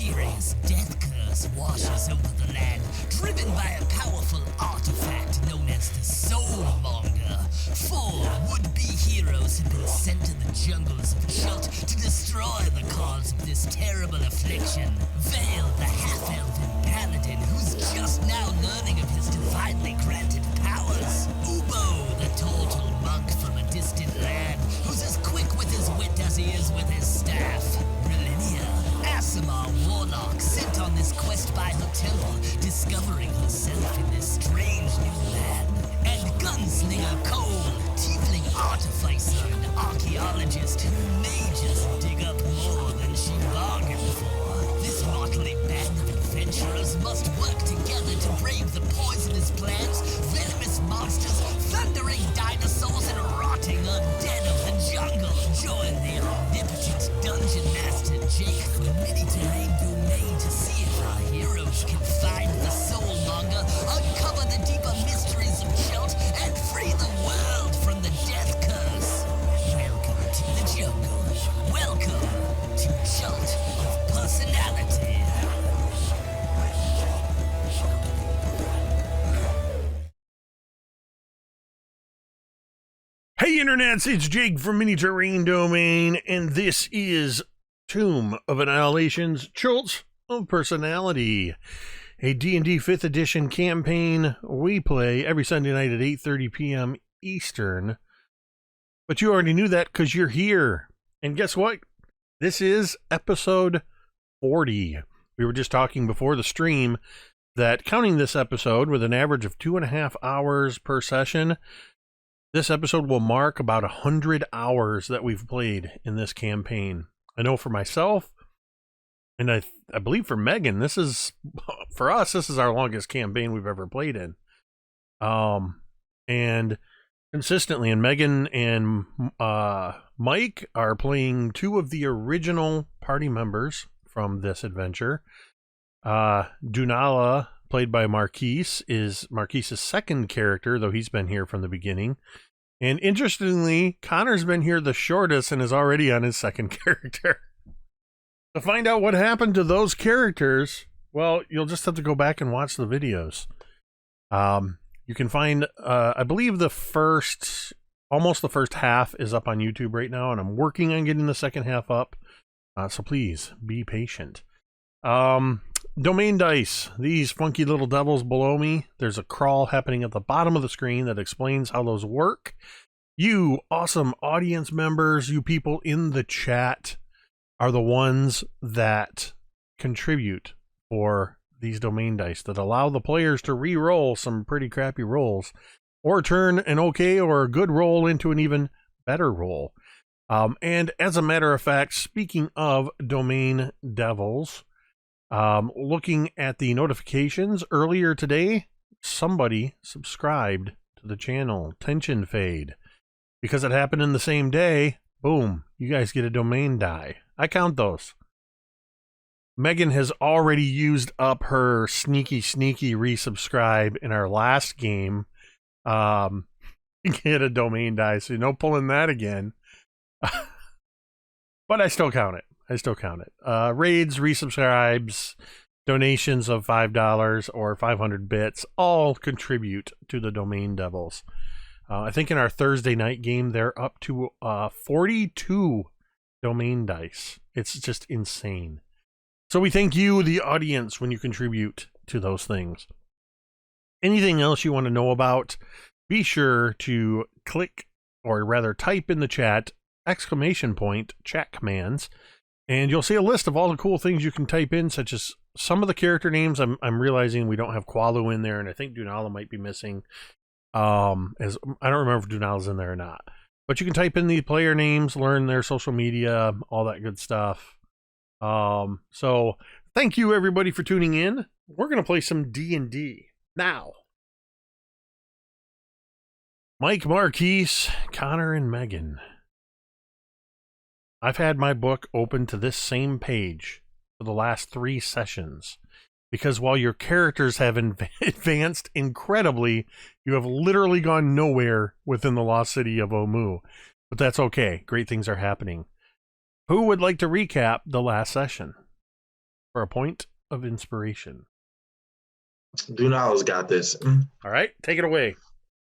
mysterious death curse washes over the land, driven by a powerful artifact known as the Soulmonger. 4 would-be heroes have been sent to the jungles of Chult to destroy the cause of this terrible affliction. Vale, the half-elven paladin, who's just now learning of his divinely granted powers. Ubo, the total monk from a distant land, who's as quick with his wit as he is with his staff. Brilinya, Aasimar warlock, sent on this quest by her temple, discovering herself in this strange new land. And gunslinger Cole, tiefling artificer and archaeologist who may just dig up more than she bargained for. This motley band of adventurers must work together to brave the poisonous plants, venomous monsters, thundering dinosaurs, and rotting undead of the jungle. Join the omnipotent dungeon master Jake from Mini-Terrain Domain to see if our heroes can find the Soulmonger, uncover the deeper mysteries of Chult, and free the world from the death curse. Welcome to the jungle. Welcome to Chult of Personality. Hey internets, it's Jake from Mini-Terrain Domain, and this is Tomb of Annihilation's Chult of Personality, a D&D 5th edition campaign we play every Sunday night at 8:30 p.m. Eastern. But you already knew that because you're here. And guess what? This is episode 40. We were just talking before the stream that counting this episode with an average of 2.5 hours per session, this episode will mark about 100 hours that we've played in this campaign. I know for myself, and I believe for Megan, this is, for us, this is our longest campaign we've ever played in. And consistently, and Megan and Mike are playing 2 of the original party members from this adventure. Dunala, played by Marquise, is Marquise's second character, though he's been here from the beginning. And interestingly, Connor's been here the shortest and is already on his second character. To find out what happened to those characters, well, you'll just have to go back and watch the videos. You can find, I believe almost the first half is up on YouTube right now, and I'm working on getting the second half up. So please, be patient. Domain dice, these funky little devils below me. There's a crawl happening at the bottom of the screen that explains how those work. You awesome audience members, you people in the chat, are the ones that contribute for these domain dice that allow the players to re-roll some pretty crappy rolls, or turn an okay or a good roll into an even better roll. And as a matter of fact, speaking of domain devils, looking at the notifications earlier today, somebody subscribed to the channel, Tension Fade. Because it happened in the same day, boom, you guys get a domain die. I count those. Megan has already used up her sneaky resubscribe in our last game. Get a domain die, so no pulling that again. But I still count it. Raids, resubscribes, donations of $5 or 500 bits all contribute to the Domain Devils. I think in our Thursday night game, they're up to 42 domain dice. It's just insane. So we thank you, the audience, when you contribute to those things. Anything else you want to know about, be sure to click, or rather type in the chat, ! Chat commands, and you'll see a list of all the cool things you can type in, such as some of the character names. I'm realizing we don't have Qualu in there, and I think Dunala might be missing. As I don't remember if Dunala's in there or not. But you can type in the player names, learn their social media, all that good stuff. So thank you everybody for tuning in. We're gonna play some D&D now. Mike, Marquise, Connor, and Megan. I've had my book open to this same page for the last 3 sessions, because while your characters have advanced incredibly, you have literally gone nowhere within the lost city of Omu. But that's okay. Great things are happening. Who would like to recap the last session? for a point of inspiration. Dunala's got this. All right, take it away.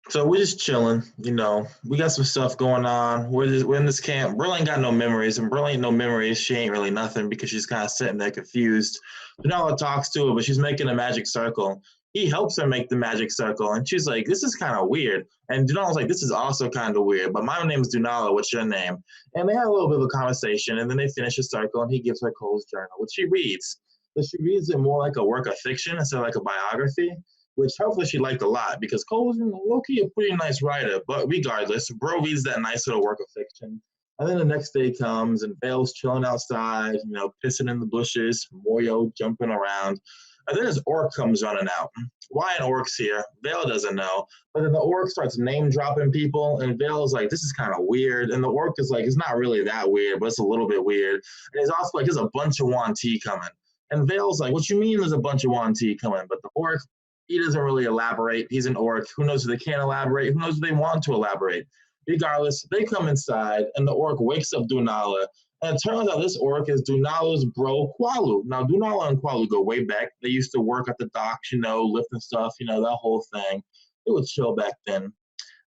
So we're just chilling, We got some stuff going on. We're in this camp. Brill ain't got no memories, and Brill ain't no memories. She ain't really nothing because she's kind of sitting there confused. Dunala talks to her, but she's making a magic circle. He helps her make the magic circle, and she's like, "This is kind of weird." And Dunala's like, "This is also kind of weird, but my name is Dunala. What's your name?" And they have a little bit of a conversation, and then they finish a circle, and he gives her Cole's journal, which she reads. But she reads it more like a work of fiction instead of like a biography, which hopefully she liked a lot because Cole's low-key a pretty nice writer. But regardless, bro reads that nice little work of fiction. And then the next day comes and Vale's chilling outside, pissing in the bushes, Moyo jumping around. And then his orc comes running out. Why an orc's here? Vale doesn't know. But then the orc starts name-dropping people, and Vale's like, this is kind of weird. And the orc is like, it's not really that weird, but it's a little bit weird. And he's also like, there's a bunch of Yuan-Ti coming. And Vale's like, what you mean there's a bunch of Yuan-Ti coming? But the orc, he doesn't really elaborate. He's an orc. Who knows if they can't elaborate? Who knows if they want to elaborate? Regardless, they come inside, and the orc wakes up Dunala. And it turns out this orc is Dunala's bro, Qualu. Now, Dunala and Qualu go way back. They used to work at the docks, lifting stuff, that whole thing. It was chill back then.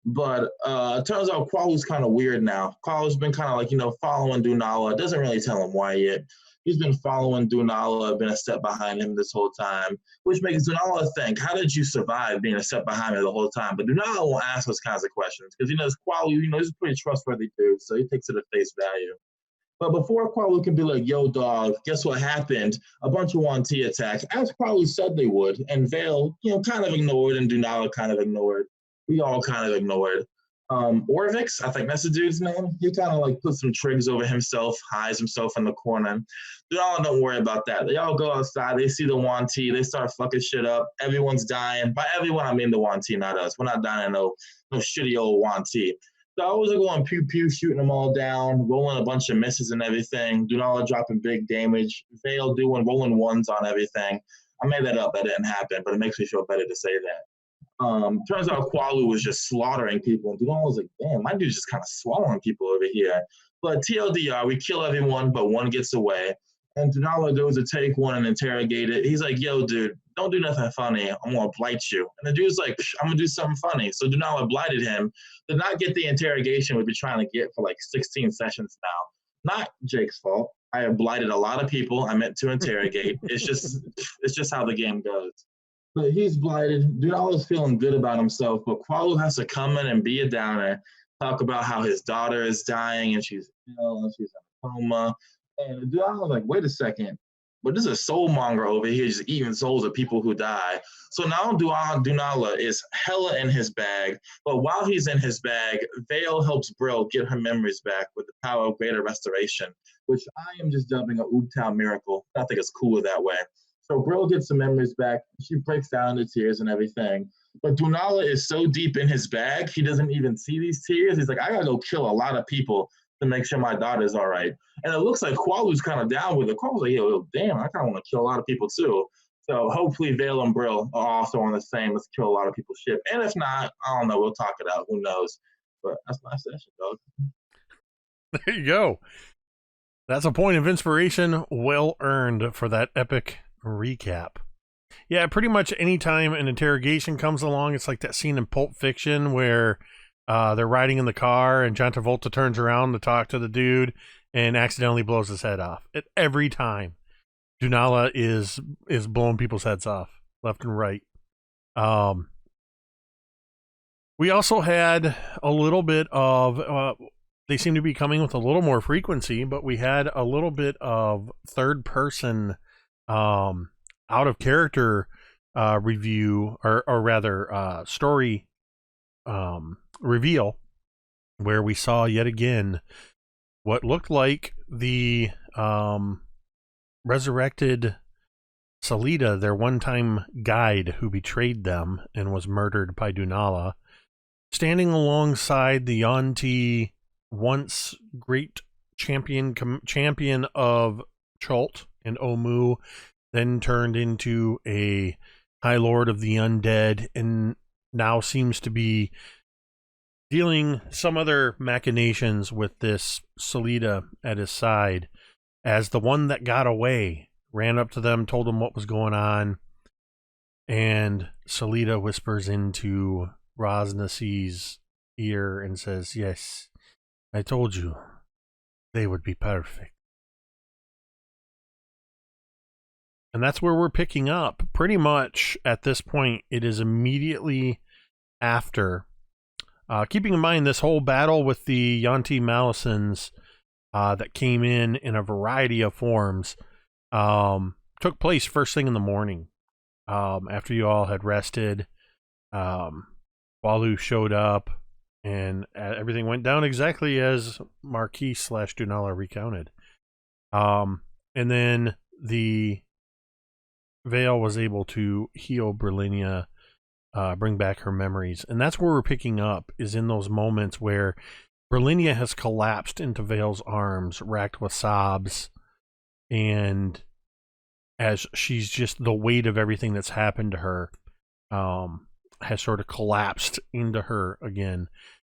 But it turns out Qualu's kind of weird now. Qualu's been kind of like, following Dunala. Doesn't really tell him why yet. He's been following Dunala, been a step behind him this whole time, which makes Dunala think, how did you survive being a step behind me the whole time? But Dunala won't ask those kinds of questions because, Qualu, he's a pretty trustworthy dude, so he takes it at face value. But before Qualu can be like, yo, dog, guess what happened? A bunch of Yuan-Ti attack, as Qualu said they would, and Vale, kind of ignored, and Dunala kind of ignored. We all kind of ignored. Orvix, I think that's the dude's name. He kind of like puts some trigs over himself, hides himself in the corner. Dunala don't worry about that. They all go outside. They see the Yuan-Ti. They start fucking shit up. Everyone's dying. By everyone, I mean the Yuan-Ti, not us. We're not dying no shitty old Yuan-Ti. So I was going pew-pew, shooting them all down, rolling a bunch of misses and everything. Dunala dropping big damage. Vale rolling ones on everything. I made that up. That didn't happen, but it makes me feel better to say that. Turns out Qualu was just slaughtering people. And Dunala was like, damn, my dude's just kind of swallowing people over here. But TLDR, we kill everyone, but one gets away. And Dunala goes to take one and interrogate it. He's like, yo, dude, don't do nothing funny. I'm going to blight you. And the dude's like, I'm going to do something funny. So Dunala blighted him to not get the interrogation we've been trying to get for like 16 sessions now. Not Jake's fault. I have blighted a lot of people I meant to interrogate. It's just how the game goes. But he's blighted. Dunala's feeling good about himself, but Qualu has to come in and be a downer, talk about how his daughter is dying and she's ill and she's in a coma. And Dunala's like, wait a second, but this is a soulmonger over here just eating souls of people who die. So now Dunala is hella in his bag, but while he's in his bag, Vale helps Brill get her memories back with the power of greater restoration, which I am just dubbing a Oogtown miracle. I think it's cooler that way. So Brill gets the memories back. She breaks down into tears and everything. But Dunala is so deep in his bag, he doesn't even see these tears. He's like, I gotta go kill a lot of people to make sure my daughter's all right. And it looks like Qualu's kind of down with it. Qualu's like, yo, damn, I kind of want to kill a lot of people too. So hopefully Vale and Brill are also on the same, let's kill a lot of people ship. And if not, I don't know, we'll talk it out. Who knows? But that's my session, dog. There you go. That's a point of inspiration well earned for that epic recap. Yeah, pretty much anytime an interrogation comes along, it's like that scene in Pulp Fiction where they're riding in the car and John Travolta turns around to talk to the dude and accidentally blows his head off. Every time Dunala is blowing people's heads off left and right. We also had a little bit of they seem to be coming with a little more frequency, but we had a little bit of third person out of character review or rather story reveal, where we saw yet again what looked like the resurrected Salida, their one-time guide who betrayed them and was murdered by Dunala, standing alongside the Yuan-Ti once great champion of Chult and Omu, then turned into a High Lord of the Undead, and now seems to be dealing some other machinations with this Salida at his side as the one that got away ran up to them, told them what was going on, and Salida whispers into Rosnasi's ear and says, "Yes, I told you they would be perfect." And that's where we're picking up. Pretty much at this point, it is immediately after. Keeping in mind this whole battle with the Yanti Malisons that came in a variety of forms took place first thing in the morning. After you all had rested, Walu showed up, and everything went down exactly as Marquis/Dunala recounted. And then the Vale was able to heal Brilinya, bring back her memories. And that's where we're picking up, is in those moments where Brilinya has collapsed into Vale's arms, racked with sobs, and as she's just, the weight of everything that's happened to her has sort of collapsed into her again.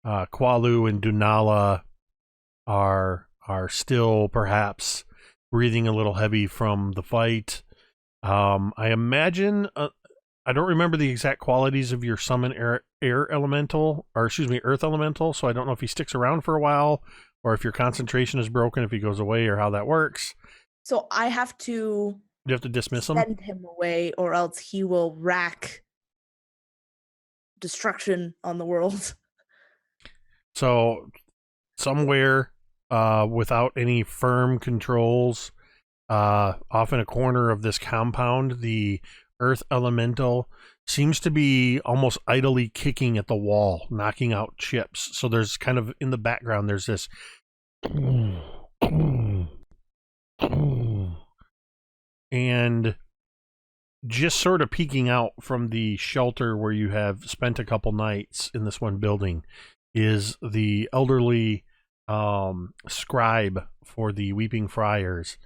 Qualu and Dunala are still perhaps breathing a little heavy from the fight. I imagine, I don't remember the exact qualities of your summon air elemental, or excuse me, earth elemental, so I don't know if he sticks around for a while, or if your concentration is broken, if he goes away, or how that works. So I have to... You have to dismiss him? Send him away, or else he will rack destruction on the world. So, somewhere, without any firm controls, off in a corner of this compound, the earth elemental seems to be almost idly kicking at the wall, knocking out chips. So there's kind of, in the background, there's this and just sort of peeking out from the shelter where you have spent a couple nights in this one building is the elderly scribe for the Weeping Friars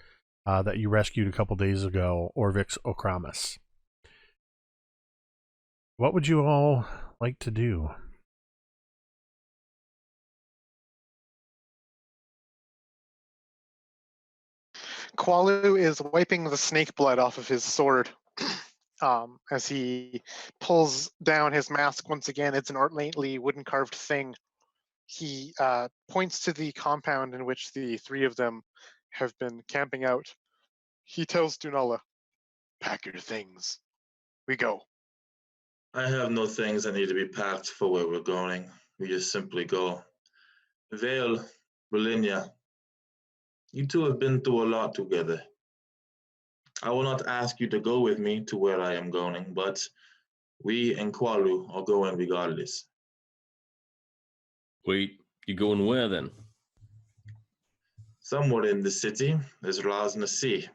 that you rescued a couple days ago, Orvix Okramis. What would you all like to do? Qualu is wiping the snake blood off of his sword as he pulls down his mask once again. It's an ornately wooden-carved thing. He points to the compound in which the three of them have been camping out. He tells Dunala, "Pack your things. We go." I have no things that need to be packed for where we're going. We just simply go. Vale, Brilinya, you two have been through a lot together. I will not ask you to go with me to where I am going, but we and Qualu are going regardless. Wait, you going where then? Somewhere in the city is Raz Nasi,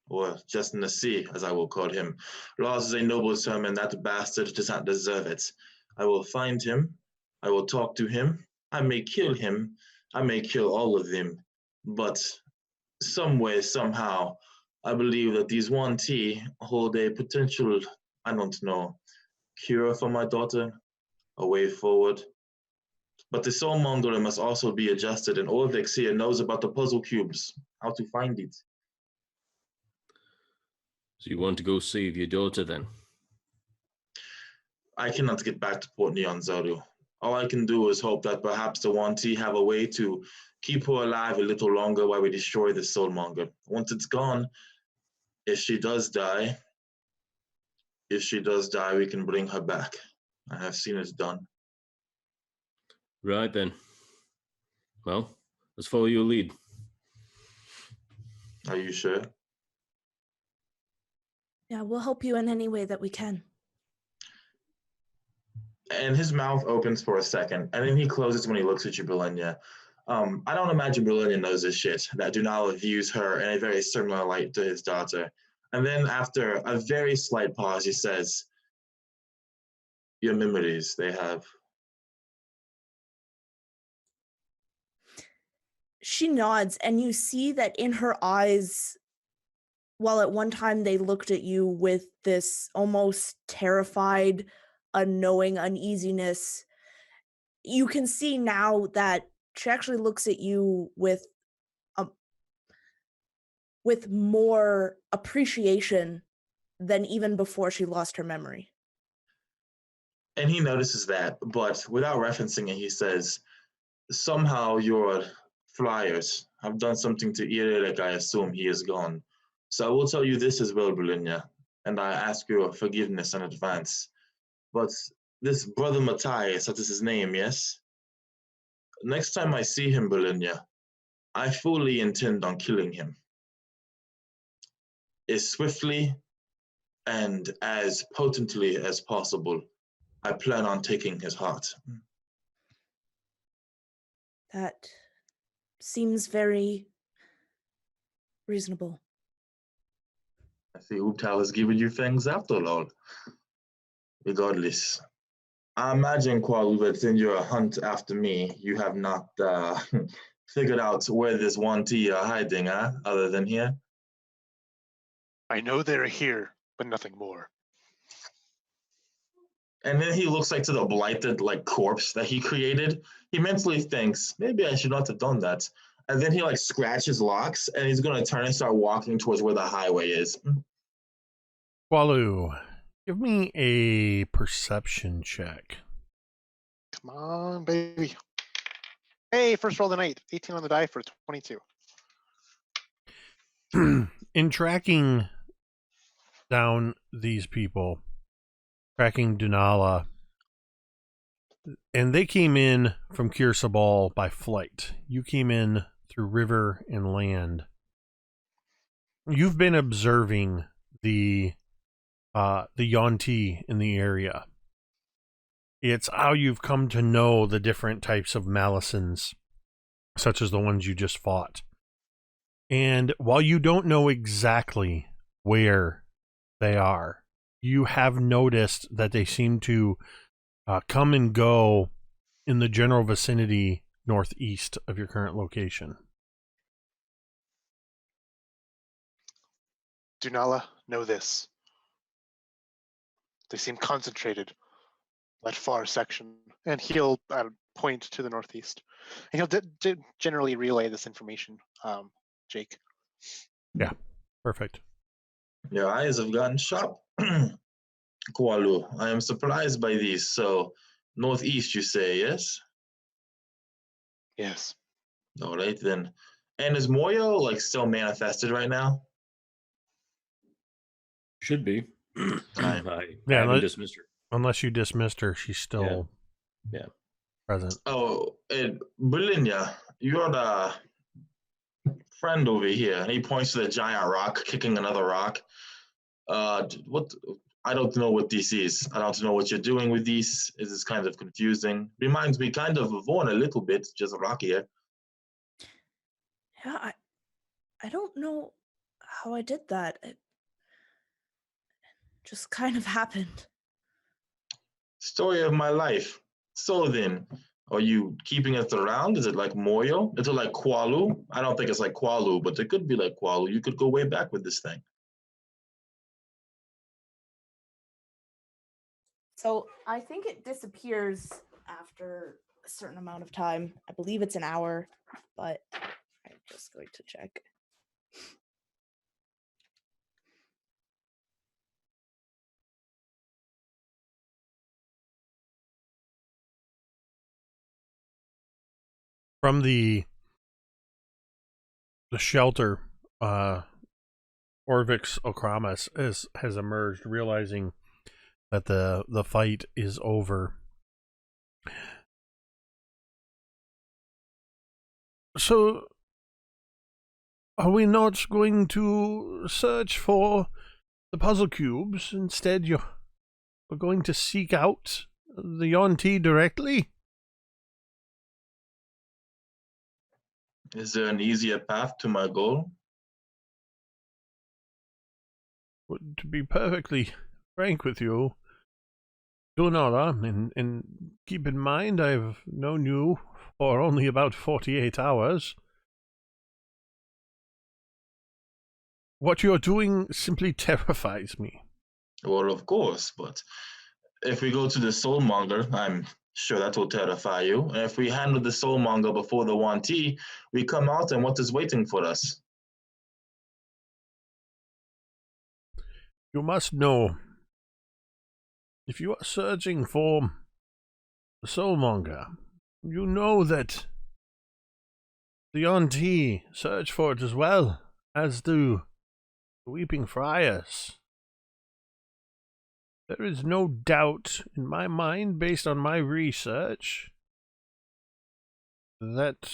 or just Nasi, as I will call him. Raz is a noble term, and that bastard does not deserve it. I will find him. I will talk to him. I may kill him. I may kill all of them. But some way, somehow, I believe that these 1T hold a potential, I don't know, cure for my daughter, a way forward. But the soulmonger must also be adjusted, and Orvix here knows about the puzzle cubes, how to find it. So you want to go save your daughter then? I cannot get back to Port Nyanzaru. All I can do is hope that perhaps the 1T have a way to keep her alive a little longer while we destroy the soulmonger. Once it's gone, if she does die, we can bring her back. I have seen it done. Right then. Well, let's follow your lead. Are you sure? Yeah, we'll help you in any way that we can. And his mouth opens for a second, and then he closes when he looks at you, Brilinya. I don't imagine Brilinya knows this shit, that Dunala views her in a very similar light to his daughter. And then after a very slight pause, he says, "Your memories, they have." She nods, and you see that in her eyes, while at one time they looked at you with this almost terrified, unknowing uneasiness, you can see now that she actually looks at you with with more appreciation than even before she lost her memory. And he notices that, but without referencing it, he says, somehow your flyers have done something to Irelek. I assume he is gone. So I will tell you this as well, Brilinya, and I ask your forgiveness in advance. But this brother Matthias, that is his name, yes? Next time I see him, Brilinya, I fully intend on killing him. As swiftly and as potently as possible. I plan on taking his heart. That seems very reasonable. I see Ubtal has given you things after all. Regardless, I imagine, Qualu, that in your hunt after me, you have not figured out where this Wanti are hiding, other than here? I know they're here, but nothing more. And then he looks like to the blighted corpse that he created. He mentally thinks, maybe I should not have done that. And then he scratches locks and he's gonna turn and start walking towards where the highway is. Qualu, give me a perception check. Come on, baby. Hey, first roll of the night. 18 on the die for 22. In tracking down these people, tracking Dunala, and they came in from Kirsabal by flight. You came in through river and land. You've been observing the Yonti in the area. It's how you've come to know the different types of Malisons, such as the ones you just fought. And while you don't know exactly where they are, you have noticed that they seem to come and go in the general vicinity northeast of your current location. Dunala, know this. They seem concentrated, that far section. And he'll point to the northeast. And he'll generally relay this information, Jake. Yeah, perfect. Your eyes have gotten sharp. Kualu, I am surprised by these. So, northeast, you say, yes? Yes. All right, then. And is Moyo, still manifested right now? Should be. Right. I haven't dismissed her. Unless you dismissed her, she's still Yeah. present. Oh, and Brilinya, you're the friend over here. And he points to the giant rock, kicking another rock. What? I don't know what this is. I don't know what you're doing with these. It is kind of confusing. Reminds me kind of Vaughn a little bit, just rockier. Yeah, I don't know how I did that. It just kind of happened. Story of my life. So then, are you keeping it around? Is it like Moyo? Is it like Qualu? I don't think it's like Qualu, but it could be like Qualu. You could go way back with this thing. So I think it disappears after a certain amount of time. I believe it's an hour, but I'm just going to check. From the shelter, Orvix Okramas has emerged, realizing that the fight is over. So, are we not going to search for the puzzle cubes? Instead, you're going to seek out the Yonti directly? Is there an easier path to my goal? To be perfectly frank with you, Donara, and keep in mind I've known you for only about 48 hours. What you're doing simply terrifies me. Well, of course, but if we go to the Soulmonger, I'm sure that will terrify you. And if we handle the Soulmonger before the Wanti, we come out and what is waiting for us? You must know, if you are searching for the soulmonger, you know that the Yuan-Ti search for it as well, as do the Weeping Friars. There is no doubt in my mind, based on my research, that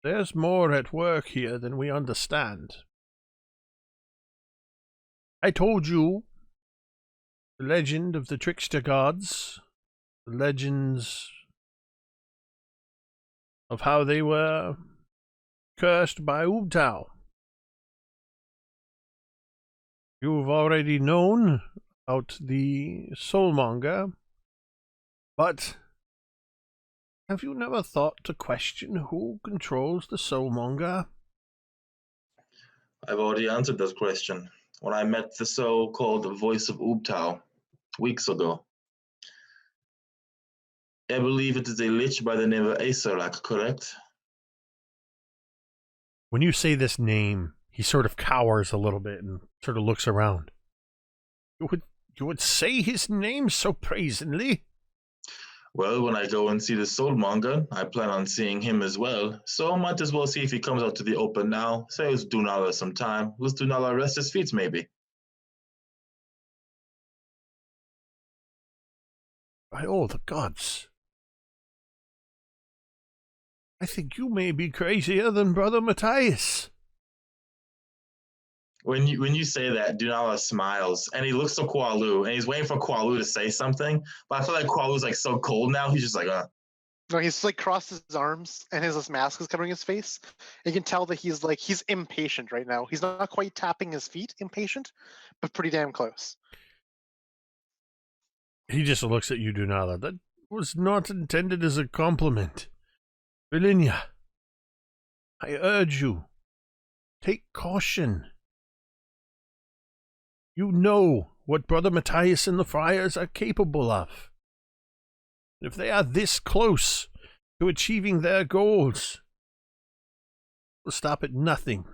there's more at work here than we understand. I told you the legend of the trickster gods, the legends of how they were cursed by Ubtao. You've already known about the soulmonger, but have you never thought to question who controls the soulmonger? I've already answered that question when I met the so-called voice of Ubtao weeks ago. I believe it is a lich by the name of Asarak, correct? When you say this name, he sort of cowers a little bit and sort of looks around. You would say his name so brazenly? Well, when I go and see the soulmonger, I plan on seeing him as well. So I might as well see if he comes out to the open now. Say let's do Nala some time. Let's do Nala rest his feet, maybe. By all the gods. I think you may be crazier than Brother Matthias. When you say that, Dunala smiles and he looks to Kualu and he's waiting for Kualu to say something. But I feel like Kualu's like so cold now. He's just like, No, he's like crossed his arms and his mask is covering his face. You can tell that he's impatient right now. He's not quite tapping his feet, impatient, but pretty damn close. He just looks at you, Dunala. That was not intended as a compliment. Brilinya, I urge you, take caution. You know what Brother Matthias and the Friars are capable of. If they are this close to achieving their goals, will stop at nothing,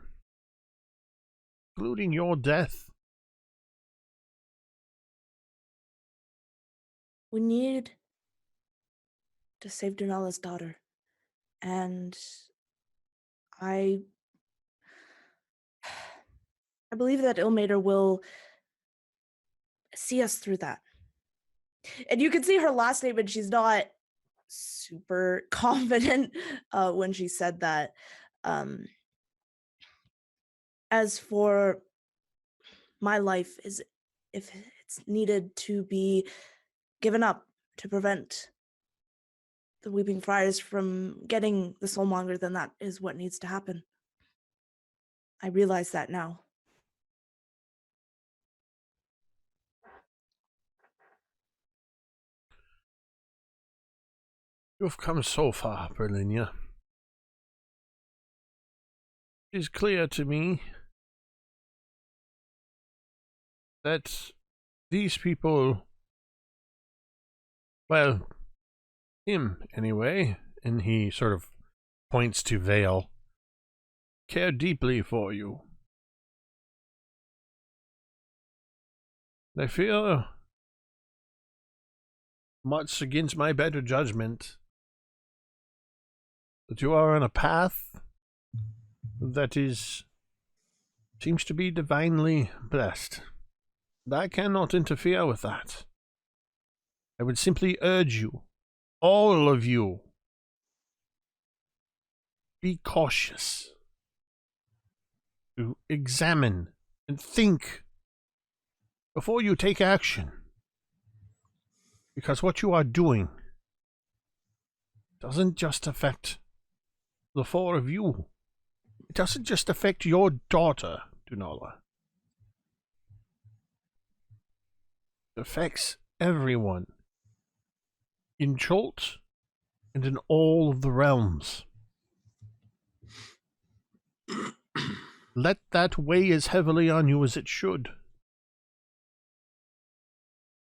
including your death. We need to save Dunala's daughter. And I believe that Ilmater will see us through that. And you can see her last statement, she's not super confident when she said that. As for my life, is if it's needed to be given up to prevent the Weeping Friars from getting the soulmonger, then that is what needs to happen. I realize that now. You've come so far, Brilinya. It is clear to me that these people, well, him anyway, and he sort of points to Vale, care deeply for you. I fear, much against my better judgment, that you are on a path that seems to be divinely blessed. And I cannot interfere with that. I would simply urge you, all of you, be cautious, to examine and think before you take action. Because what you are doing doesn't just affect the four of you. It doesn't just affect your daughter, Dunala. It affects everyone in Chult and in all of the realms. Let that weigh as heavily on you as it should.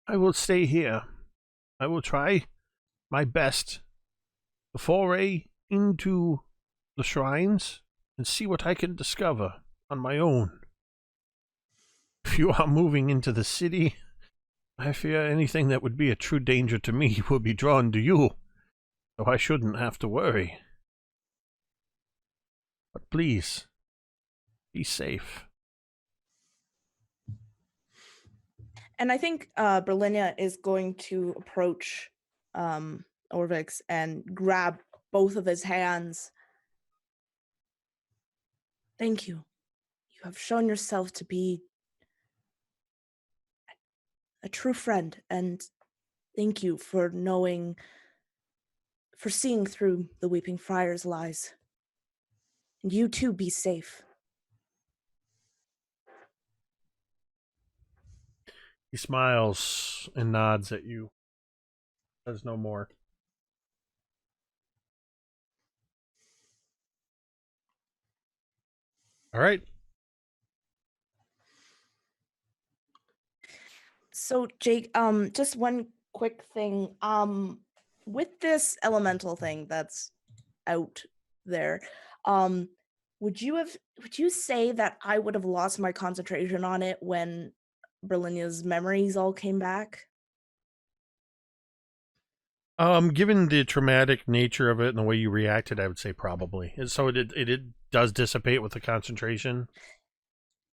I will stay here. I will try my best to foray into the shrines and see what I can discover on my own. if you are moving into the city, I fear anything that would be a true danger to me will be drawn to you, so I shouldn't have to worry. But please, be safe. And I think Brilinya is going to approach Orvix and grab both of his hands. Thank you. You have shown yourself to be a true friend, and thank you for seeing through the Weeping Friar's lies. And you too, be safe. He smiles and nods at you. Says no more. All right. So, Jake, just one quick thing. With this elemental thing that's out there, would you say that I would have lost my concentration on it when Brilinya's memories all came back? Given the traumatic nature of it and the way you reacted, I would say probably. And so it does dissipate with the concentration?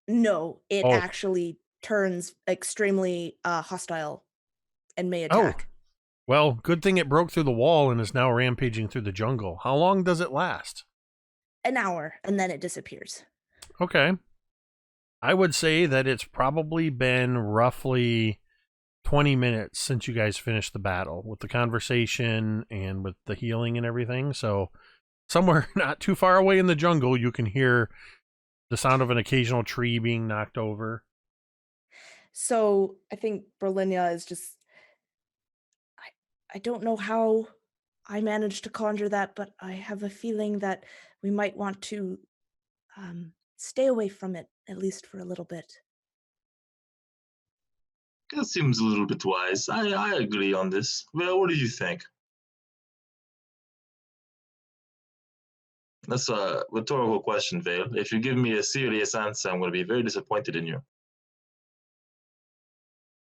No, it actually turns extremely hostile and may attack. Well, good thing it broke through the wall and is now rampaging through the jungle. How long does it last? An hour, and then it disappears. Okay. I would say that it's probably been roughly 20 minutes since you guys finished the battle with the conversation and with the healing and everything. So somewhere not too far away in the jungle, you can hear the sound of an occasional tree being knocked over. So I think Brilinya is just... I don't know how I managed to conjure that, but I have a feeling that we might want to stay away from it, at least for a little bit. That seems a little bit wise. I agree on this. Well, what do you think? That's a rhetorical question, Vale. If you give me a serious answer, I'm going to be very disappointed in you.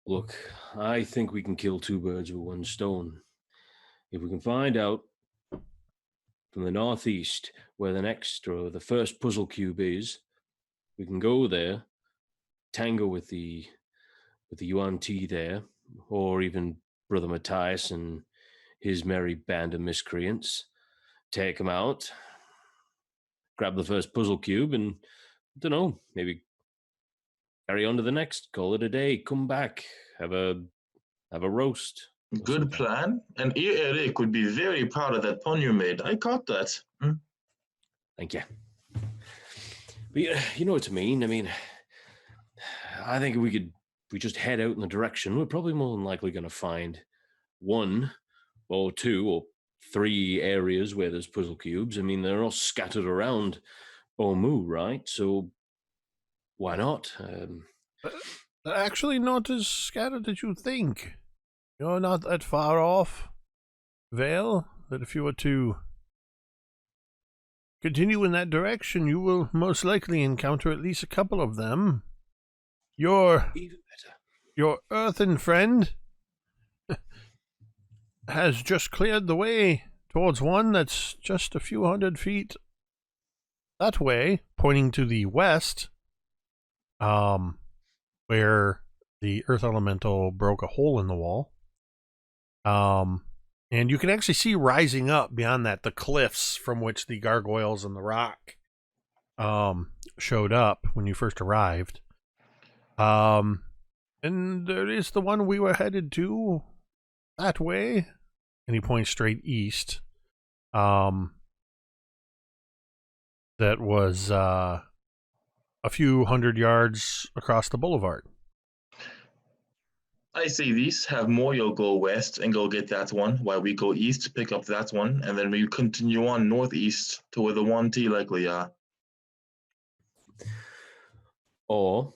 Look, I think we can kill two birds with one stone. If we can find out from the northeast where the first puzzle cube is, we can go there, tango with the UNT there, or even Brother Matthias and his merry band of miscreants, take them out, grab the first puzzle cube, and, I don't know, maybe carry on to the next, call it a day, come back, have a roast. Good plan. And Eric would be very proud of that pun you made. I caught that. Thank you. But you know what I mean? I mean, I think if we just head out in the direction, we're probably more than likely going to find one or two or three areas where there's puzzle cubes. I mean, they're all scattered around Omu, right? So why not? They're actually not as scattered as you think. You're not that far off, Vale, that if you were to continue in that direction, you will most likely encounter at least a couple of them. Your earthen friend has just cleared the way towards one that's just a few hundred feet that way, pointing to the west, where the earth elemental broke a hole in the wall. And you can actually see rising up beyond that the cliffs from which the gargoyles and the rock showed up when you first arrived. And there is the one we were headed to that way. And he points straight east. That was a few hundred yards across the boulevard. I say this, have Moyo go west and go get that one, while we go east to pick up that one, and then we continue on northeast to where the 1T likely are. Or,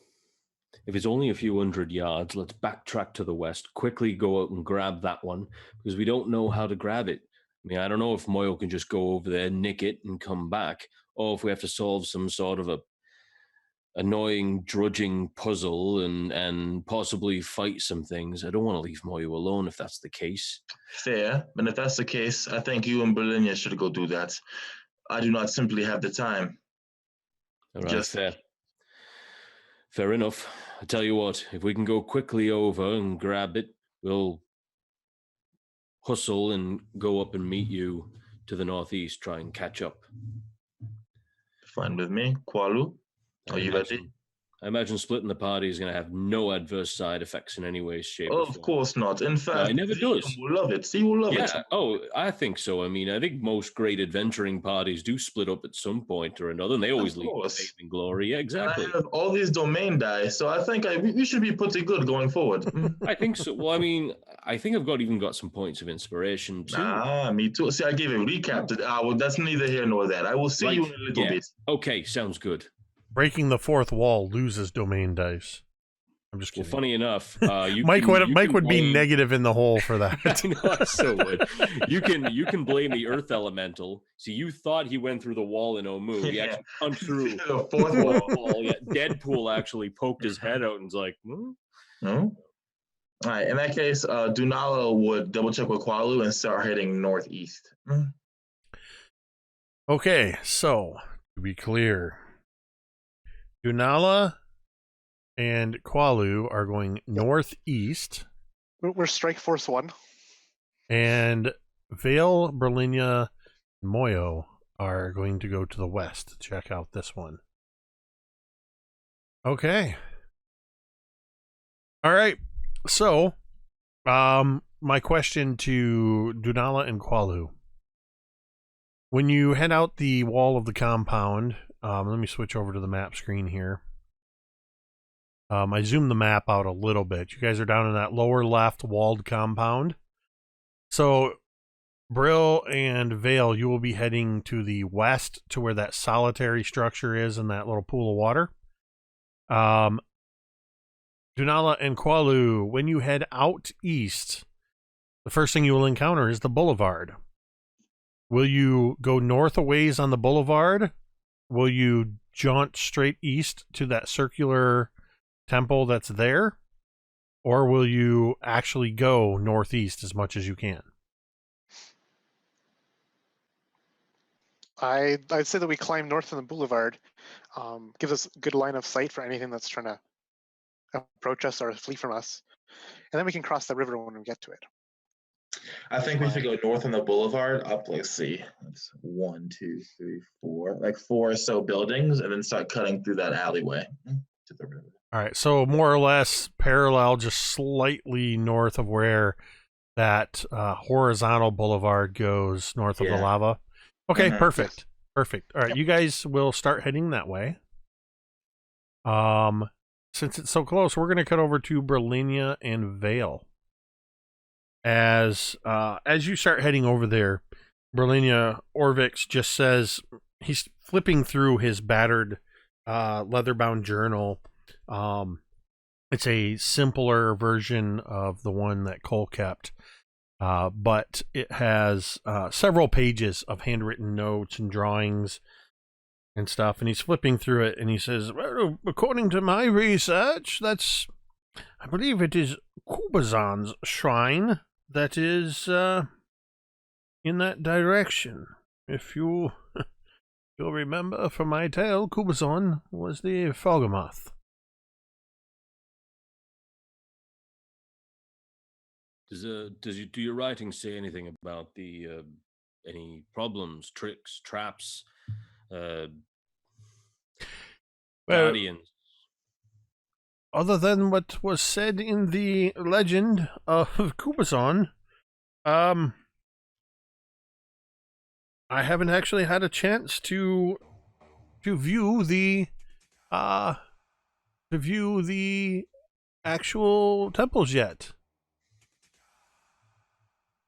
if it's only a few hundred yards, let's backtrack to the west, quickly go out and grab that one, because we don't know how to grab it. I mean, I don't know if Moyo can just go over there, nick it, and come back, or if we have to solve some sort of a annoying, drudging puzzle and possibly fight some things. I don't want to leave Moyo alone if that's the case. Fair. And if that's the case, I think you and Brilinya should go do that. I do not simply have the time. All right, Just fair. Fair enough. I tell you what, if we can go quickly over and grab it, we'll hustle and go up and meet you to the northeast, try and catch up. fine with me. Kwalu, are you ready? I imagine splitting the party is going to have no adverse side effects in any way, shape, or Oh, form. of course not. In fact, it never does. will love it. See, will love it. Yeah. Oh, I think so. I mean, I think most great adventuring parties do split up at some point or another, and they always leave faith and glory. Yeah, exactly. I have all these domain dice, so I think we should be pretty good going forward. I think so. Well, I mean, I think I've even got some points of inspiration too. Me too. See, I gave a recap. Well, that's neither here nor there. I will see you in a little bit. Okay, sounds good. Breaking the fourth wall loses domain dice. I'm just kidding. Well, funny enough, Mike would be negative in the hole for that. I know, I so would. You can blame the Earth Elemental. See, you thought he went through the wall in Omu. He actually punched through the fourth wall. Yeah, Deadpool actually poked his head out and was like, All right. In that case, Dunala would double check with Kwalu and start heading northeast. Okay, so to be clear, Dunala and Kwalu are going northeast. We're Strike Force 1. And Vale, Brilinya, and Moyo are going to go to the west to check out this one. Okay. All right. So, my question to Dunala and Kwalu. When you head out the wall of the compound, let me switch over to the map screen here. I zoomed the map out a little bit. You guys are down in that lower left walled compound. So, Brill and Vale, you will be heading to the west to where that solitary structure is in that little pool of water. Dunala and Kwalu, when you head out east, the first thing you will encounter is the boulevard. Will you go north a ways on the boulevard? Will you jaunt straight east to that circular temple that's there? Or will you actually go northeast as much as you can? I'd say that we climb north on the boulevard. Gives us a good line of sight for anything that's trying to approach us or flee from us. And then we can cross the river when we get to it. I think we should go north on the boulevard up, let's see. It's 1, 2, 3, 4, like 4 or so buildings, and then start cutting through that alleyway to the river. All right, so more or less parallel, just slightly north of where that horizontal boulevard goes, north of the lava. Okay, perfect. Yes. Perfect. All right, you guys will start heading that way. Since it's so close, we're going to cut over to Brilinya and Vale. As you start heading over there, Brilinya, Orvix just says, he's flipping through his battered leather-bound journal. It's a simpler version of the one that Cole kept, but it has several pages of handwritten notes and drawings and stuff, and he's flipping through it, and he says, well, according to my research, I believe it is Kubazan's shrine that is in that direction. If you'll remember from my tale, Kubazan was the Fogamoth. Do your writing say anything about the any problems, tricks, traps, guardians? Other than what was said in the legend of Kubazan, I haven't actually had a chance to view the actual temples yet.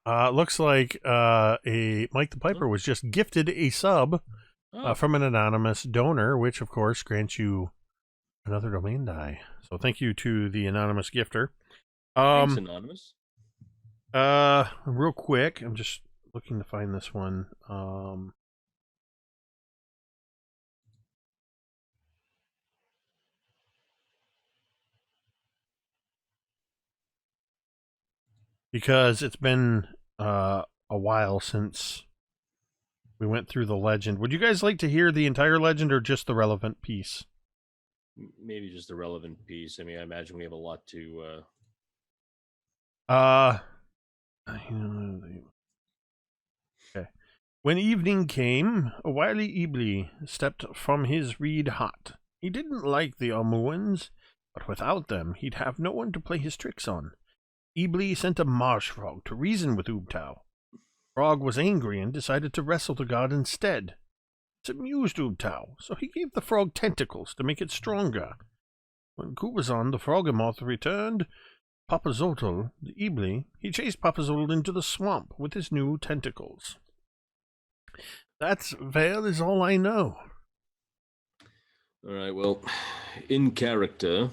Looks like Mike the Piper was just gifted a sub from an anonymous donor, which of course grants you another domain die. So thank you to the anonymous gifter. Thanks, anonymous. Real quick, I'm just looking to find this one. because it's been a while since we went through the legend. Would you guys like to hear the entire legend or just the relevant piece? Maybe just the relevant piece. I mean, I imagine we have a lot to. Okay. When evening came, a wily Ibli stepped from his reed hut. He didn't like the Omuans, but without them, he'd have no one to play his tricks on. Ibli sent a marsh frog to reason with Ubtao. Frog was angry and decided to wrestle the god instead. This amused Ubtao, so he gave the frog tentacles to make it stronger. When Kubazan, the Frogamoth, returned, Papazotl, the Ibli, he chased Papazotl into the swamp with his new tentacles. That's Vale is all I know. All right, well, in character,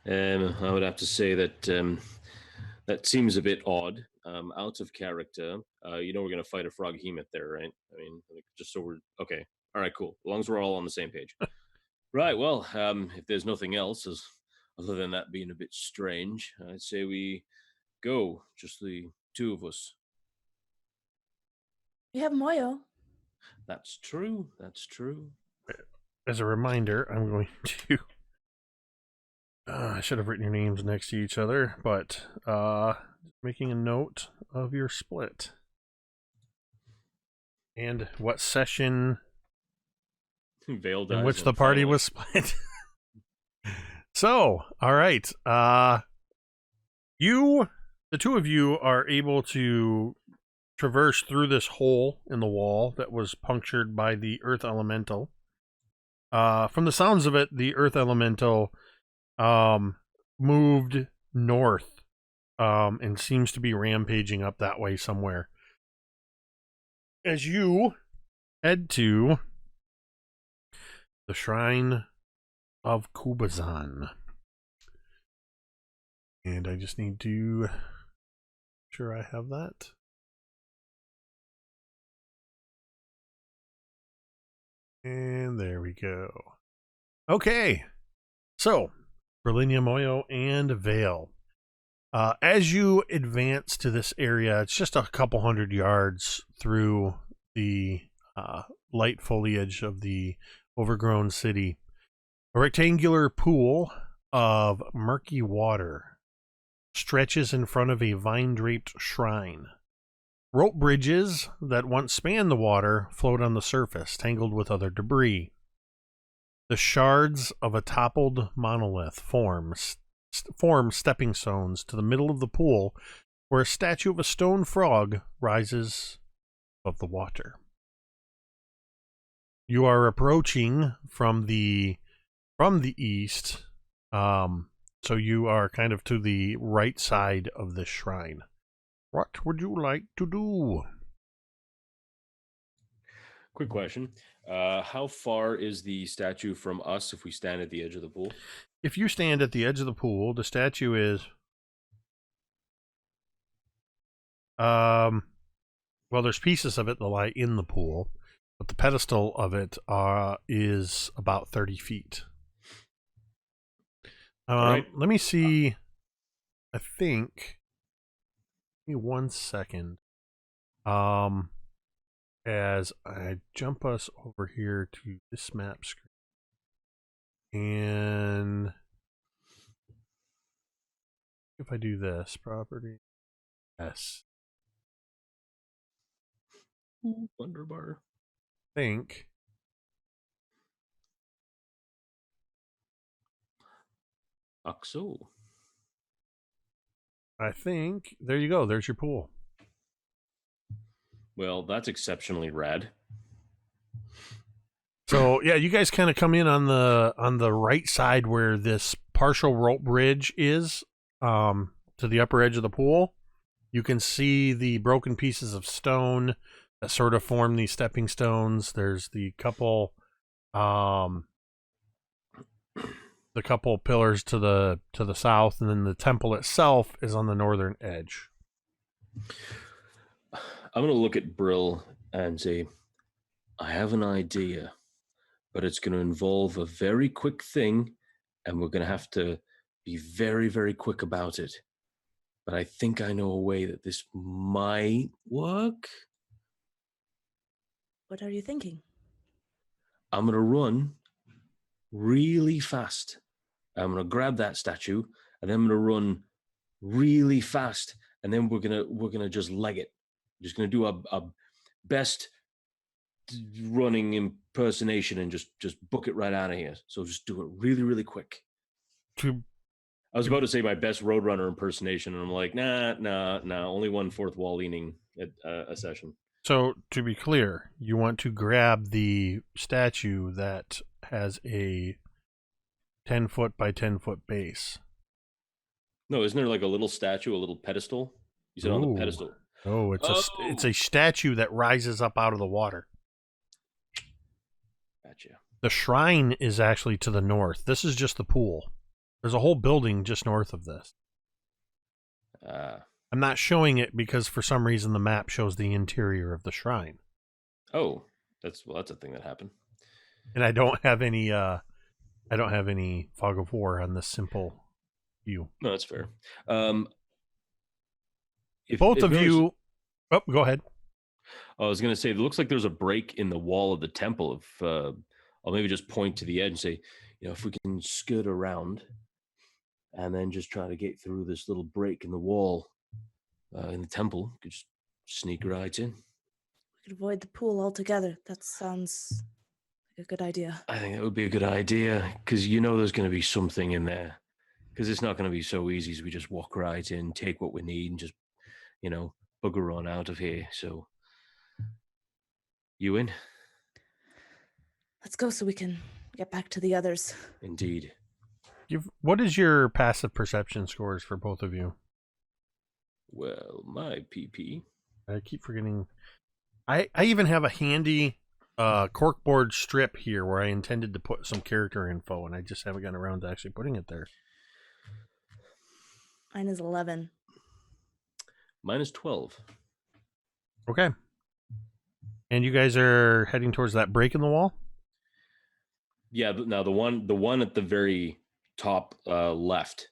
I would have to say that that seems a bit odd. Out of character, we're going to fight a froghemoth there, right? I mean, just so we're okay. All right, cool. As long as we're all on the same page. Right, well, if there's nothing else other than that being a bit strange, I'd say we go, just the two of us. We have Moyo. That's true. As a reminder, I'm going to... I should have written your names next to each other, but making a note of your split. And what session Vale in which the party was split. So, all right. The two of you are able to traverse through this hole in the wall that was punctured by the earth elemental. From the sounds of it, the earth elemental moved north and seems to be rampaging up that way somewhere. As you head to the Shrine of Kubazan. And I just need to make sure I have that. And there we go. Okay. So, Brilinya, Moyo, and Vale. As you advance to this area, it's just a couple hundred yards through the light foliage of the overgrown city. A rectangular pool of murky water stretches in front of a vine-draped shrine. Rope bridges that once spanned the water float on the surface, tangled with other debris. The shards of a toppled monolith form stepping stones to the middle of the pool, where a statue of a stone frog rises above the water. You are approaching from the east, so you are kind of to the right side of this shrine. What would you like to do? Quick question. How far is the statue from us if we stand at the edge of the pool? If you stand at the edge of the pool, the statue is... well, there's pieces of it that lie in the pool, but the pedestal of it is about 30 feet. Right. Let me see. I think... Give me 1 second. As I jump us over here to this map screen. And if I do this, property, yes. Wonderbar. Think. Oxo. I think, there you go, there's your pool. Well, that's exceptionally rad. So yeah, you guys kind of come in on the right side where this partial rope bridge is, to the upper edge of the pool. You can see the broken pieces of stone that sort of form these stepping stones. There's the couple pillars to the south, and then the temple itself is on the northern edge. I'm going to look at Brill and say, I have an idea, but it's going to involve a very quick thing, and we're going to have to be very, very quick about it. but I think I know a way that this might work. What are you thinking? I'm going to run really fast. I'm going to grab that statue, and then I'm going to run really fast, and then we're gonna just leg it. Just going to do a best running impersonation and just book it right out of here. So just do it really, really quick. I was about to say my best Roadrunner impersonation, and I'm like, nah, only one fourth wall leaning at a session. So, to be clear, you want to grab the statue that has a 10-foot by 10-foot base. No, isn't there like a little statue, a little pedestal? You said on the pedestal. Oh, it's a statue that rises up out of the water. Gotcha. The shrine is actually to the north. This is just the pool. There's a whole building just north of this. I'm not showing it because for some reason the map shows the interior of the shrine. Oh, that's a thing that happened. And I don't have any fog of war on this simple view. No, that's fair. Both of you. Oh, go ahead. I was going to say, it looks like there's a break in the wall of the temple. I'll maybe just point to the edge and say, if we can skirt around and then just try to get through this little break in the wall in the temple, we could just sneak right in. We could avoid the pool altogether. That sounds like a good idea. I think that would be a good idea, because there's going to be something in there. Because it's not going to be so easy as we just walk right in, take what we need, and just, bugger on out of here. So, you in? Let's go so we can get back to the others. Indeed. What is your passive perception scores for both of you? Well, my PP. I keep forgetting. I even have a handy corkboard strip here where I intended to put some character info, and I just haven't gotten around to actually putting it there. Mine is 11. Mine is 12. Okay. And you guys are heading towards that break in the wall? Yeah, now the one at the very top left.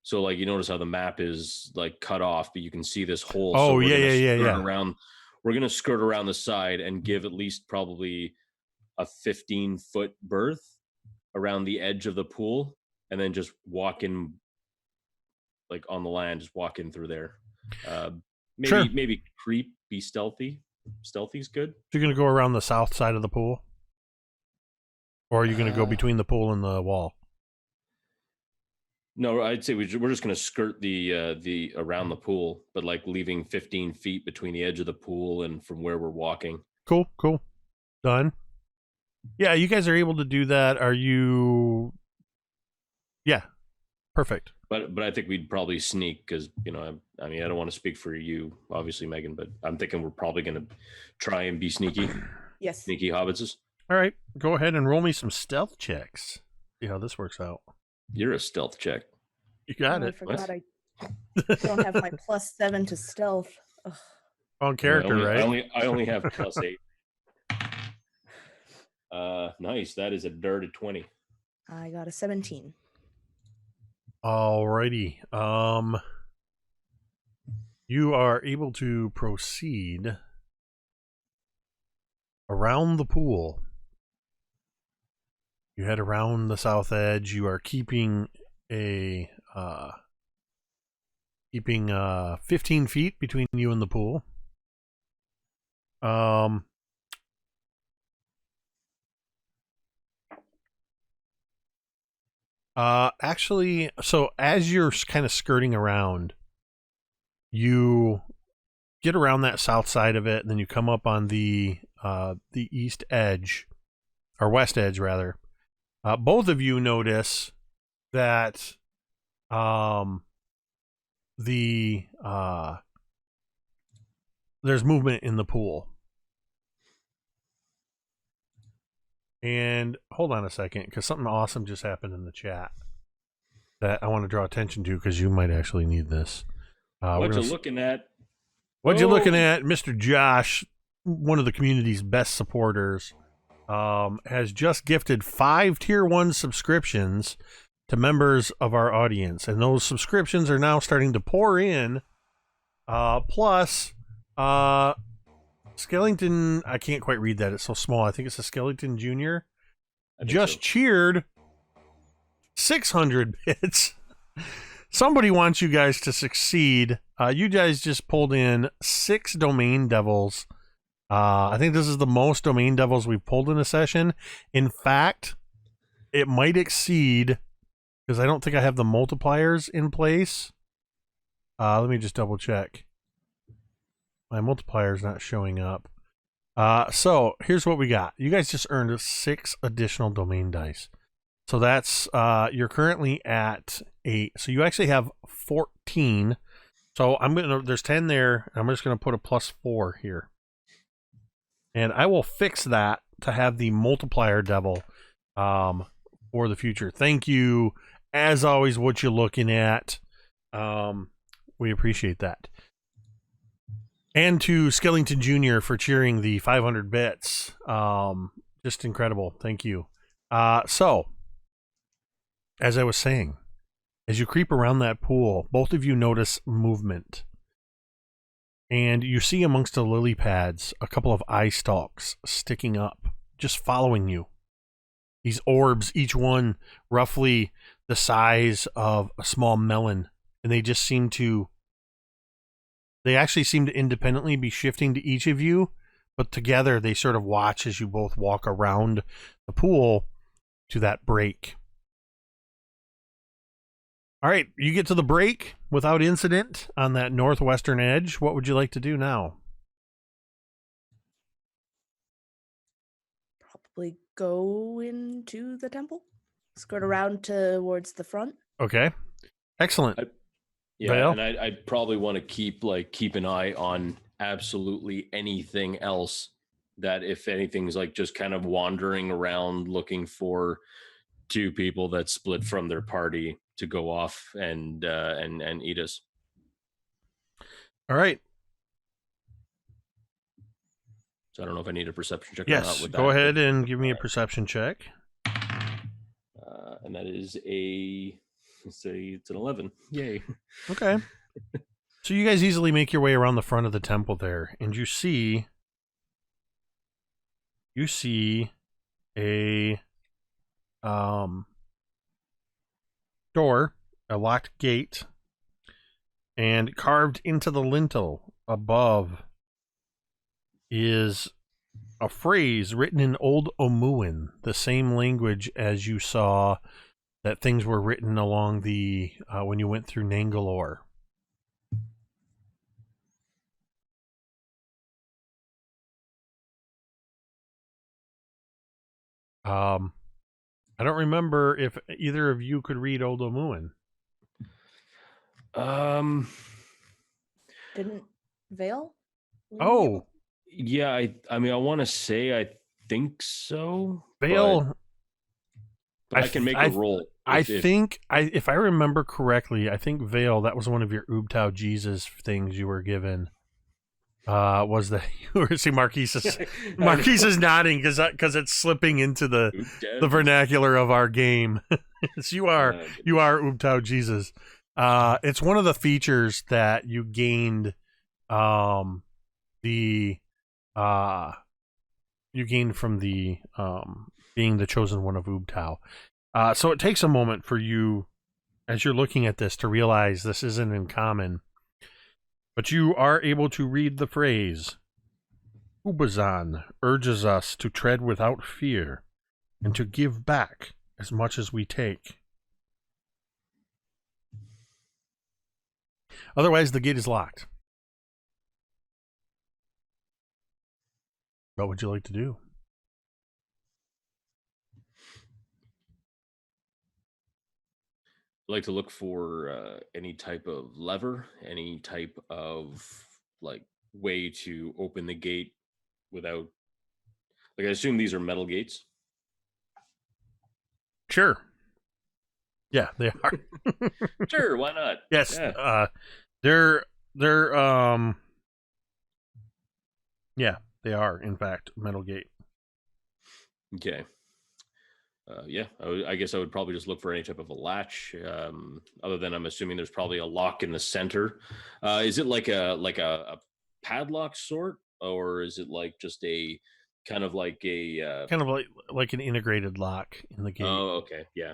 So you notice how the map is cut off, but you can see this hole. Oh, so yeah. We're going to skirt around the side and give at least probably a 15-foot berth around the edge of the pool, and then just walk in on the land, just walk in through there. Maybe creep, be stealthy. Stealthy's good. So you're going to go around the south side of the pool? Or are you going to go between the pool and the wall? No, I'd say we're just going to skirt the around the pool, but leaving 15 feet between the edge of the pool and from where we're walking. Cool. Done. Yeah, you guys are able to do that. Are you... Yeah, perfect. But I think we'd probably sneak because, I don't want to speak for you, obviously, Megan, but I'm thinking we're probably going to try and be sneaky. Yes. Sneaky hobbitses. All right, go ahead and roll me some stealth checks. See how this works out. You're a stealth check. You got it. I forgot I don't have my +7 to stealth. Ugh. On character, right? I only have +8. Nice. That is a dirty 20. I got a 17. Alrighty. You are able to proceed around the pool. You head around the south edge. You are keeping 15 feet between you and the pool. Actually, so as you're kind of skirting around, you get around that south side of it, and then you come up on the east edge, or west edge rather. Both of you notice that there's movement in the pool. And hold on a second, because something awesome just happened in the chat that I want to draw attention to, because you might actually need this. What you looking at? What you looking at? Mr. Josh, one of the community's best supporters, has just gifted 5 tier 1 subscriptions to members of our audience, and those subscriptions are now starting to pour in. Plus, Skellington, I can't quite read that. It's so small. I think it's a Skellington Jr. Just cheered 600 bits. Somebody wants you guys to succeed. You guys just pulled in 6 domain devils. I think this is the most domain devils we've pulled in a session. In fact, it might exceed, because I don't think I have the multipliers in place. Let me just double check. My multiplier is not showing up. So here's what we got. You guys just earned 6 additional domain dice. So that's, you're currently at 8. So you actually have 14. So there's 10 there. I'm just going to put a +4 here. And I will fix that to have the multiplier devil for the future. Thank you, as always, what you're looking at. We appreciate that. And to Skellington Jr. for cheering the 500 bits. Just incredible. Thank you. So, as I was saying, as you creep around that pool, both of you notice movement. And you see amongst the lily pads a couple of eye stalks sticking up, just following you. These orbs, each one roughly the size of a small melon. And they just seem to... They actually seem to independently be shifting to each of you, but together they sort of watch as you both walk around the pool to that break. All right, you get to the break without incident on that northwestern edge. What would you like to do now? Probably go into the temple. Skirt around towards the front. Okay, excellent. Yeah, Vale? and I'd probably want to keep an eye on absolutely anything else that, if anything's like just kind of wandering around looking for 2 people that split from their party to go off and eat us. All right. So I don't know if I need a perception check or Yes, not with that. go ahead and give me a perception check. And that is it's an 11. Yay. Okay. So you guys easily make your way around the front of the temple there, and you see a door, a locked gate, and carved into the lintel above is a phrase written in Old Omuan, the same language as you saw that things were written along the when you went through Nangalore. I don't remember if either of you could read Old Omuan. Didn't Vale? Oh, yeah. I mean, I want to say I think so. Vale. But I can make a roll. If I remember correctly, I think Vale, that was one of your Ubtao Jesus things you were given. Was that you were see Marquise is nodding because it's slipping into the vernacular of our game. So you are Ubtao Jesus. It's one of the features that you gained from the being the chosen one of Ubtao. So it takes a moment for you, as you're looking at this, to realize this isn't in common. But you are able to read the phrase, Ubazan urges us to tread without fear and to give back as much as we take. Otherwise, the gate is locked. What would you like to do? I'd like to look for any type of lever, any type of like way to open the gate without, like, I assume these are metal gates. Sure. Yeah, they are. Sure, why not? Yes. Yeah. They're yeah, they are in fact metal gate. Okay. Yeah, I guess I would probably just look for any type of a latch. Other than I'm assuming there's probably a lock in the center. Is it like a padlock sort, or is it like just a kind of like a? Kind of like an integrated lock in the gate. Oh, okay, yeah.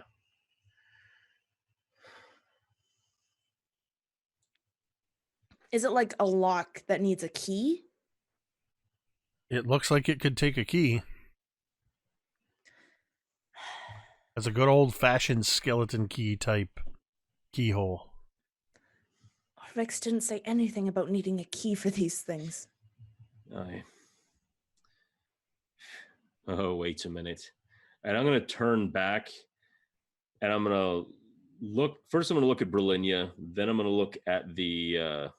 Is it like a lock that needs a key? It looks like it could take a key. As a good old-fashioned skeleton key type keyhole. Rex didn't say anything about needing a key for these things. Oh, wait a minute. And I'm going to turn back and I'm going to look. First, I'm going to look at Brilinya. Then I'm going to look at the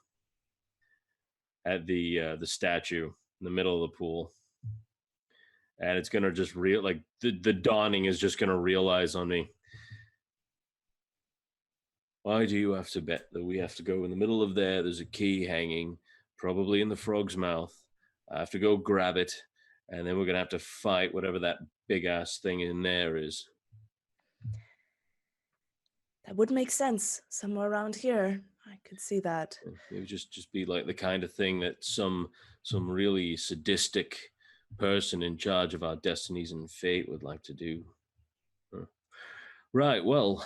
statue in the middle of the pool. And it's going to just the dawning is just going to realize on me. Why do you have to bet that we have to go in the middle of there? There's a key hanging, probably in the frog's mouth. I have to go grab it, and then we're going to have to fight whatever that big-ass thing in there is. That would make sense. Somewhere around here. I could see that. It would just be like the kind of thing that some really sadistic person in charge of our destinies and fate would like to do. Right, well,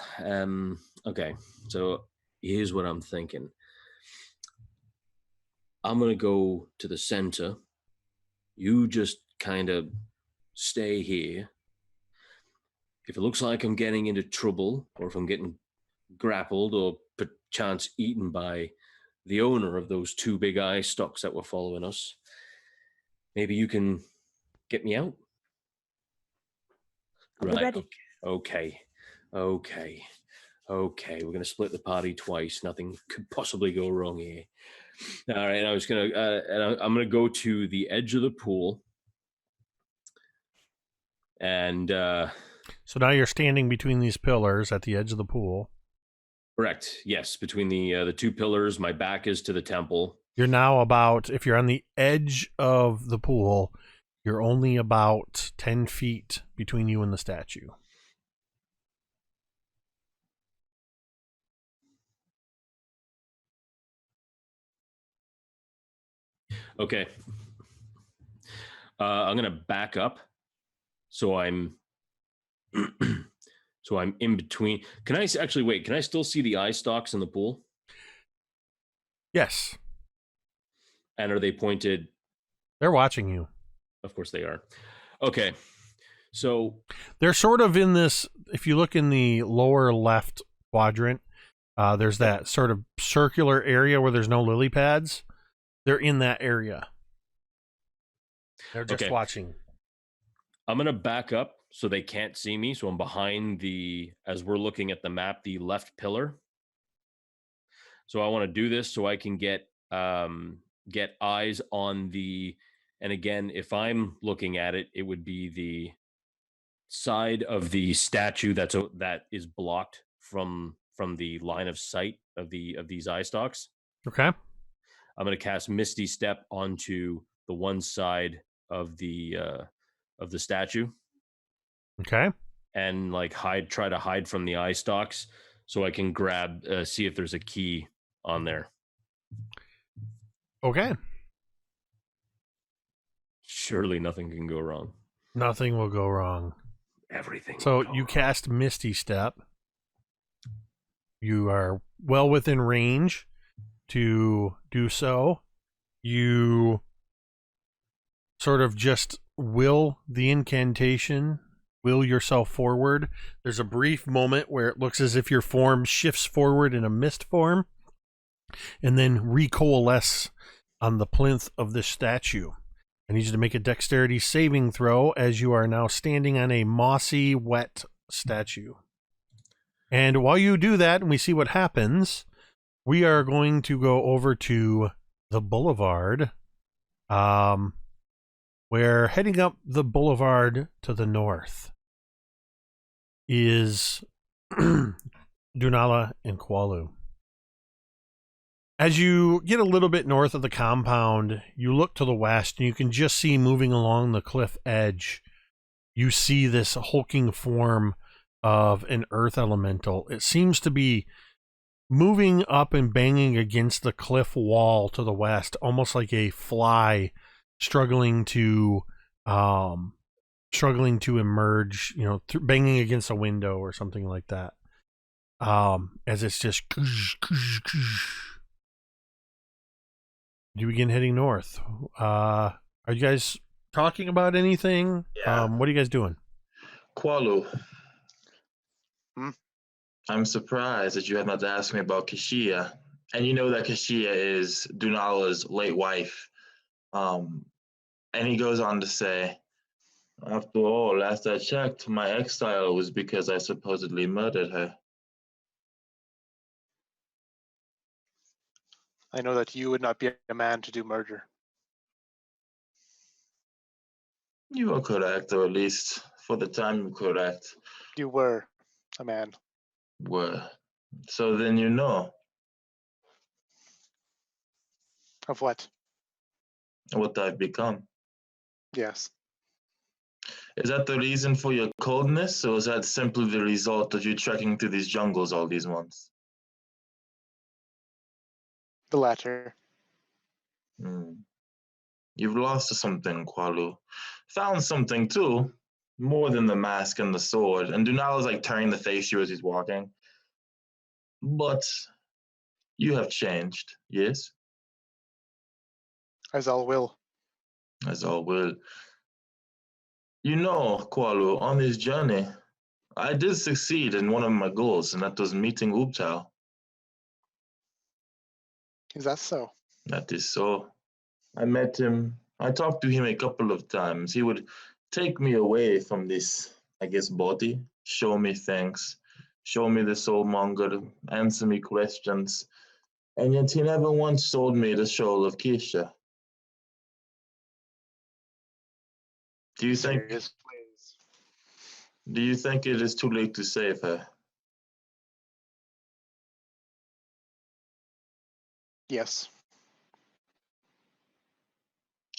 okay, so here's what I'm thinking. I'm going to go to the center. You just kind of stay here. If it looks like I'm getting into trouble, or if I'm getting grappled or perchance eaten by the owner of those two big eye stalks that were following us, maybe you can get me out. I'll be ready. Okay. We're going to split the party twice. Nothing could possibly go wrong here. All right. I'm going to go to the edge of the pool. And so now you're standing between these pillars at the edge of the pool. Correct. Yes. Between the two pillars, my back is to the temple. You're now if you're on the edge of the pool, you're only about 10 feet between you and the statue. Okay. I'm going to back up. So I'm in between. Can I still see the eye stalks in the pool? Yes. And are they pointed? They're watching you. Of course they are. Okay. So they're sort of in this, if you look in the lower left quadrant, there's that sort of circular area where there's no lily pads. They're in that area. They're just watching. I'm going to back up so they can't see me. So I'm behind as we're looking at the map, the left pillar. So I want to do this so I can get eyes on and again, if I'm looking at it, it would be the side of the statue that is blocked from the line of sight of these eye stalks. Okay. I'm going to cast Misty Step onto the one side of the statue. Okay. And try to hide from the eye stalks so I can see if there's a key on there. Okay. Surely nothing can go wrong. Nothing will go wrong. Everything. So you cast Misty Step. You are well within range to do so. You sort of just will the incantation, will yourself forward. There's a brief moment where it looks as if your form shifts forward in a mist form and then recoalesce on the plinth of this statue. I need you to make a dexterity saving throw as you are now standing on a mossy, wet statue. And while you do that and we see what happens, we are going to go over to the boulevard. Where heading up the boulevard to the north is Dunala and Qualu. As you get a little bit north of the compound, you look to the west and you can just see moving along the cliff edge you see this hulking form of an earth elemental. It seems to be moving up and banging against the cliff wall to the west, almost like a fly struggling to emerge, banging against a window or something like that. As it's just you begin heading north. Are you guys talking about anything? Yeah. What are you guys doing? Qualu, Hmm? I'm surprised that you have not asked me about Kashia. And you know that Kashia is Dunala's late wife. And he goes on to say, after all, last I checked, my exile was because I supposedly murdered her. I know that you would not be a man to do murder. You are correct, or at least for the time you're correct. You were a man. Were. So then you know Of what? what I've become. Yes. Is that the reason for your coldness, or is that simply the result of you trekking through these jungles all these months? The latter. You've lost something, Qualu. Found something too, more than the mask and the sword. And Dunala's like turning to face you as he's walking. But you have changed, yes? As all will. As all will. You know, Qualu, on this journey, I did succeed in one of my goals, and that was meeting Ubtao. Is that so? That is so. I met him. I talked to him a couple of times. He would take me away from this, I guess, body, show me things, show me the soul monger, answer me questions. And yet he never once sold me the soul of Keisha. Do you think Serious ways. it is too late to save her? Yes.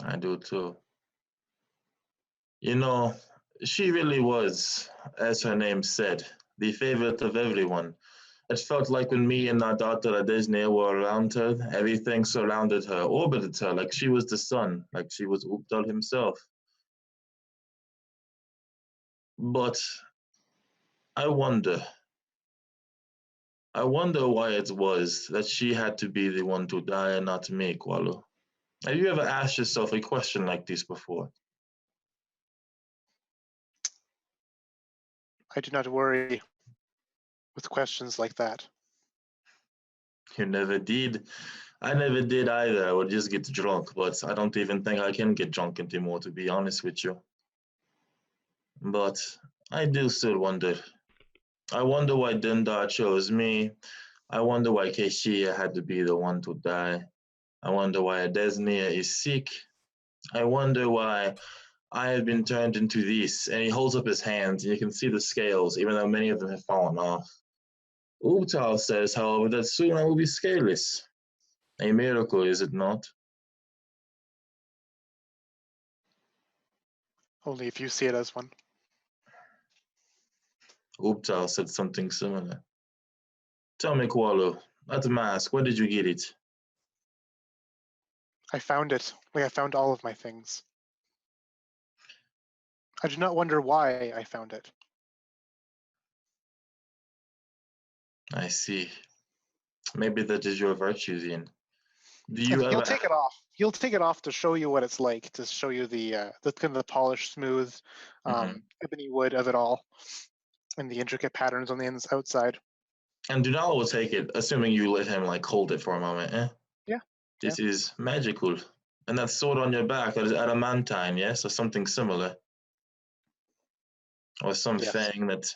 I do too. You know, she really was, as her name said, the favorite of everyone. It felt like when me and our daughter Adesne were around her, everything surrounded her, orbited her, like she was the sun, like she was Uptal himself. But I wonder why it was that she had to be the one to die and not me, Qualu. Have you ever asked yourself a question like this before? I do not worry with questions like that. You never did. I never did either. I would just get drunk, but I don't even think I can get drunk anymore, to be honest with you. But I do still wonder. I wonder why Dindar chose me. I wonder why Keshia had to be the one to die. I wonder why Adesnia is sick. I wonder why I have been turned into this. And he holds up his hands, and you can see the scales, even though many of them have fallen off. Ubtal says, however, that soon I will be scaleless. A miracle, is it not? Only if you see it as one. Ubtal said something similar. Tell me, Qualu, that mask, where did you get it? I found it. I found all of my things. I do not wonder why I found it. I see. Maybe that is your virtue then. Do you He'll ever... take it off. He'll take it off to show you what it's like, to show you the kind of the polished, smooth, ebony wood of it all, and the intricate patterns on the outside. And Dunala will take it, assuming you let him like hold it for a moment. Yeah. This is magical. And that sword on your back is adamantine, yes, or something similar, or something that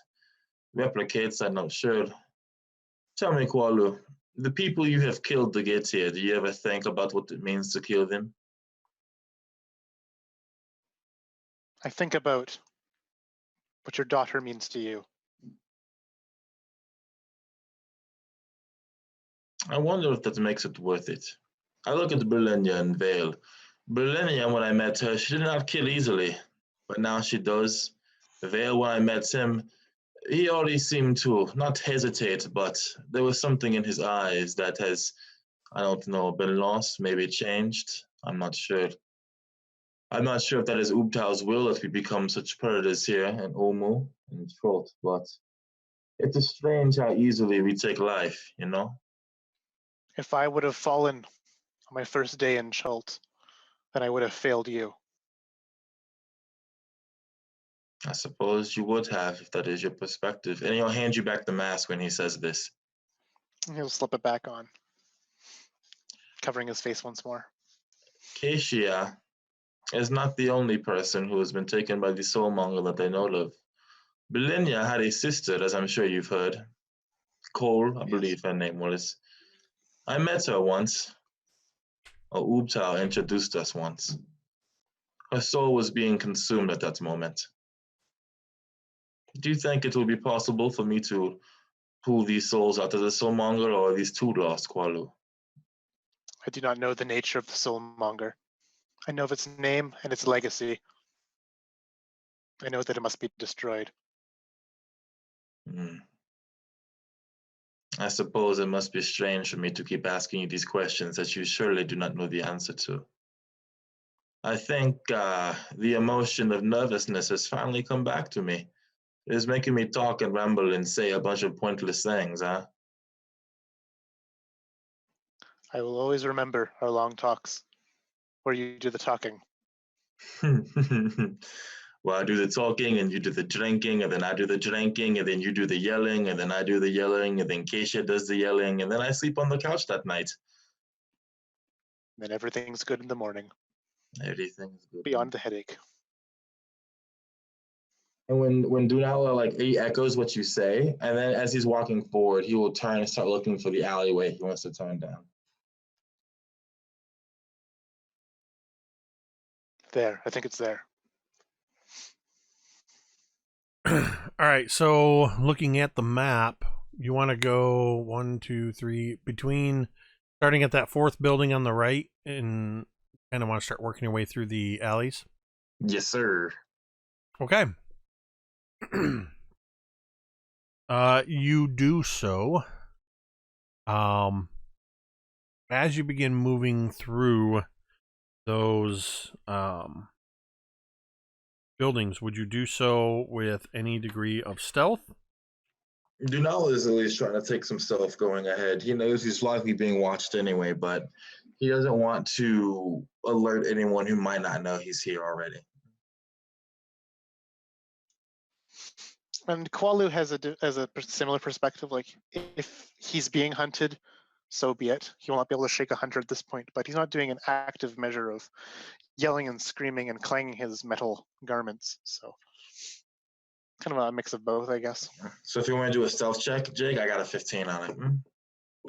replicates. I'm not sure. Tell me, Qualu, the people you have killed to get here, do you ever think about what it means to kill them? I think about what your daughter means to you. I wonder if that makes it worth it. I look at Brilinya and Vale. Brilinya, when I met her, she did not kill easily, but now she does. Vale, when I met him, he always seemed to not hesitate, but there was something in his eyes that has, I don't know, been lost, maybe changed. I'm not sure. I'm not sure if that is Ubtal's will that we become such predators here in Omu and Chult, but it's strange how easily we take life, you know? If I would have fallen on my first day in Chult, then I would have failed you. I suppose you would have, if that is your perspective. And he'll hand you back the mask when he says this. He'll slip it back on, covering his face once more. Keishia is not the only person who has been taken by the soulmonger that I know of. Brilinya had a sister, as I'm sure you've heard. Cole, I believe her name was. I met her once. Ubtal introduced us once. Her soul was being consumed at that moment. Do you think it will be possible for me to pull these souls out of the soulmonger, or are these two lost, Qualu? I do not know the nature of the soulmonger. I know of its name and its legacy. I know that it must be destroyed. I suppose it must be strange for me to keep asking you these questions that you surely do not know the answer to. I think the emotion of nervousness has finally come back to me. It is making me talk and ramble and say a bunch of pointless things, huh? I will always remember our long talks, where you do the talking. Well, I do the talking and you do the drinking, and then I do the drinking, and then you do the yelling, and then I do the yelling, and then Keisha does the yelling, and then I sleep on the couch that night. Then everything's good in the morning, Everything's good. beyond the headache. And when Dunala, like, he echoes what you say, and then as he's walking forward, he will turn and start looking for the alleyway he wants to turn down. There, I think it's there. All right, so looking at the map, you want to go 1, 2, 3 between starting at that fourth building on the right, and kind of want to start working your way through the alleys. Yes, sir. Okay. You do so. As you begin moving through those buildings, would you do so with any degree of stealth? Dunala is at least trying to take some stealth going ahead. He knows he's likely being watched anyway, but he doesn't want to alert anyone who might not know he's here already. And Qualu has a similar perspective. Like, if he's being hunted, so be it. He will not be able to shake a hunter at this point, but he's not doing an active measure of yelling and screaming and clanging his metal garments. So kind of a mix of both, I guess. So if you want to do a stealth check, Jake, I got a 15 on it.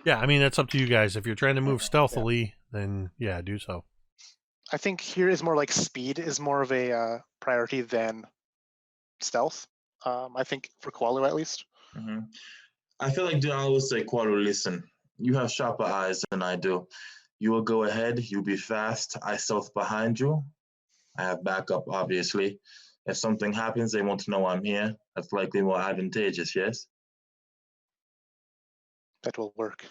Yeah, I mean, that's up to you guys. If you're trying to move stealthily, then yeah, do so. I think here is more like speed is more of a priority than stealth. I think for Qualu at least. Mm-hmm. I feel like Dunala will say, Qualu, listen, you have sharper eyes than I do. You will go ahead, you'll be fast, I stealth behind you. I have backup, obviously. If something happens, they want to know I'm here. That's likely more advantageous, yes? That will work.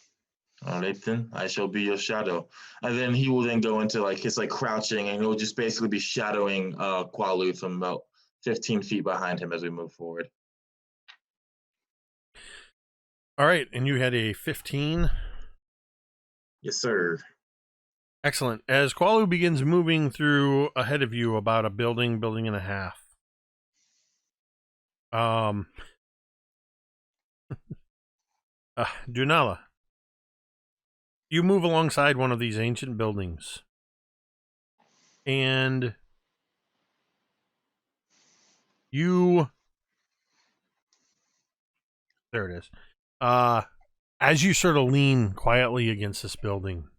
All right, then. I shall be your shadow. And then he will then go into like his like crouching, and he'll just basically be shadowing Qualu from about 15 feet behind him as we move forward. All right, and you had a 15. Yes, sir. Excellent. As Qualu begins moving through ahead of you about a building and a half. Dunala, you move alongside one of these ancient buildings, and there it is. As you sort of lean quietly against this building,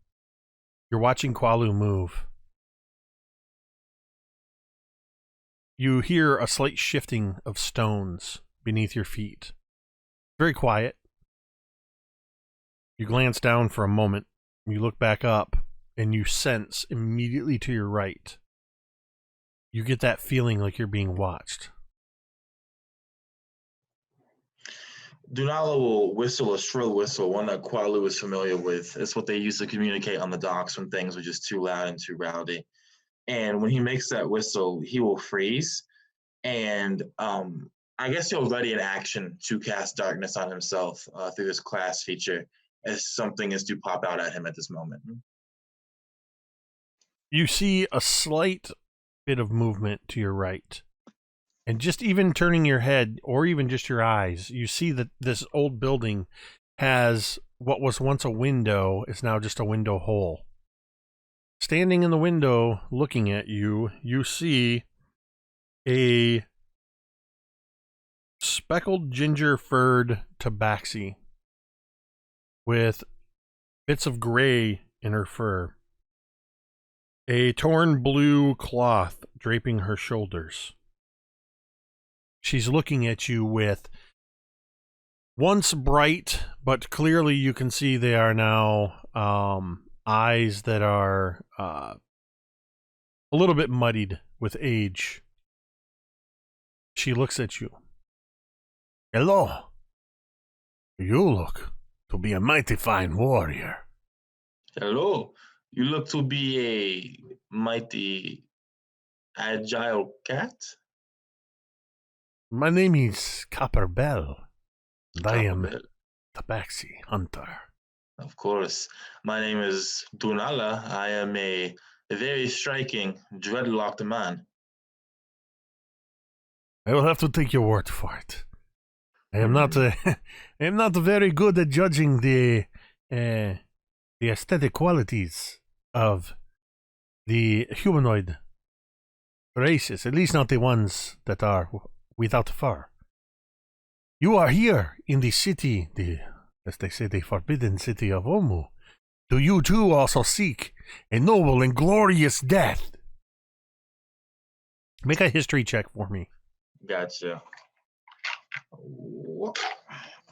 you're watching Qualu move. You hear a slight shifting of stones beneath your feet. Very quiet. You glance down for a moment. You look back up, and you sense immediately to your right. You get that feeling like you're being watched. Dunala will whistle a shrill whistle, one that Qualu is familiar with. It's what they used to communicate on the docks when things were just too loud and too rowdy. And when he makes that whistle, he will freeze. And I guess he'll ready an action to cast darkness on himself through this class feature as something is to pop out at him at this moment. You see a slight bit of movement to your right. And just even turning your head, or even just your eyes, you see that this old building has what was once a window is now just a window hole. Standing in the window, looking at you, you see a speckled ginger-furred tabaxi with bits of gray in her fur. A torn blue cloth draping her shoulders. She's looking at you with once bright, but clearly you can see they are now eyes that are a little bit muddied with age. She looks at you. Hello. You look to be a mighty fine warrior. Hello. You look to be a mighty agile cat. My name is Copper Bell, and I am Copperbell. Tabaxi Hunter. Of course. My name is Dunala. I am a very striking, dreadlocked man. I will have to take your word for it. I am not I am not very good at judging the aesthetic qualities of the humanoid races, at least not the ones that are without fur. You are here in the city, as they say, the forbidden city of Omu. Do you too also seek a noble and glorious death? Make a history check for me. Gotcha.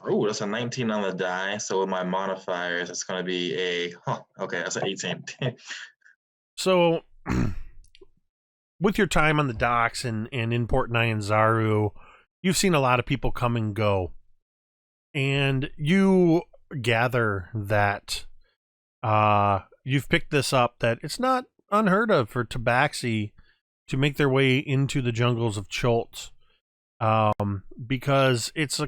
Oh, that's a 19 on the die. So with my modifiers, it's going to be okay, that's an 18. So, with your time on the docks and in Port Nyanzaru, you've seen a lot of people come and go. And you gather that you've picked this up, that it's not unheard of for tabaxi to make their way into the jungles of Chult. Because it's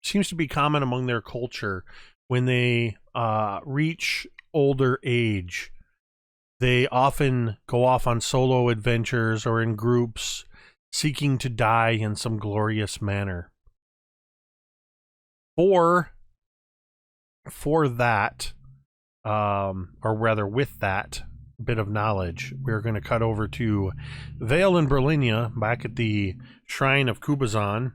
seems to be common among their culture when they reach older age. They often go off on solo adventures or in groups, seeking to die in some glorious manner. For that, or rather with that bit of knowledge, we're going to cut over to Vale and Brilinya back at the Shrine of Kubazan.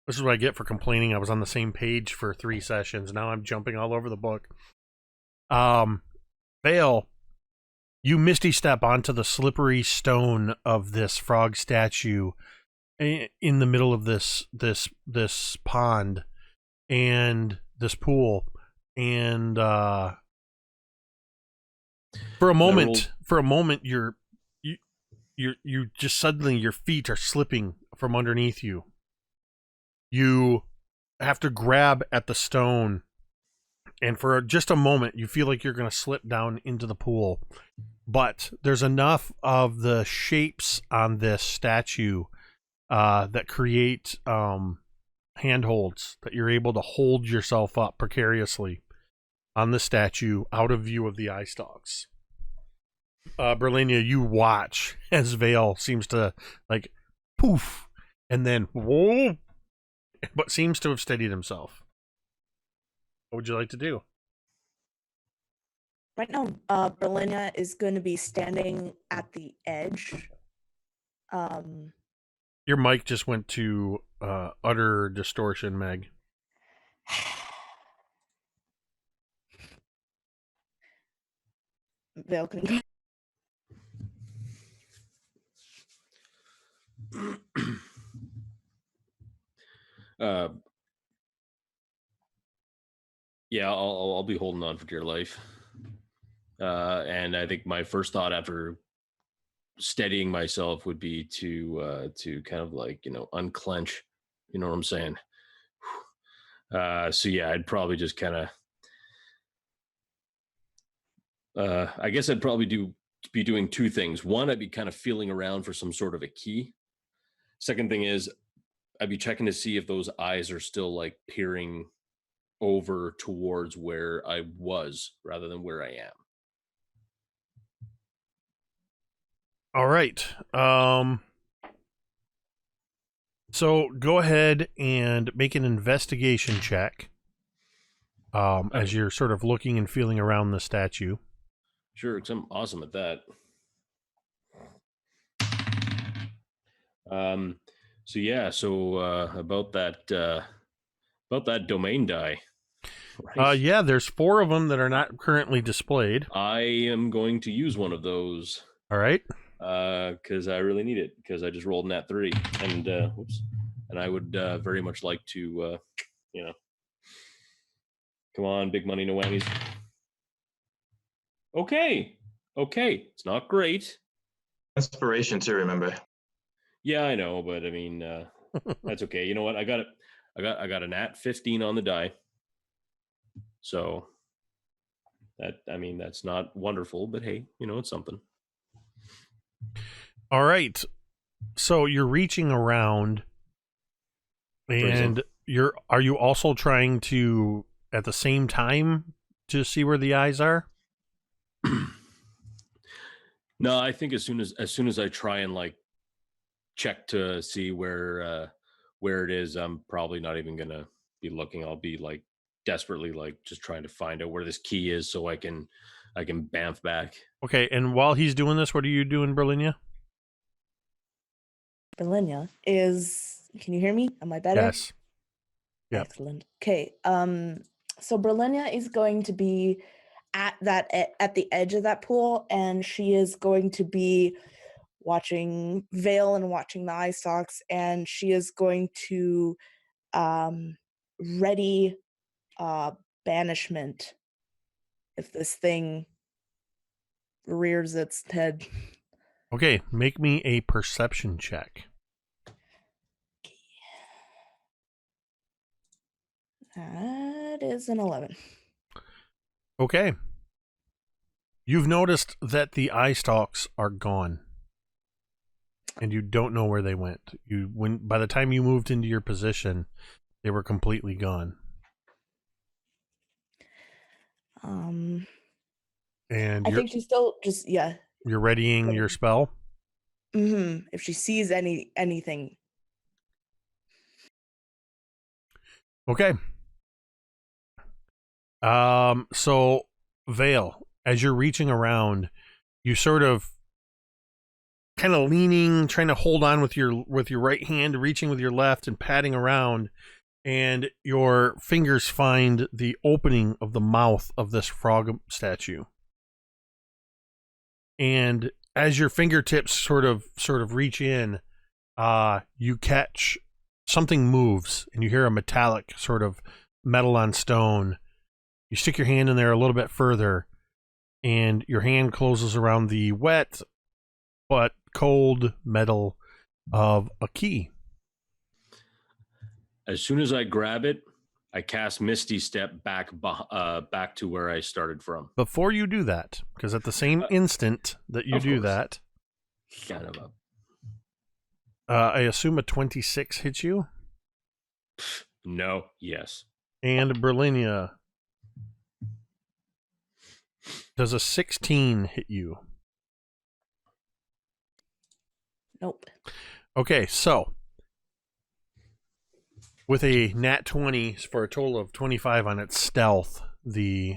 This is what I get for complaining I was on the same page for 3 sessions. Now I'm jumping all over the book. Vale, you misty step onto the slippery stone of this frog statue in the middle of this pond and this pool, and for a moment you just suddenly your feet are slipping from underneath you. You have to grab at the stone, and for just a moment you feel like you're going to slip down into the pool. But there's enough of the shapes on this statue that create handholds that you're able to hold yourself up precariously on the statue out of view of the eye stalks. Brilinya, you watch as Vale seems to like poof and then whoa, but seems to have steadied himself. What would you like to do? Right now, Brilinya is going to be standing at the edge. Your mic just went to utter distortion, Meg. Vale can Yeah, I'll be holding on for dear life. And I think my first thought after steadying myself would be to kind of like, unclench, you know what I'm saying? So yeah, I'd probably just kind of. I guess I'd probably be doing two things. One, I'd be kind of feeling around for some sort of a key. Second thing is, I'd be checking to see if those eyes are still like peering over towards where I was rather than where I am. All right. So go ahead and make an investigation check. As you're sort of looking and feeling around the statue. Sure, because I'm awesome at that. About that domain die. Right? Yeah, there's 4 of them that are not currently displayed. I am going to use one of those. All right. Because I really need it, because I just rolled nat 3, and and I would very much like to, come on, big money, no whammies. Okay, it's not great. Inspiration too, remember. Yeah, I know, but I mean, that's okay. You know what? I got it. I got a nat 15 on the die. So that's not wonderful, but hey, it's something. All right. So you're reaching around, and are you also trying to at the same time to see where the eyes are? No, I think as soon as I try and like check to see where it is, I'm probably not even gonna be looking. I'll be like desperately like just trying to find out where this key is so I can bamf back. Okay, and while he's doing this, what are you doing, Brilinya? Brilinya is. Can you hear me? Am I better? Yes. Yeah. Excellent. Okay. So Brilinya is going to be at the edge of that pool, and she is going to be watching Vale and watching the eye stalks, and she is going to ready banishment if this thing rears its head. Okay, make me a perception check. That is an 11. Okay. You've noticed that the eye stalks are gone, and you don't know where they went. By the time you moved into your position, they were completely gone. And I think she's still just You're readying your spell? Mm-hmm. If she sees anything. Okay. So Vale, as you're reaching around, you sort of kind of leaning, trying to hold on with your right hand, reaching with your left and patting around, and your fingers find the opening of the mouth of this frog statue. And as your fingertips sort of reach in, you catch something moves, and you hear a metallic sort of metal on stone. You stick your hand in there a little bit further, and your hand closes around the wet but cold metal of a key. As soon as I grab it, I cast Misty Step back to where I started from. Before you do that, because at the same instant that you do that, kind of I assume a 26 hits you? No, yes. And Brilinya, does a 16 hit you? Nope. Okay, so with a nat 20 for a total of 25 on its stealth, the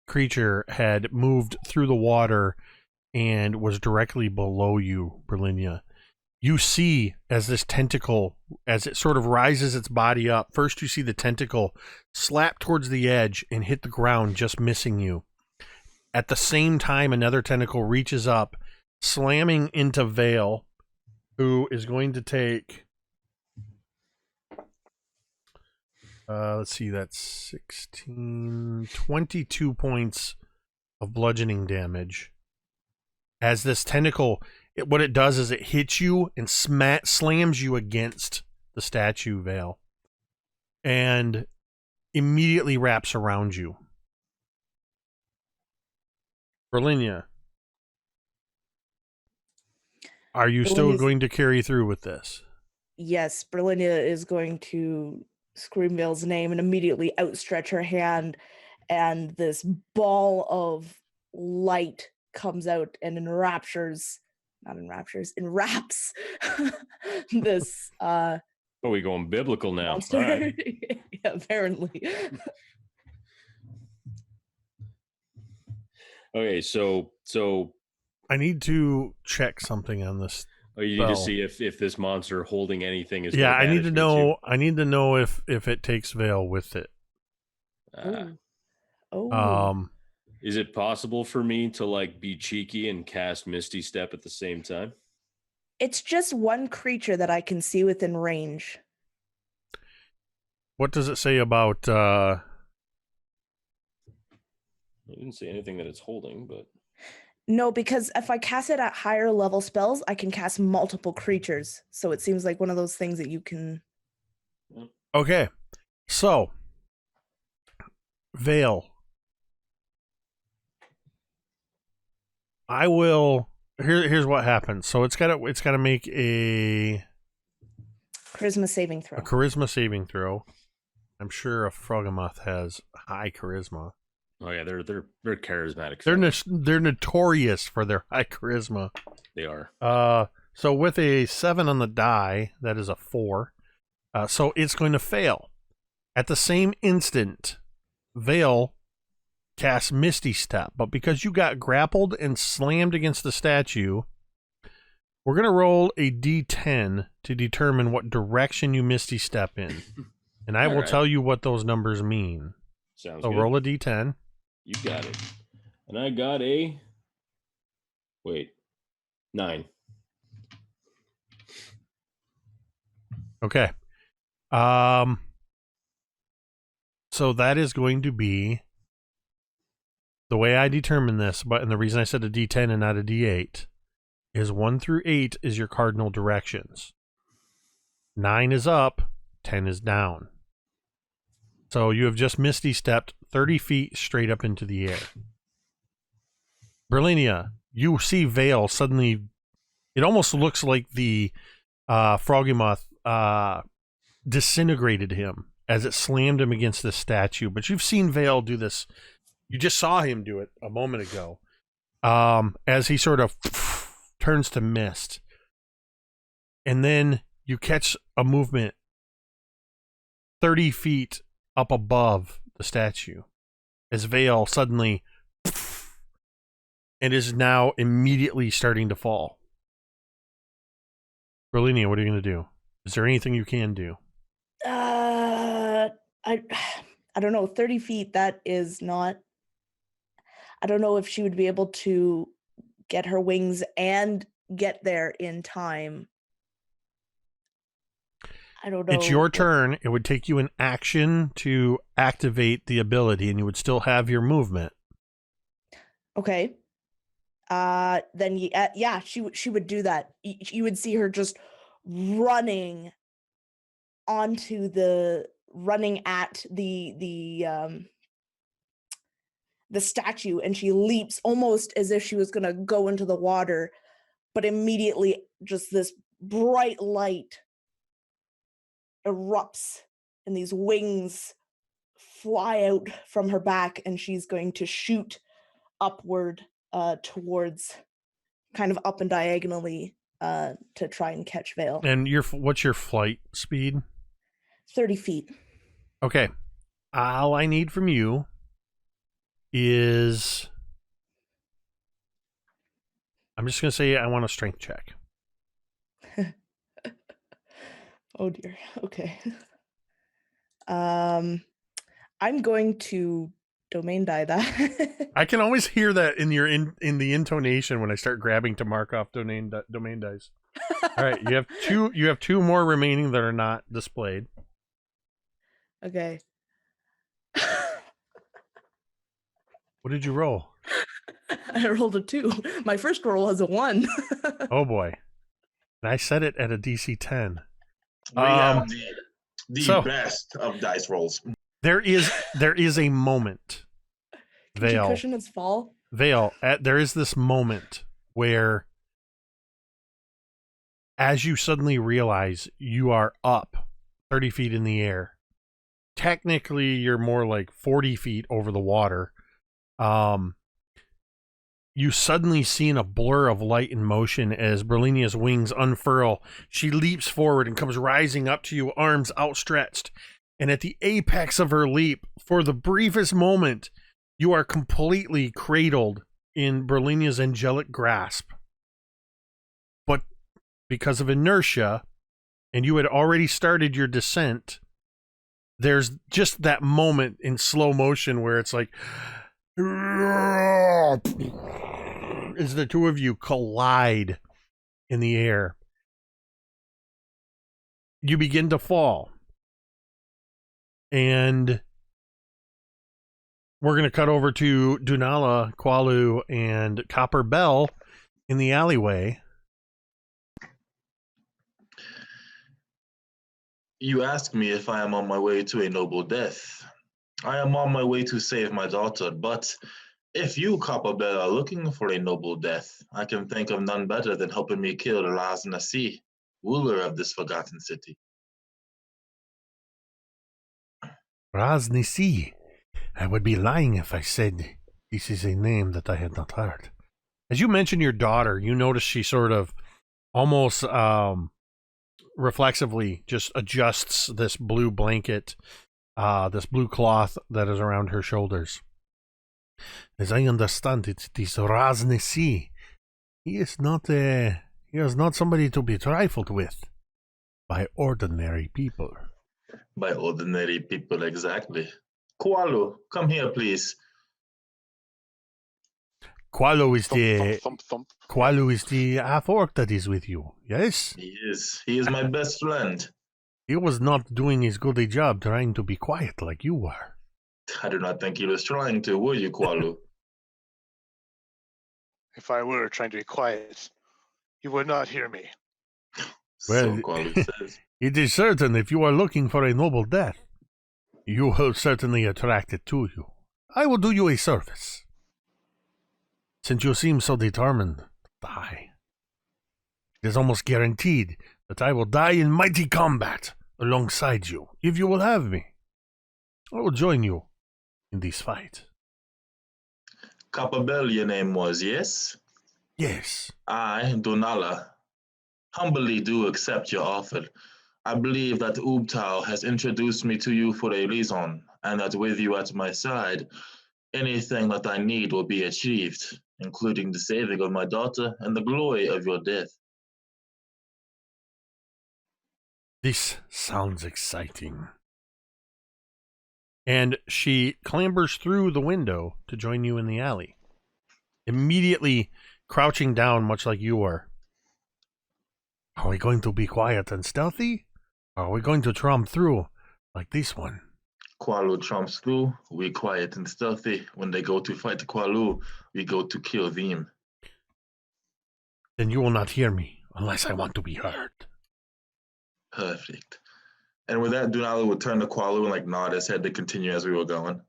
creature had moved through the water and was directly below you, Brilinya. You see as this tentacle, as it sort of rises its body up, first you see the tentacle slap towards the edge and hit the ground, just missing you. At the same time, another tentacle reaches up, slamming into Vale, who is going to take... let's see, that's 16, 22 points of bludgeoning damage. As this tentacle, what it does is it hits you and slams you against the statue, Vale. And immediately wraps around you. Brilinya, are you still going to carry through with this? Yes, Brilinya is going to scream Vale's name and immediately outstretch her hand, and this ball of light comes out and enwraps this Are we going biblical now? monster. All right. Yeah, apparently. Okay, so I need to check something on this. you need to see if this monster holding anything is. Yeah, I need to know. I need to know if it takes Vale with it. Is it possible for me to like be cheeky and cast Misty Step at the same time? It's just one creature that I can see within range. What does it say about? I didn't say anything that it's holding, but No, because if I cast it at higher level spells, I can cast multiple creatures. So it seems like one of those things that you can. Okay, so Vale, I will. Here's what happens. So it's got to make a Charisma saving throw. A charisma saving throw. I'm sure a Froghemoth has high charisma. Oh yeah, they're charismatic. They're notorious for their high charisma. They are. So with a 7 on the die, that is a 4. So it's going to fail. At the same instant, Vale casts Misty Step, but because you got grappled and slammed against the statue, we're going to roll a d10 to determine what direction you Misty Step in. And I will tell you what those numbers mean. Sounds so good. Roll a d10. You got it. And I got a 9. Okay. So that is going to be the way I determine this, and the reason I said a d10 and not a d8 is 1 through 8 is your cardinal directions. 9 is up, 10 is down. So you have just Misty Stepped 30 feet straight up into the air. Brilinya, you see Vale suddenly, it almost looks like the Froghemoth disintegrated him as it slammed him against the statue. But you've seen Vale do this. You just saw him do it a moment ago. As he sort of turns to mist. And then you catch a movement 30 feet up above the statue as Vale suddenly and is now immediately starting to fall. Brilinya, what are you going to do? Is there anything you can do? I don't know. 30 feet, that is not... I don't know if she would be able to get her wings and get there in time. I don't know. It's your turn. It would take you an action to activate the ability, and you would still have your movement. Okay. Then yeah, she would do that. You would see her just running at the statue, and she leaps almost as if she was going to go into the water, but immediately just this bright light erupts and these wings fly out from her back, and she's going to shoot upward towards, kind of up and diagonally, to try and catch Vale. And what's your flight speed? 30 feet. Okay. All I need from you is, I'm just going to say I want a strength check. Oh dear. Okay. I'm going to domain die that. I can always hear that in your in the intonation when I start grabbing to mark off domain dice. All right, you have two more remaining that are not displayed. Okay. What did you roll? I rolled a 2. My first roll was a 1. Oh boy. And I set it at a DC 10. We have the best of dice rolls. There is a moment. Can she Vale. cushion its fall? Vale, there is this moment where as you suddenly realize you are up 30 feet in the air. Technically, you're more like 40 feet over the water. You suddenly see in a blur of light and motion as Brilinya's wings unfurl. She leaps forward and comes rising up to you, arms outstretched. And at the apex of her leap, for the briefest moment, you are completely cradled in Brilinya's angelic grasp. But because of inertia, and you had already started your descent, there's just that moment in slow motion where it's like, as the two of you collide in the air. You begin to fall. And we're going to cut over to Dunala, Qualu, and Copper Bell in the alleyway. You ask me if I am on my way to a noble death. I am on my way to save my daughter, but if you, Copperbell, are looking for a noble death, I can think of none better than helping me kill Raz Nasi, ruler of this forgotten city. Raz Nisi. I would be lying if I said this is a name that I had not heard. As you mentioned your daughter, you notice she sort of almost reflexively just adjusts this blue blanket, this blue cloth that is around her shoulders. As I understand it, this Raz Nisi, he is not somebody to be trifled with by ordinary people. By ordinary people, exactly. Kualu, come here, please. Qualu is Thump, thump. Qualu is the half-orc that is with you, yes? He is my best friend. He was not doing as good a job trying to be quiet like you were. I do not think he was trying to, were you, Kualu? If I were trying to be quiet, you would not hear me. So Well, Kualu says. It is certain if you are looking for a noble death, you will certainly attract it to you. I will do you a service. Since you seem so determined to die, it is almost guaranteed that I will die in mighty combat alongside you, if you will have me. I will join you in this fight. Copperbell, your name was, yes? Yes. I, Donala, humbly do accept your offer. I believe that Ubtao has introduced me to you for a reason, and that with you at my side, anything that I need will be achieved, including the saving of my daughter and the glory of your death. This sounds exciting. And she clambers through the window to join you in the alley, immediately crouching down much like you are. Are we going to be quiet and stealthy? Or are we going to tromp through like this one? Kualu trumps through, we quiet and stealthy. When they go to fight Kualu, we go to kill them. Then you will not hear me unless I want to be heard. Perfect. And with that, Dunala would turn to Kualu and nod his head to continue as we were going.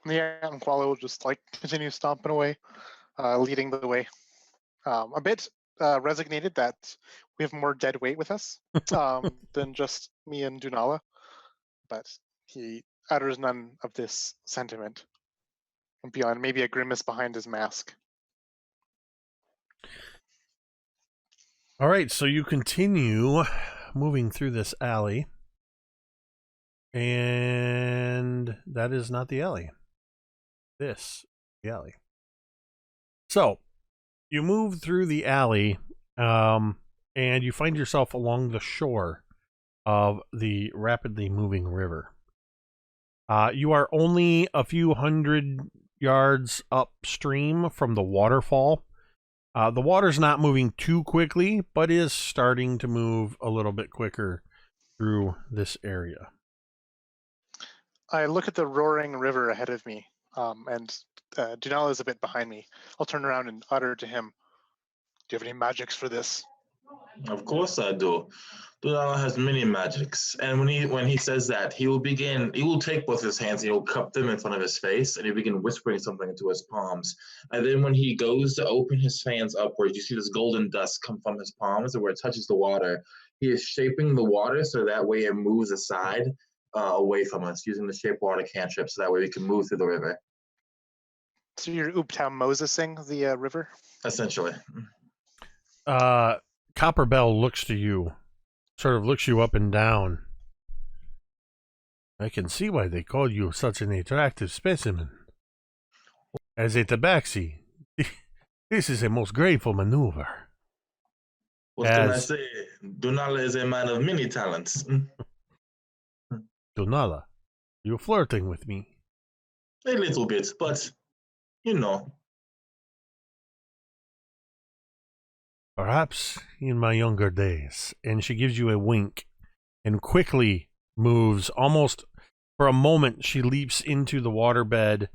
Yeah, and Kuala will just continue stomping away, leading the way. A bit resignated that we have more dead weight with us than just me and Dunala, but he utters none of this sentiment beyond maybe a grimace behind his mask. All right, so you continue moving through this alley, and that is not the alley. This is the alley. So you move through the alley, and you find yourself along the shore of the rapidly moving river. You are only a few hundred yards upstream from the waterfall. The water's not moving too quickly, but is starting to move a little bit quicker through this area. I look at the roaring river ahead of me, and Dunala is a bit behind me. I'll turn around and utter to him, "Do you have any magics for this?" Of course I do. Dunala has many magics, and when he says that, he will take both his hands and he will cup them in front of his face, and he'll begin whispering something into his palms. And then when he goes to open his hands upwards, you see this golden dust come from his palms, and where it touches the water, he is shaping the water so that way it moves aside away from us, using the shape water cantrip, so that way we can move through the river. So you're Ooptown Mosesing the river? Essentially. Copper Bell looks to you, sort of looks you up and down. I can see why they call you such an attractive specimen. As a tabaxi, this is a most grateful maneuver. What can I say? Dunala is a man of many talents. Dunala, you're flirting with me. A little bit, but you know. Perhaps in my younger days. And she gives you a wink and quickly moves. Almost for a moment, she leaps into the waterbed.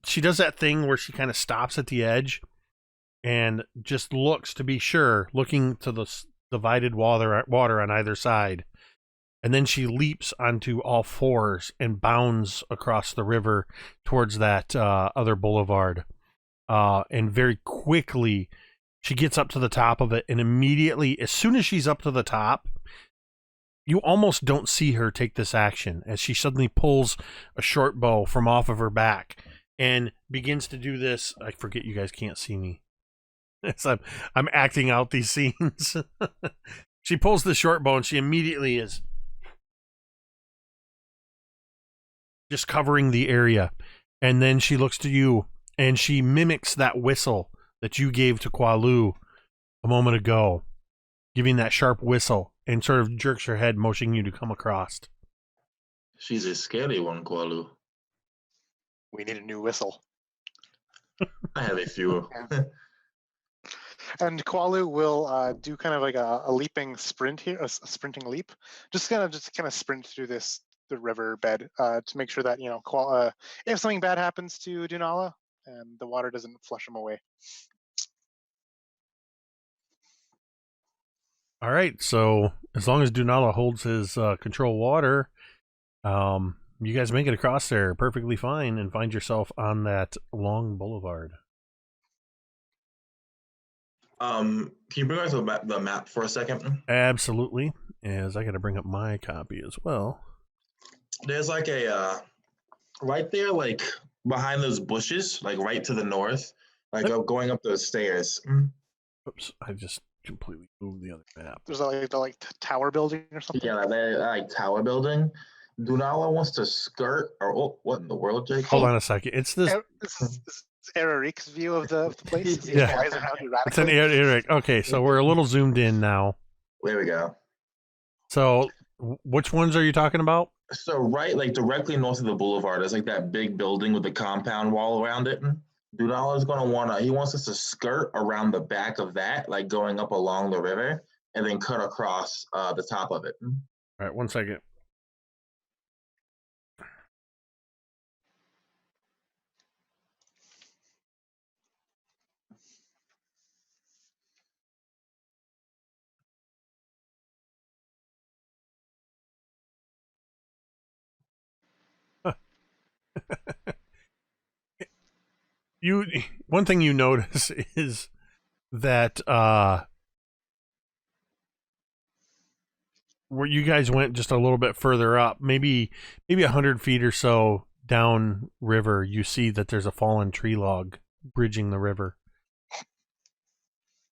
She does that thing where she kind of stops at the edge and just looks to be sure, looking to the divided water on either side. And then she leaps onto all fours and bounds across the river towards that other boulevard. And very quickly, she gets up to the top of it, and immediately, as soon as she's up to the top, you almost don't see her take this action as she suddenly pulls a short bow from off of her back and begins to do this. I forget you guys can't see me. I'm acting out these scenes. She pulls the short bow, and she immediately is just covering the area. And then she looks to you, and she mimics that whistle that you gave to Qualu a moment ago, giving that sharp whistle, and sort of jerks her head, motioning you to come across. She's a scary one, Qualu. We need a new whistle. I have a few. And Qualu will do kind of like a leaping sprint here, a sprinting leap. Just kind of sprint through the river bed to make sure that if something bad happens to Dunala, and the water doesn't flush him away. All right, so as long as Dunala holds his control water, you guys make it across there perfectly fine and find yourself on that long boulevard. Can you bring us the map for a second? Absolutely, as I got to bring up my copy as well. There's like a right there, like behind those bushes, like right to the north, like going up those stairs. Oops, I just completely moved the other map. There's the tower building or something. Yeah, that like tower building. Dunala wants to skirt, or what in the world, Jake? Hold on a second. It's this. This is Eric's view of the place. Yeah, it's an Eric. Okay, so we're a little zoomed in now. There we go. So, which ones are you talking about? So right, like directly north of the boulevard, there's like that big building with the compound wall around it. Dunala's he wants us to skirt around the back of that, like going up along the river, and then cut across the top of it. All right, 1 second. One thing you notice is that where you guys went just a little bit further up, maybe 100 feet or so down river, you see that there's a fallen tree log bridging the river.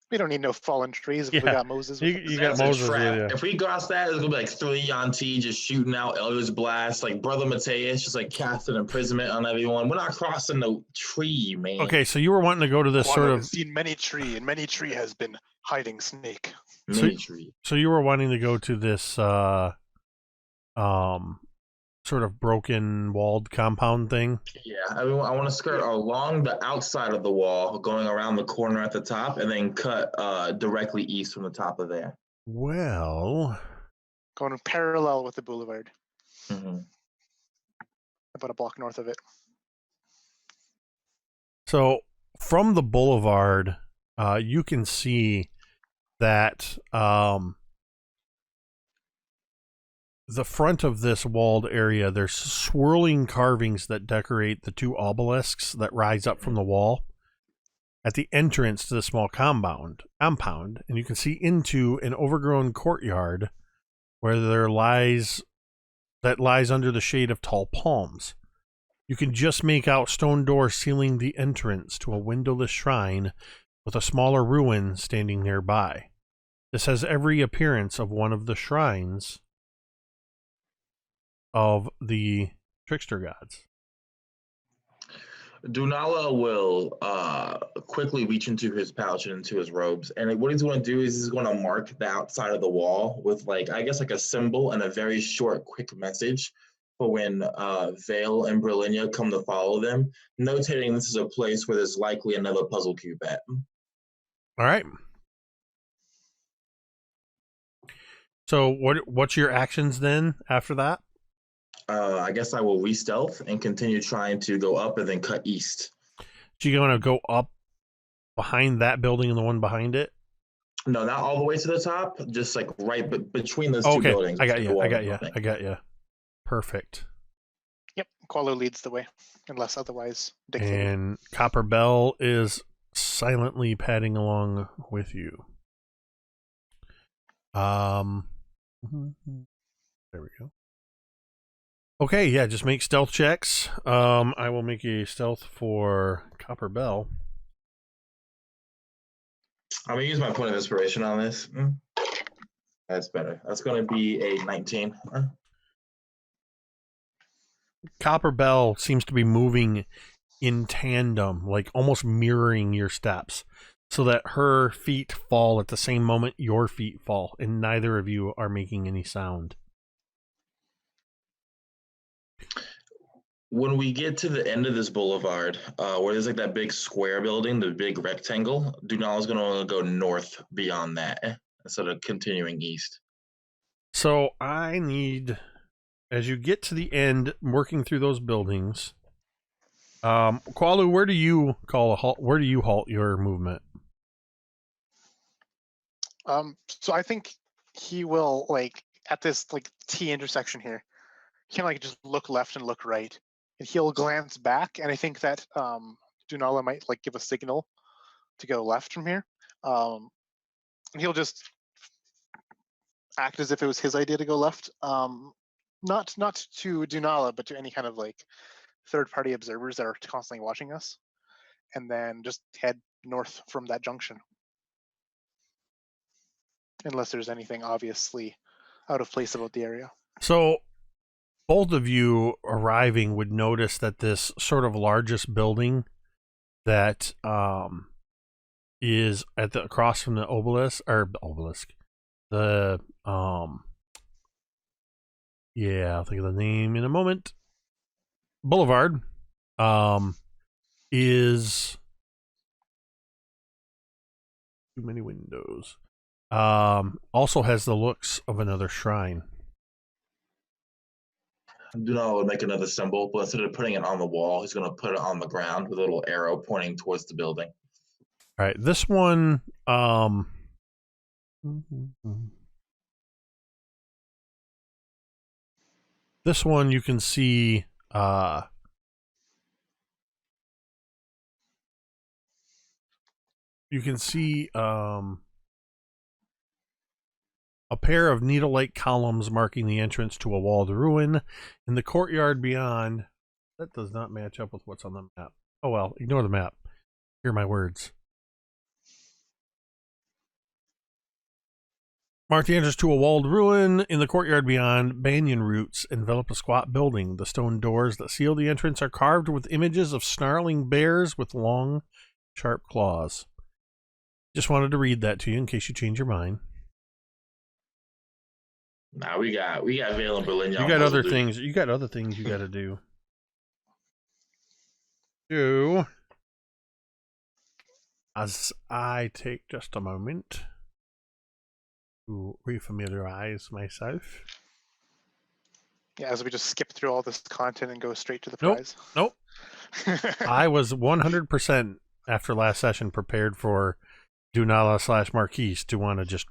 We don't need no fallen trees if we got Moses. You got Moses with you. If we cross that, it's gonna be like 3 on T just shooting out Eldritch Blast, like Brother Mateus just like casting imprisonment on everyone. We're not crossing no tree, man. Okay, so you were wanting to go to this sort of seen many tree, and many tree has been hiding snake. So you were wanting to go to this sort of broken walled compound thing? Yeah, I want to skirt along the outside of the wall, going around the corner at the top, and then cut directly east from the top of there. Well, going parallel with the boulevard. Mm-hmm. About a block north of it. So from the boulevard, you can see that the front of this walled area, there's swirling carvings that decorate the two obelisks that rise up from the wall at the entrance to the small compound, and you can see into an overgrown courtyard where lies under the shade of tall palms. You can just make out stone doors sealing the entrance to a windowless shrine with a smaller ruin standing nearby. This has every appearance of one of the shrines of the trickster gods. Dunala will quickly reach into his pouch and into his robes, and what he's going to do is he's going to mark the outside of the wall with, like, I guess, like a symbol and a very short, quick message for when Vale and Brilinya come to follow them, notating this is a place where there's likely another puzzle cube at. All right. So what's your actions then after that? I guess I will re-stealth and continue trying to go up and then cut east. So you're going to go up behind that building and the one behind it? No, not all the way to the top, just like right between those two buildings. I got you. Perfect. Yep, Qualo leads the way, unless otherwise dictated. And Copper Bell is silently padding along with you. There we go. Okay, yeah, just make stealth checks. I will make a stealth for Copper Bell. I'm going to use my point of inspiration on this. That's better. That's going to be a 19. Copper Bell seems to be moving in tandem, like almost mirroring your steps, so that her feet fall at the same moment your feet fall, and neither of you are making any sound. When we get to the end of this boulevard, where there's like that big square building, the big rectangle, Dunal is going to go north beyond that instead of continuing east. So I need, as you get to the end, working through those buildings, Qualu, where do you call a halt? Where do you halt your movement? So I think he will, like, at this like T intersection here, he can like just look left and look right, and he'll glance back, and I think that Dunala might like give a signal to go left from here, and he'll just act as if it was his idea to go left, not to Dunala, but to any kind of like third-party observers that are constantly watching us, and then just head north from that junction, unless there's anything obviously out of place about the area. So both of you arriving would notice that this sort of largest building that is at the across from the obelisk, the I'll think of the name in a moment. Boulevard is too many windows. Also has the looks of another shrine. Dunal would make another symbol, but instead of putting it on the wall, he's going to put it on the ground with a little arrow pointing towards the building. All right, this one, this one you can see, a pair of needle-like columns marking the entrance to a walled ruin. In the courtyard beyond, that does not match up with what's on the map. Oh well, ignore the map. Hear my words. Mark the entrance to a walled ruin. In the courtyard beyond, banyan roots envelop a squat building. The stone doors that seal the entrance are carved with images of snarling bears with long, sharp claws. Just wanted to read that to you in case you change your mind. Nah, we got Vale and Brilinya. You got other things. You got other things you got to do. As I take just a moment to refamiliarize myself. Yeah, as we just skip through all this content and go straight to the prize. Nope. I was 100% after last session prepared for Dunala / Marquise to want to just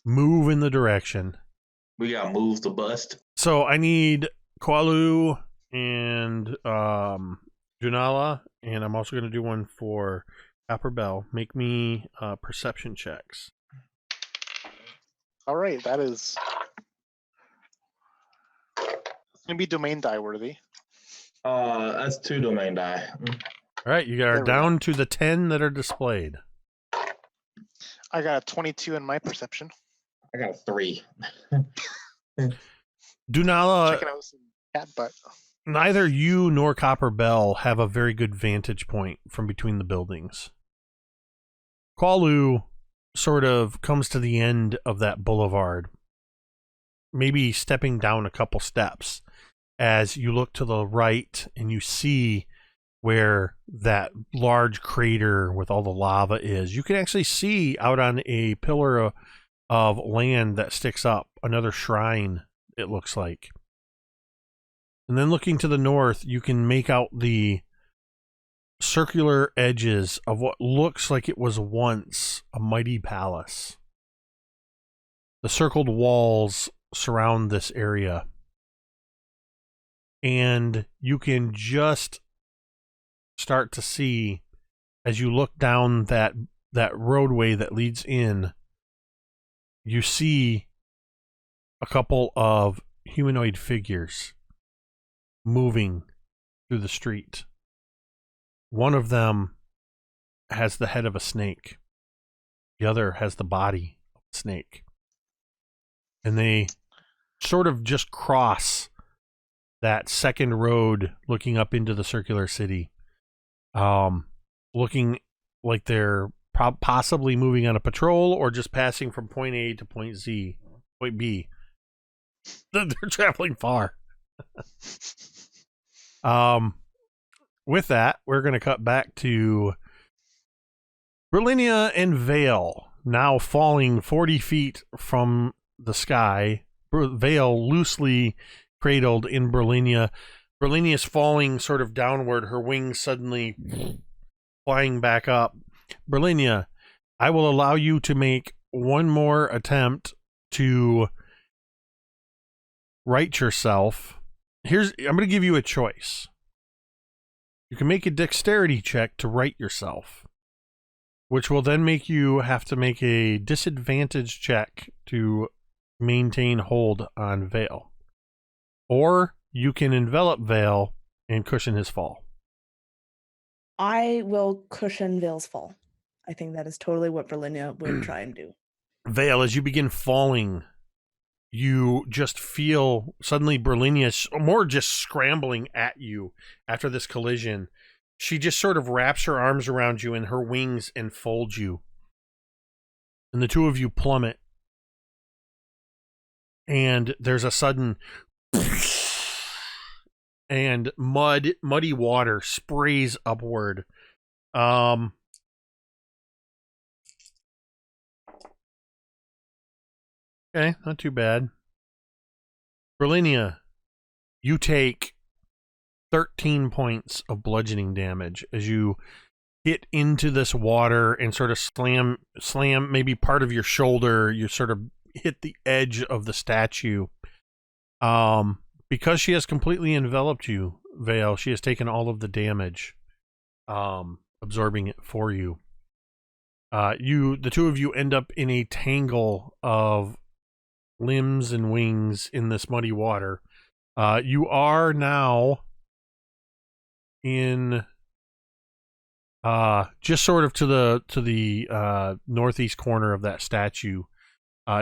move in the direction. We got moves to bust. So I need Qualu and Dunala, and I'm also going to do one for Copper Bell. Make me perception checks. All right, that is going to be domain die worthy. That's 2 domain die. All right, you are There we down to the 10 that are displayed. I got a 22 in my perception. I got a 3. Dunala, Checking out some cat butt. neither you nor Copper Bell have a very good vantage point from between the buildings. Qualu sort of comes to the end of that boulevard, maybe stepping down a couple steps as you look to the right and you see where that large crater with all the lava is. You can actually see out on a pillar of land that sticks up another shrine, it looks like. And then looking to the north, you can make out the circular edges of what looks like it was once a mighty palace. The circled walls surround this area. And you can just start to see, as you look down that roadway that leads in, you see a couple of humanoid figures moving through the street. One of them has the head of a snake. The other has the body of a snake. And they sort of just cross that second road looking up into the circular city. Looking like they're possibly moving on a patrol or just passing from point A to point B. They're traveling far. With that, we're going to cut back to Brilinya and Vale, now falling 40 feet from the sky. Vale loosely cradled in Brilinya. Brilinya is falling sort of downward, her wings suddenly flying back up. Brilinya, I will allow you to make one more attempt to right yourself. I'm going to give you a choice. You can make a dexterity check to right yourself, which will then make you have to make a disadvantage check to maintain hold on Vale. Or you can envelop Vale and cushion his fall. I will cushion Vale's fall. I think that is totally what Brilinya would try and do. Vale, as you begin falling, you just feel suddenly Brilinya more just scrambling at you after this collision. She just sort of wraps her arms around you and her wings enfold you. And the two of you plummet. And there's a sudden and muddy water sprays upward. Okay, not too bad. Brilinya, you take 13 points of bludgeoning damage as you hit into this water and sort of slam maybe part of your shoulder. You sort of hit the edge of the statue. Because she has completely enveloped you, Vale, she has taken all of the damage, absorbing it for you. The two of you end up in a tangle of limbs and wings in this muddy water. You are now in just sort of to the northeast corner of that statue,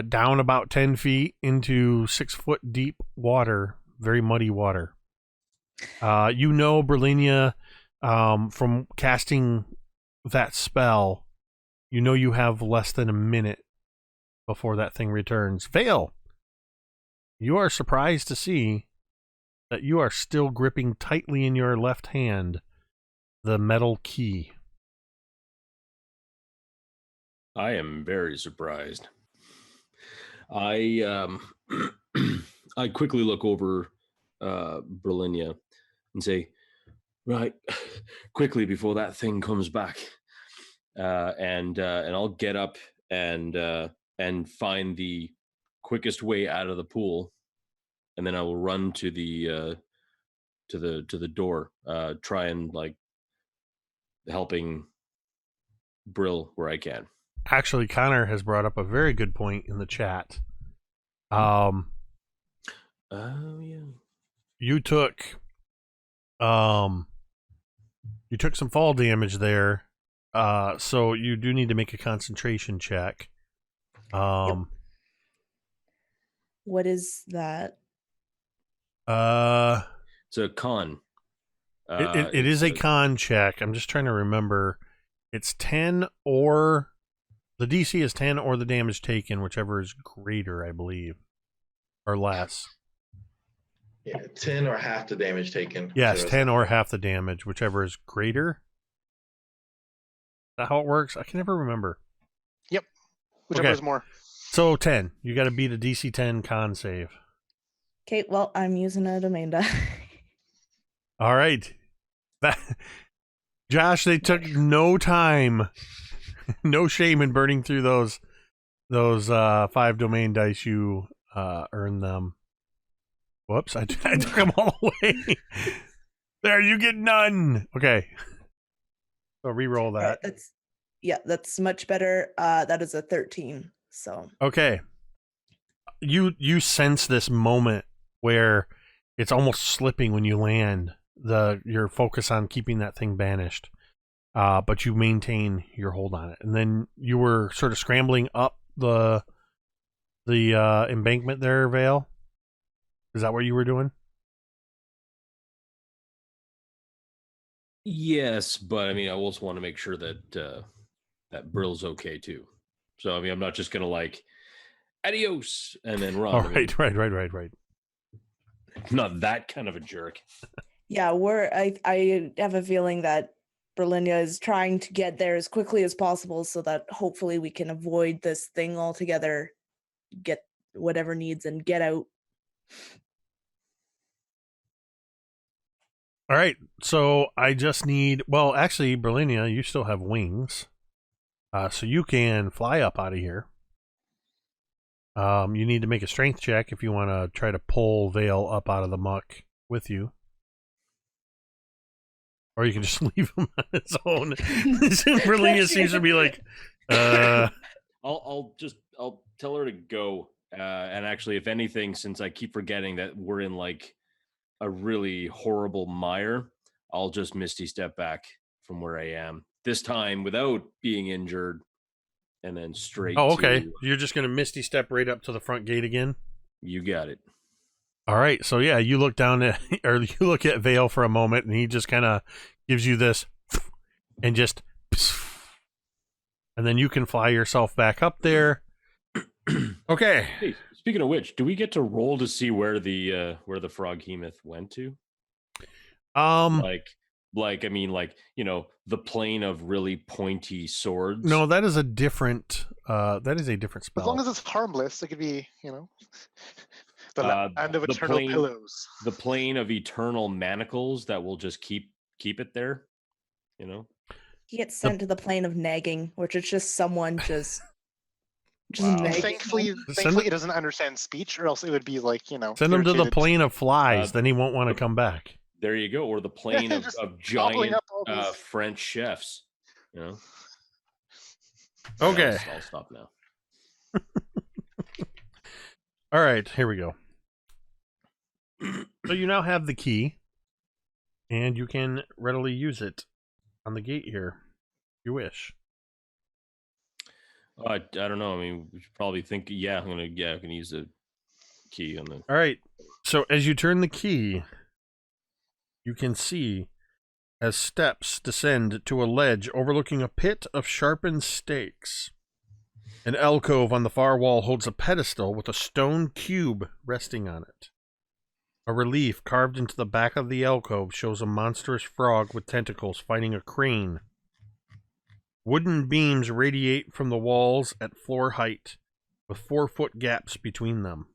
down about 10 feet into 6 foot deep water, very muddy water. Brilinya, from casting that spell, you have less than a minute before that thing returns. Vale, you are surprised to see that you are still gripping tightly in your left hand the metal key. I am very surprised. I quickly look over Brilinya and say, right, quickly before that thing comes back. and I'll get up and find the quickest way out of the pool, and then I will run to the door, try and like helping Brill where I can. Actually, Connor has brought up a very good point in the chat. Oh yeah. You took some fall damage there, so you do need to make a concentration check. What is that? It's a con. It is a con check. I'm just trying to remember. It's 10 or the DC is 10 or the damage taken, whichever is greater, I believe, or less. Yeah, 10 or half the damage taken. Yes, 10 or half the damage, whichever is greater. Is that how it works? I can never remember. Yep. Whichever Okay. is more. So 10. You got to beat a DC 10 con save. Okay, well, I'm using a domain die. All right. Josh, they took no time, no shame in burning through those 5 domain dice you earned them. Whoops, I took them all away. There, you get none. Okay. So re-roll that. Right, that's much better. That is a 13. So okay. You sense this moment where it's almost slipping when you land. Your focus on keeping that thing banished, but you maintain your hold on it. And then you were sort of scrambling up the embankment there, Vale. Is that what you were doing? Yes, but I mean, I also want to make sure that that Brill's okay too. So I mean, I'm not just gonna like adios and then run. All right, right. Not that kind of a jerk. Yeah, I have a feeling that Brilinya is trying to get there as quickly as possible so that hopefully we can avoid this thing altogether, get whatever needs, and get out. All right, so I just need... Well, actually, Brilinya, you still have wings. So you can fly up out of here. You need to make a strength check if you want to try to pull Vale up out of the muck with you. Or you can just leave him on his own. Brilinya seems to be like, I'll tell her to go. And actually, if anything, since I keep forgetting that we're in like a really horrible mire, I'll just Misty step back from where I am. This time without being injured, and then straight. Oh, okay. You're just going to Misty step right up to the front gate again? You got it. All right, so yeah, you look down at, or you look at Vale for a moment, and he just kind of gives you this, and just, and then you can fly yourself back up there. Okay. Hey, speaking of which, do we get to roll to see where the frog hemoth went to? Like I mean, like, you know, the plane of really pointy swords. No, that is a different spell. As long as it's harmless, it could be, you know, the land of eternal pillows. The plane of eternal manacles that will just keep it there, you know. He gets sent to the plane of nagging, which is just someone just nagging. Thankfully, he doesn't understand speech, or else it would be like, you know. Send him to the plane of flies, then he won't want to come back. There you go, or the plane of giant French chefs, you know. Okay. I'll stop now. All right, here we go. So you now have the key, and you can readily use it on the gate here, if you wish. I don't know. I mean, we should probably think. I can use the key on the. All right. So as you turn the key, you can see as steps descend to a ledge overlooking a pit of sharpened stakes. An alcove on the far wall holds a pedestal with a stone cube resting on it. A relief carved into the back of the alcove shows a monstrous frog with tentacles fighting a crane. Wooden beams radiate from the walls at floor height, with 4-foot gaps between them.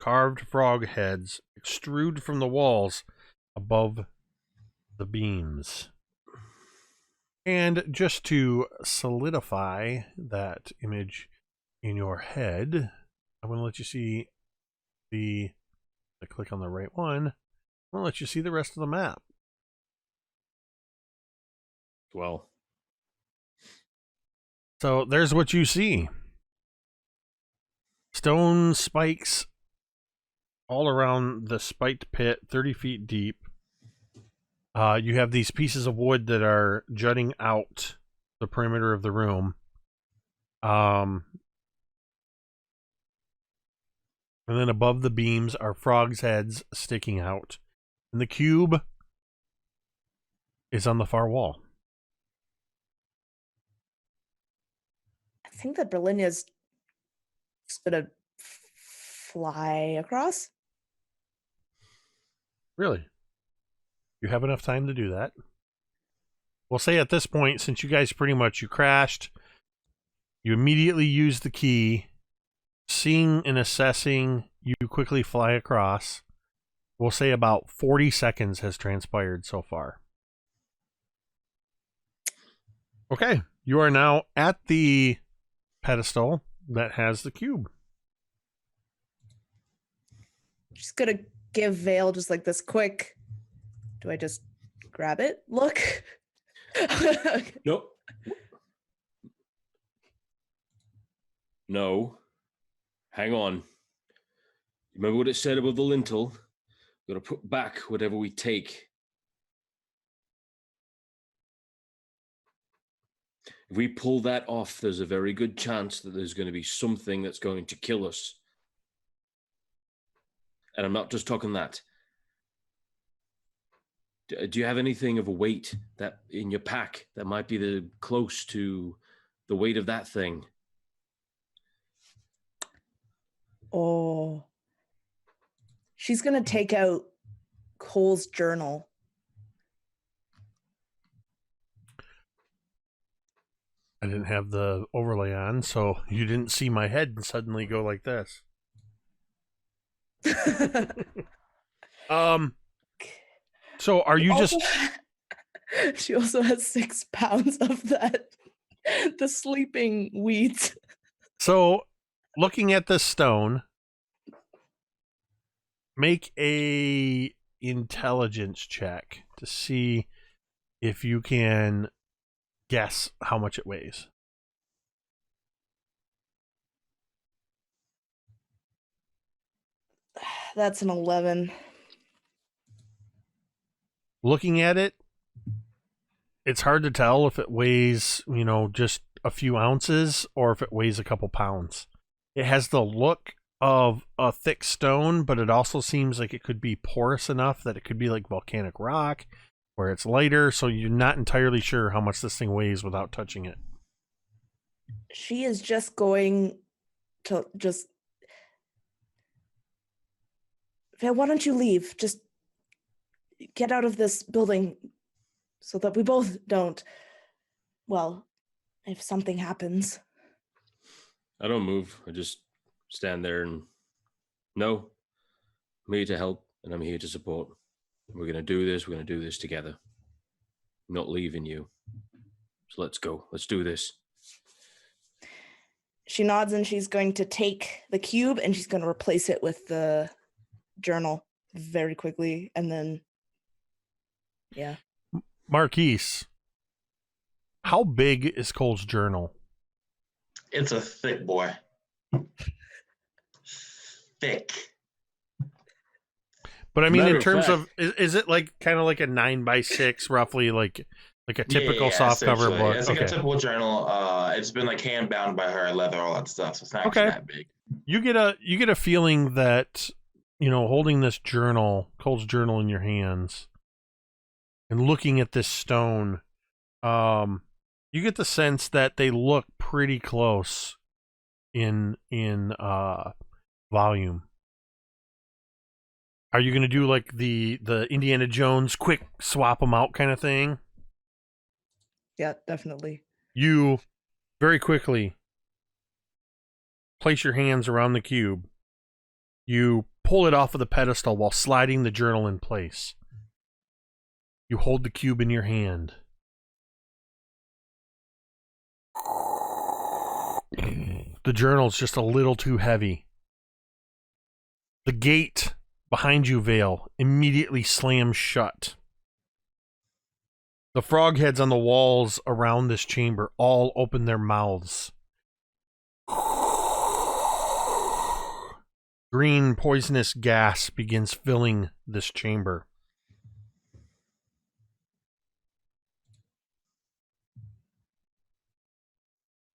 Carved frog heads extrude from the walls above the beams. And just to solidify that image in your head, I'm going to let you see I click on the right one. I'm going to let you see the rest of the map. Well, So there's what you see. Stone spikes all around the spiked pit, 30 feet deep. You have these pieces of wood that are jutting out the perimeter of the room. And then above the beams are frogs' heads sticking out. And the cube is on the far wall. I think that Brilinya's just gonna fly across. Really? You have enough time to do that? We'll say at this point, since you guys pretty much, you crashed, you immediately use the key, seeing and assessing, you quickly fly across. We'll say about 40 seconds has transpired so far. Okay, you are now at the pedestal that has the cube. Just gonna give Vale just like this quick. Do I just grab it? Look. nope. No. Hang on. Remember what it said above the lintel? We've got to put back whatever we take. If we pull that off, there's a very good chance that there's going to be something that's going to kill us. And I'm not just talking that. Do you have anything of a weight that in your pack that might be close to the weight of that thing? Oh. She's going to take out Cole's journal. I didn't have the overlay on, so you didn't see my head suddenly go like this. So are you just... She also has 6 pounds of that, the sleeping weeds. So, looking at this stone, make a intelligence check to see if you can guess how much it weighs. That's an 11. Looking at it, it's hard to tell if it weighs, just a few ounces or if it weighs a couple pounds. It has the look of a thick stone, but it also seems like it could be porous enough that it could be like volcanic rock, where it's lighter, so you're not entirely sure how much this thing weighs without touching it. She is just going to why don't you leave? Just get out of this building so that we both don't. Well, if something happens. I don't move. I just stand there and no, I'm here to help and I'm here to support. We're going to do this. We're going to do this together. I'm not leaving you. So let's go. Let's do this. She nods and she's going to take the cube and she's going to replace it with the journal very quickly. And then, yeah. Marquise, how big is Cole's journal? It's a thick boy. Thick. But I mean, Matter in of terms fact- of, is it like kind of like a 9x6, roughly, like a typical soft cover essentially. book? It's like a typical journal. It's been like hand bound by her, leather, all that stuff. So it's not actually Okay. that big. You get a feeling that, holding this journal, Cole's journal in your hands, and looking at this stone, you get the sense that they look pretty close in volume. Are you going to do like the Indiana Jones quick swap them out kind of thing? Yeah, definitely. You very quickly place your hands around the cube. You pull it off of the pedestal while sliding the journal in place. You hold the cube in your hand. the journal's just a little too heavy. The gate behind you, Vale, immediately slams shut. The frog heads on the walls around this chamber all open their mouths. Green poisonous gas begins filling this chamber.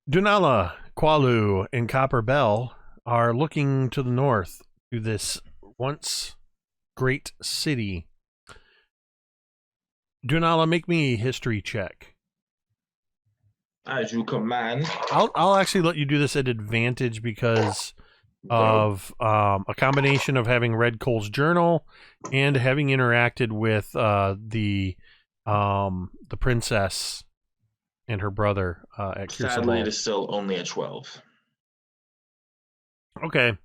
Dunala, Qualu, and Copper Bell are looking to the north to this once great city. Dunala, make me a history check. As you command. I'll actually let you do this at advantage because of a combination of having read Cole's journal and having interacted with the princess and her brother at Sadly, it is still only a 12. Okay.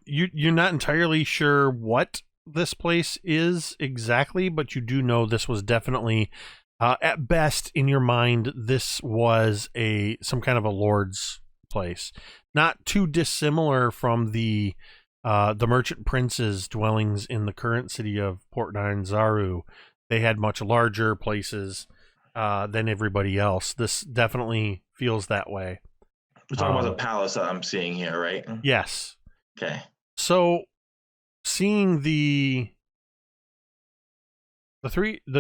You're not entirely sure what this place is exactly, but you do know this was definitely, at best in your mind, this was some kind of a lord's place. Not too dissimilar from the merchant prince's dwellings in the current city of Port Nyanzaru. They had much larger places than everybody else. This definitely feels that way. We're talking about the palace that I'm seeing here, right? Yes. Okay. So, seeing the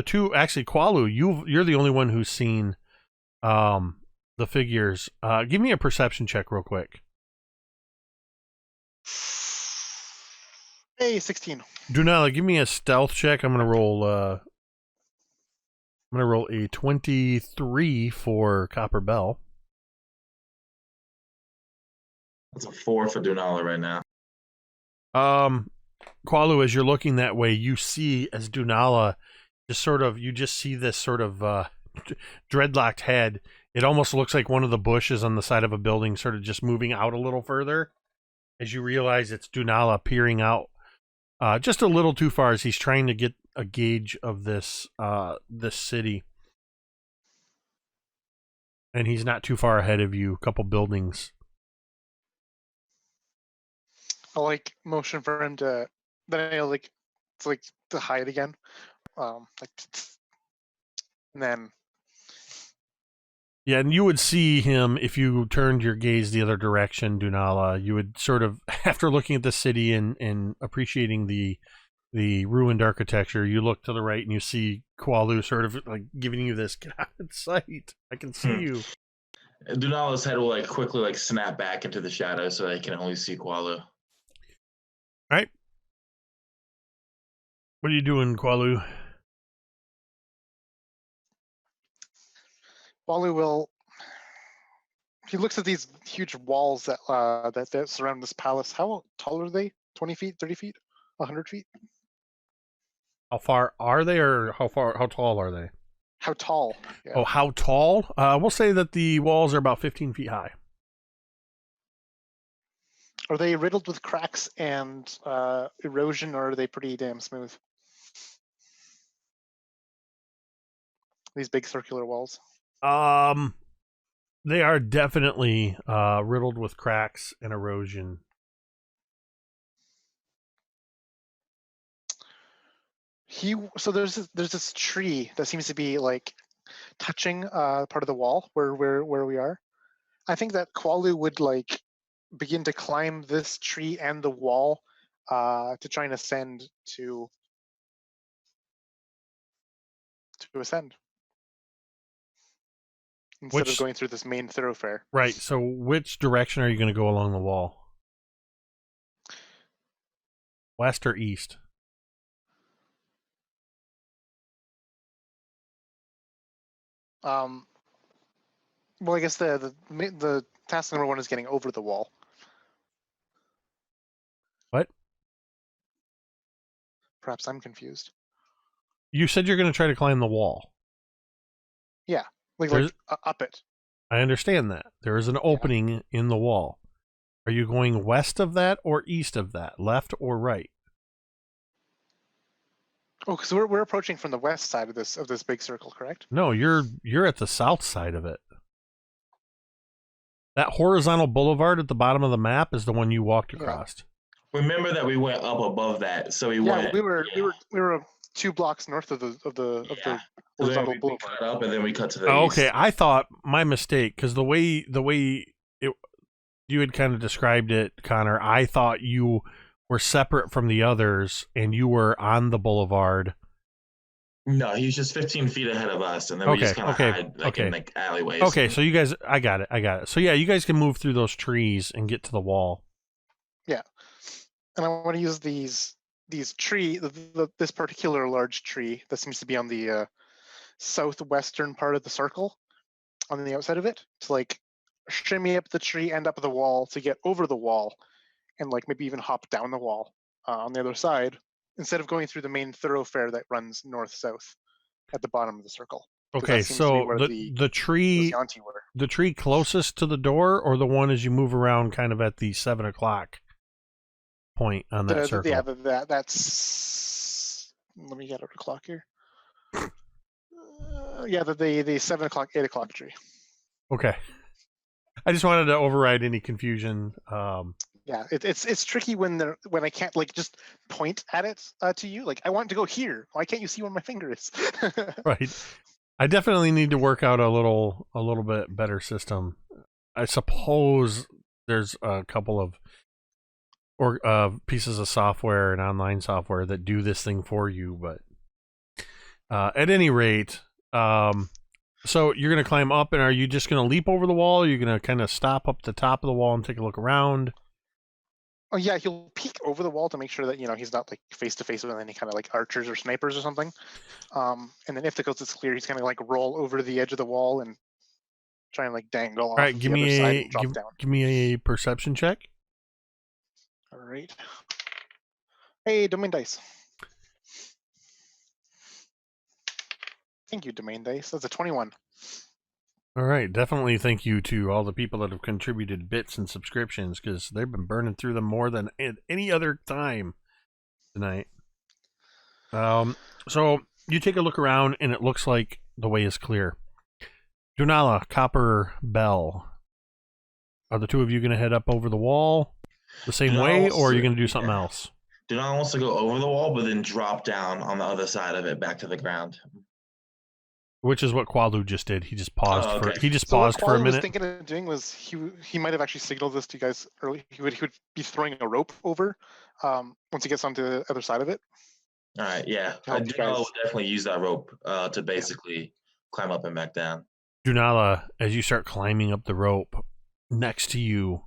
two, actually, Qualu, you're the only one who's seen the figures. Give me a perception check real quick. Hey, 16. Dunala, give me a stealth check. I'm gonna roll a 23 for Copper Bell. That's a 4 for Dunala right now. Qualu, as you're looking that way, you see as Dunala you just see this sort of dreadlocked head. It almost looks like one of the bushes on the side of a building sort of just moving out a little further as you realize it's Dunala peering out just a little too far as he's trying to get a gauge of this city. And he's not too far ahead of you, a couple buildings. I like motion for him to to hide again. And then yeah, and you would see him if you turned your gaze the other direction, Dunala. You would sort of, after looking at the city and appreciating the ruined architecture, you look to the right and you see Qualu sort of like giving you this, get out of sight. I can see you. Dunala's head will quickly snap back into the shadow so that I can only see Qualu. Right. What are you doing, Qualu? Qualu will. He looks at these huge walls that surround this palace. How tall are they? 20 feet, 30 feet, 100 feet? How far are they, or how tall are they? How tall? Yeah. Oh, how tall? We'll say that the walls are about 15 feet high. Are they riddled with cracks and erosion, or are they pretty damn smooth? These big circular walls. They are definitely riddled with cracks and erosion. So there's this tree that seems to be touching part of the wall where we are. I think that Qualu would begin to climb this tree and the wall to try and ascend to ascend instead of going through this main thoroughfare. Right. So which direction are you going to go along the wall? West or east? Well, I guess the task number 1 is getting over the wall. What? Perhaps I'm confused. You said you're going to try to climb the wall. Yeah, up it. I understand that. There is an opening in the wall. Are you going west of that or east of that? Left or right? Oh, because we're approaching from the west side of this big circle, correct? No, you're at the south side of it. That horizontal boulevard at the bottom of the map is the one you walked across. Remember that we went up above that, so we went. we were 2 blocks north of the horizontal we boulevard. cut up and then we cut to the Oh, east. okay, I thought my mistake because the way you had kind of described it, Connor. I thought you were separate from the others and you were on the boulevard. No, he was just 15 feet ahead of us, and then we just kind of hide in like alleyways. Okay, so you guys, I got it. So yeah, you guys can move through those trees and get to the wall. Yeah, and I want to use these this particular large tree that seems to be on the southwestern part of the circle, on the outside of it, to like shimmy up the tree, end up the wall to get over the wall, and like maybe even hop down the wall on the other side, instead of going through the main thoroughfare that runs north-south at the bottom of the circle. Okay, so the tree closest to the door, or the one as you move around, kind of at the 7 o'clock point on that circle. Yeah, that's. Let me get out a clock here. The 7 o'clock, 8 o'clock tree. Okay, I just wanted to override any confusion. Yeah, it's tricky when I can't like just point at it to you. Like I want to go here. Why can't you see where my finger is? Right. I definitely need to work out a little bit better system. I suppose there's a couple of pieces of software and online software that do this thing for you, but at any rate, so you're gonna climb up, and are you just gonna leap over the wall? Or are you gonna kind of stop up the top of the wall and take a look around? Oh yeah, he'll peek over the wall to make sure that he's not like face to face with any kind of like archers or snipers or something. And then if the coast is clear, he's gonna like roll over the edge of the wall and try and like dangle off the other side and drop down. Give me a perception check. All right. Hey, domain dice. Thank you, domain dice. That's a 21. All right, definitely thank you to all the people that have contributed bits and subscriptions, because they've been burning through them more than at any other time tonight. So you take a look around, and it looks like the way is clear. Dunala, Copper, Bell, are the two of you going to head up over the wall the same way, or are you going to do something else? Dunala wants to go over the wall, but then drop down on the other side of it, back to the ground. Which is what Qualu just did. He just paused okay. paused for a minute. What Qualu was thinking of doing was he might have actually signaled this to you guys early. He would be throwing a rope over once he gets onto the other side of it. All right, yeah. Dunala will definitely use that rope to basically climb up and back down. Dunala, as you start climbing up the rope, next to you,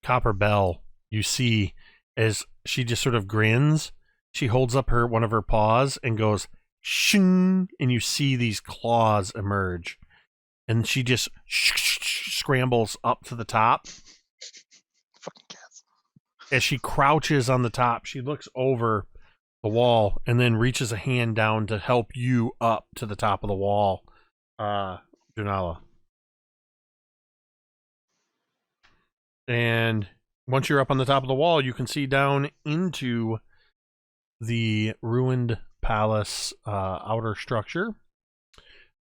Copper Bell, you see as she just sort of grins, she holds up one of her paws and goes, shing, and you see these claws emerge, and she just scrambles up to the top. Fucking cats. As she crouches on the top, she looks over the wall and then reaches a hand down to help you up to the top of the wall, Dunala. And once you're up on the top of the wall, you can see down into the ruined palace outer structure,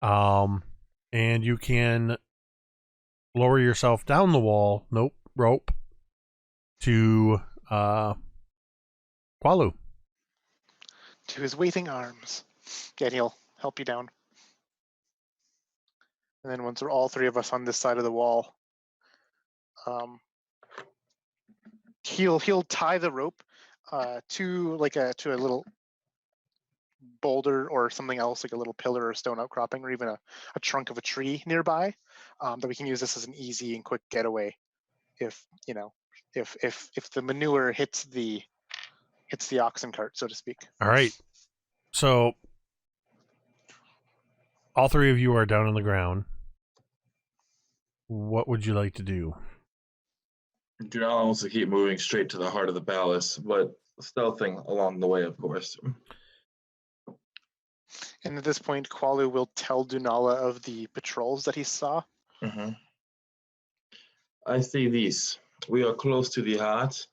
and you can lower yourself down the wall, rope, to Qualu. To his waiting arms. Yeah, he'll help you down. And then once we're all three of us on this side of the wall, he'll tie the rope to a little boulder or something else, like a little pillar or stone outcropping, or even a trunk of a tree nearby, that we can use this as an easy and quick getaway if the manure hits the oxen cart, so to speak. All right, so all three of you are down on the ground. What would you like to do? Dunala wants to keep moving straight to the heart of the palace, but stealthing along the way, of course. And at this point, Qualu will tell Dunala of the patrols that he saw. Mm-hmm. I see these. We are close to the heart.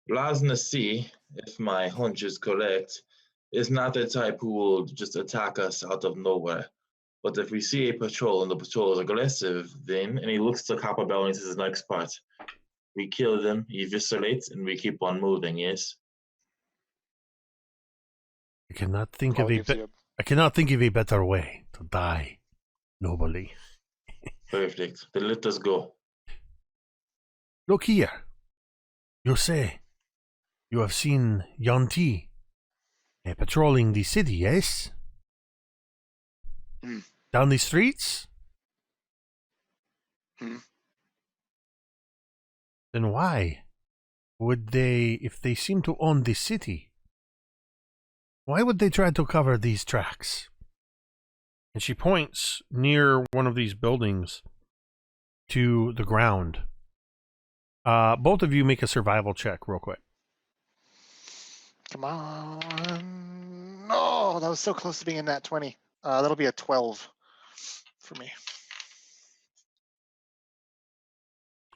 Blasnasi, if my hunch is correct, is not the type who will just attack us out of nowhere. But if we see a patrol and the patrol is aggressive, then, and he looks to Copper Belly as his next part, we kill them, eviscerate, and we keep on moving, yes? I cannot think Qual of a gives you I cannot think of a better way to die nobly. Perfect. Then let us go. Look here. You say you have seen Yanti patrolling the city, yes? Hmm. Down the streets? Hmm. Then why would they, if they seem to own the city, why would they try to cover these tracks? And she points near one of these buildings to the ground. Both of you make a survival check real quick. Come on. No, that was so close to being in that 20. That'll be a 12 for me.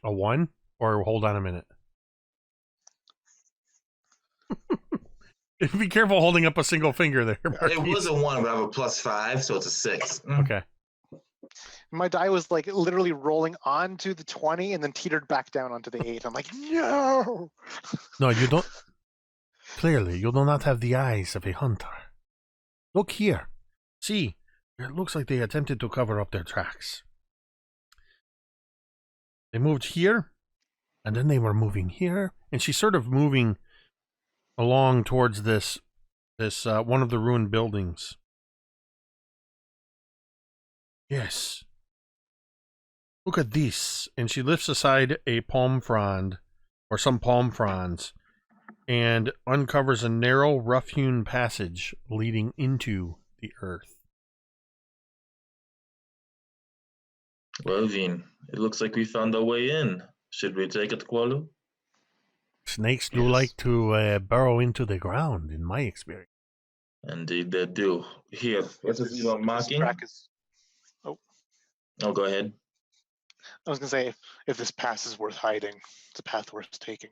A 1? Or hold on a minute. Be careful holding up a single finger there. It was a 1, but I have a +5, so it's a 6. Okay. My die was like literally rolling onto the 20 and then teetered back down onto the 8. I'm like, no. No, you don't. Clearly, you do not have the eyes of a hunter. Look here. See, it looks like they attempted to cover up their tracks. They moved here, and then they were moving here, and she's sort of moving along towards this one of the ruined buildings. Yes. Look at this. And she lifts aside a palm frond, or some palm fronds, and uncovers a narrow, rough-hewn passage leading into the earth. Well, Vin, it looks like we found our way in. Should we take it, Qualu? Snakes do Yes. like to burrow into the ground, in my experience. Indeed, they do. Here, what is your marking? Track is, Oh, go ahead. I was going to say, if this pass is worth hiding, it's a path worth taking.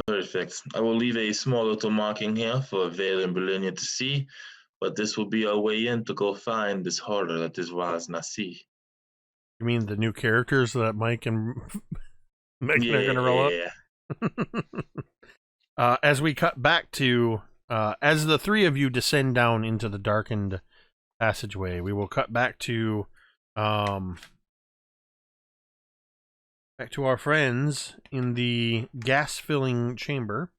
Perfect. I will leave a small little marking here for Vale and Brilinya to see, but this will be our way in to go find this horror that is Raz Nasi. You mean the new characters that Mike and Megan are going to roll up? As we cut back to, as the three of you descend down into the darkened passageway, we will cut back to our friends in the gas-filling chamber.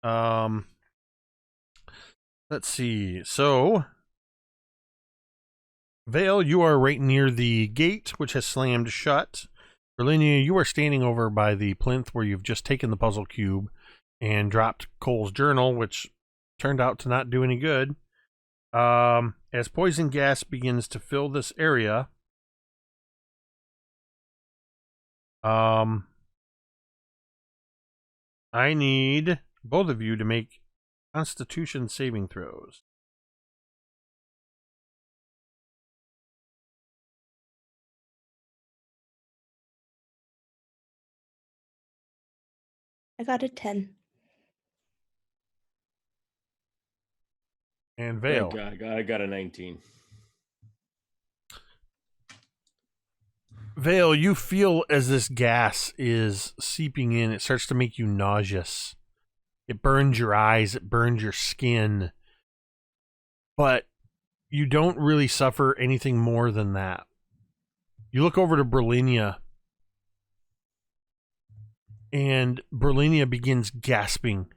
Let's see. So, Vale, you are right near the gate, which has slammed shut. Brilinya, you are standing over by the plinth where you've just taken the puzzle cube and dropped Cole's journal, which turned out to not do any good. As poison gas begins to fill this area, I need both of you to make Constitution saving throws. I got a 10. And Vale. I got a 19. Vale, you feel as this gas is seeping in, it starts to make you nauseous. It burns your eyes, it burns your skin. But you don't really suffer anything more than that. You look over to Brilinya, and Brilinya begins gasping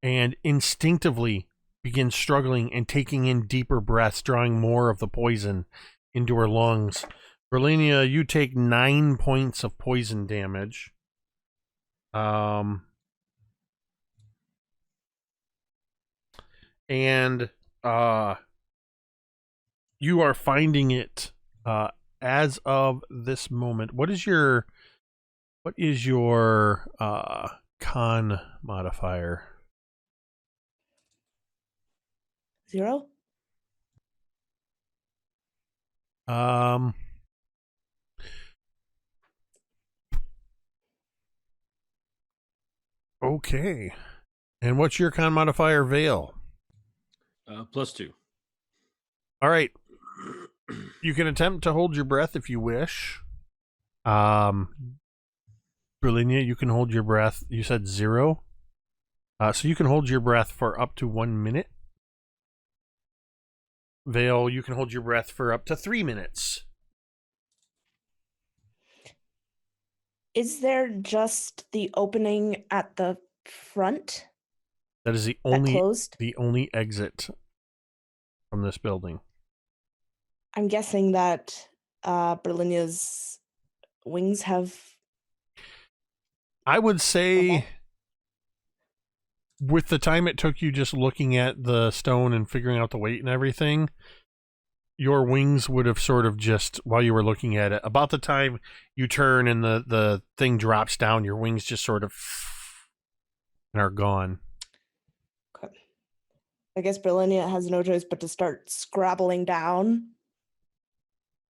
and instinctively begins struggling and taking in deeper breaths, drawing more of the poison into her lungs. Brilinya, you take 9 points of poison damage. And you are finding it as of this moment. What is your con modifier? 0? Okay. And what's your con modifier, Vale? +2. All right. You can attempt to hold your breath if you wish. Brilinya, you can hold your breath. You said 0. So you can hold your breath for up to 1 minute. Vale, you can hold your breath for up to 3 minutes. Is there just the opening at the front That is the that closed? only exit from this building. I'm guessing that Berlinia's wings have... I would say, Okay. with the time it took you just looking at the stone and figuring out the weight and everything, your wings would have sort of just, while you were looking at it, about the time you turn and the thing drops down, your wings just sort of and are gone. Okay. I guess Brilinya has no choice but to start scrabbling down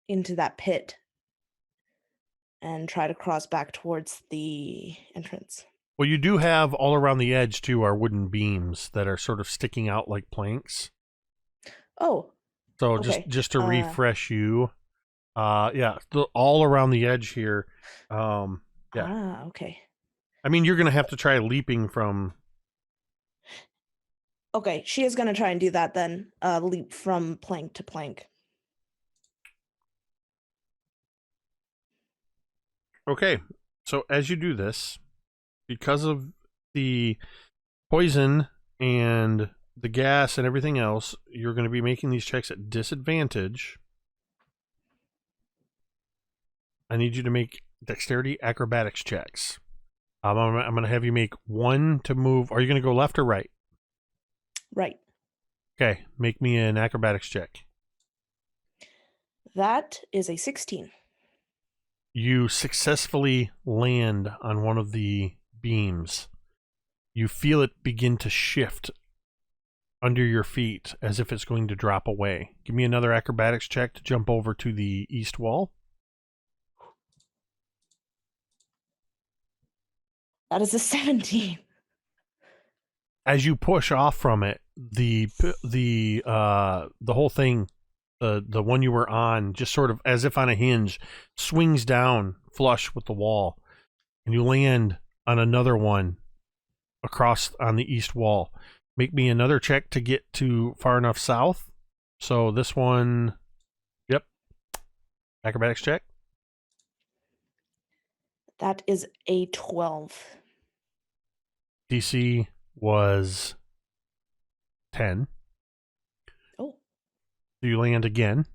into that pit and try to cross back towards the entrance. Well, you do have all around the edge, too, are wooden beams that are sort of sticking out like planks. Oh, So okay. just to refresh you, all around the edge here. Yeah. Okay. I mean, you're going to have to try leaping from... Okay, she is going to try and do that then, leap from plank to plank. Okay, so as you do this, because of the poison and the gas and everything else, you're going to be making these checks at disadvantage. I need you to make dexterity acrobatics checks. I'm going to have you make one to move. Are you going to go left or right? Right. Okay, make me an acrobatics check. That is a 16. You successfully land on one of the beams. You feel it begin to shift under your feet as if it's going to drop away. Give me another acrobatics check to jump over to the east wall. That is a 17. As you push off from it, the whole thing, the one you were on, just sort of as if on a hinge, swings down flush with the wall, and you land on another one across on the east wall. Make me another check to get to far enough south. So this one, yep, acrobatics check. That is a 12. DC was 10. Oh. So you land again.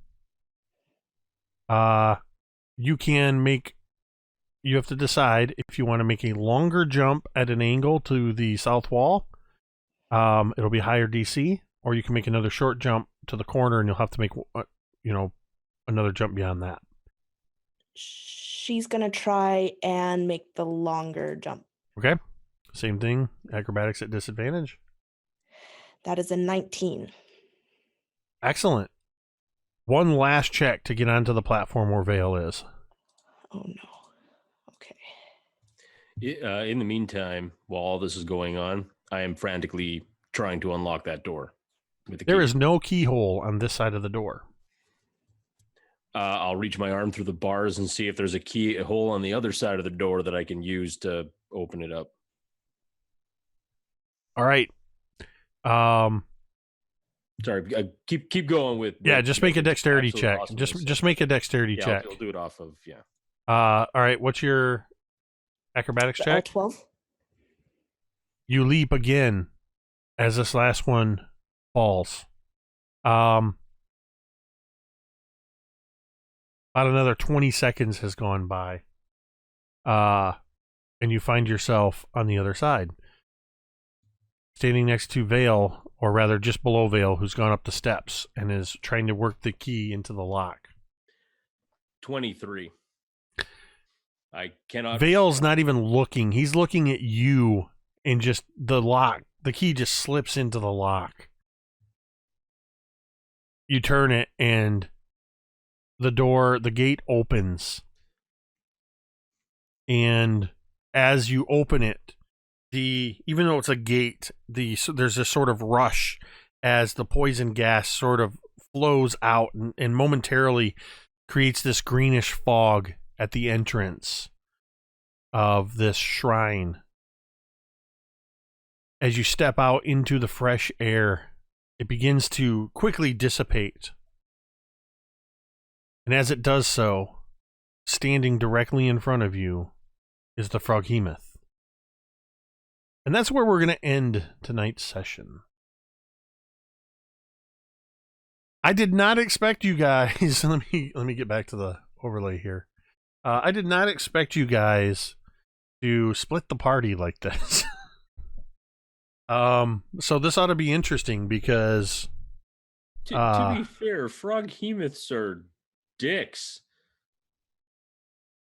You have to decide if you want to make a longer jump at an angle to the south wall. It'll be higher DC, or you can make another short jump to the corner, and you'll have to make, another jump beyond that. She's going to try and make the longer jump. Okay. Same thing. Acrobatics at disadvantage. That is a 19. Excellent. One last check to get onto the platform where Vale is. Oh, no. Okay. In the meantime, while all this is going on, I am frantically trying to unlock that door with the key. There is no keyhole on this side of the door. I'll reach my arm through the bars and see if there's a hole on the other side of the door that I can use to open it up. All right. Sorry, keep going with. Yeah, just make a dexterity check. Awesomeness. Just make a dexterity check. I'll do it off of All right. What's your acrobatics check? 12. You leap again as this last one falls. About another 20 seconds has gone by. And you find yourself on the other side. Standing next to Vale, or rather just below Vale, who's gone up the steps and is trying to work the key into the lock. 23. I cannot. Vale's not even looking. He's looking at you, and just the key just slips into the lock. You turn it, and the gate opens. And as you open it, even though it's a gate, there's this sort of rush as the poison gas sort of flows out and momentarily creates this greenish fog at the entrance of this shrine. As you step out into the fresh air, it begins to quickly dissipate. And as it does so, standing directly in front of you is the Froghemoth. And that's where we're going to end tonight's session. I did not expect you guys, let me get back to the overlay here. I did not expect you guys to split the party like this. So this ought to be interesting because to be fair, Froghemoths are dicks.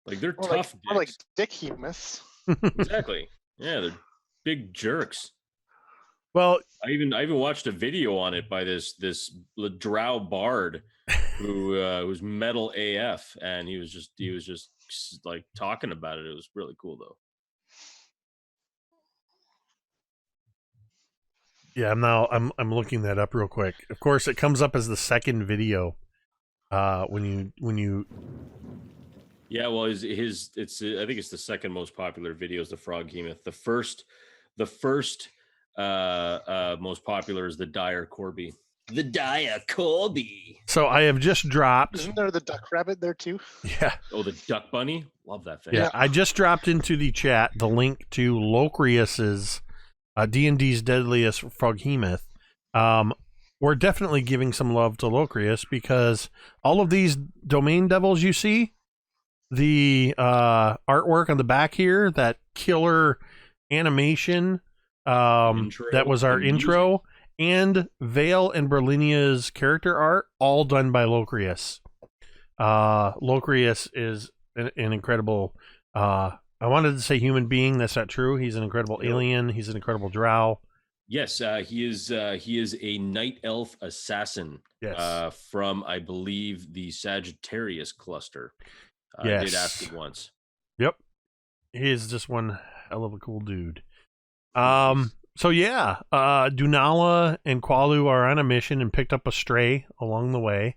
Like they're More tough like, more like dicks. dick-hemoths. Exactly. Yeah, they're big jerks. well, I even watched a video on it by this drow bard who was metal AF, and he was just like talking about it. It was really cool though. yeah, I'm looking that up real quick. Of course, it comes up as the second video when you Yeah, well, it's I think it's the second most popular video is the Froghemoth. The first most popular is the Dire Corby. The Dire Corby. So I have just dropped. Isn't there the duck rabbit there too? Yeah. Oh, the Duck Bunny. Love that thing. Yeah, I just dropped into the chat the link to Locrius's D&D's Deadliest Froghemoth. We're definitely giving some love to Locrius because all of these domain devils you see, the artwork on the back here, that killer animation, that was our intro, and Vale and Brilinya's character art, all done by Locrius. Locrius is an incredible, I wanted to say human being. That's not true. He's an incredible alien. He's an incredible drow. Yes, he is a night elf assassin. Yes. From I believe the Sagittarius cluster. Yes. I did ask it once. Yep. He is just one hell of a cool dude. So yeah, Dunala and Qualu are on a mission and picked up a stray along the way.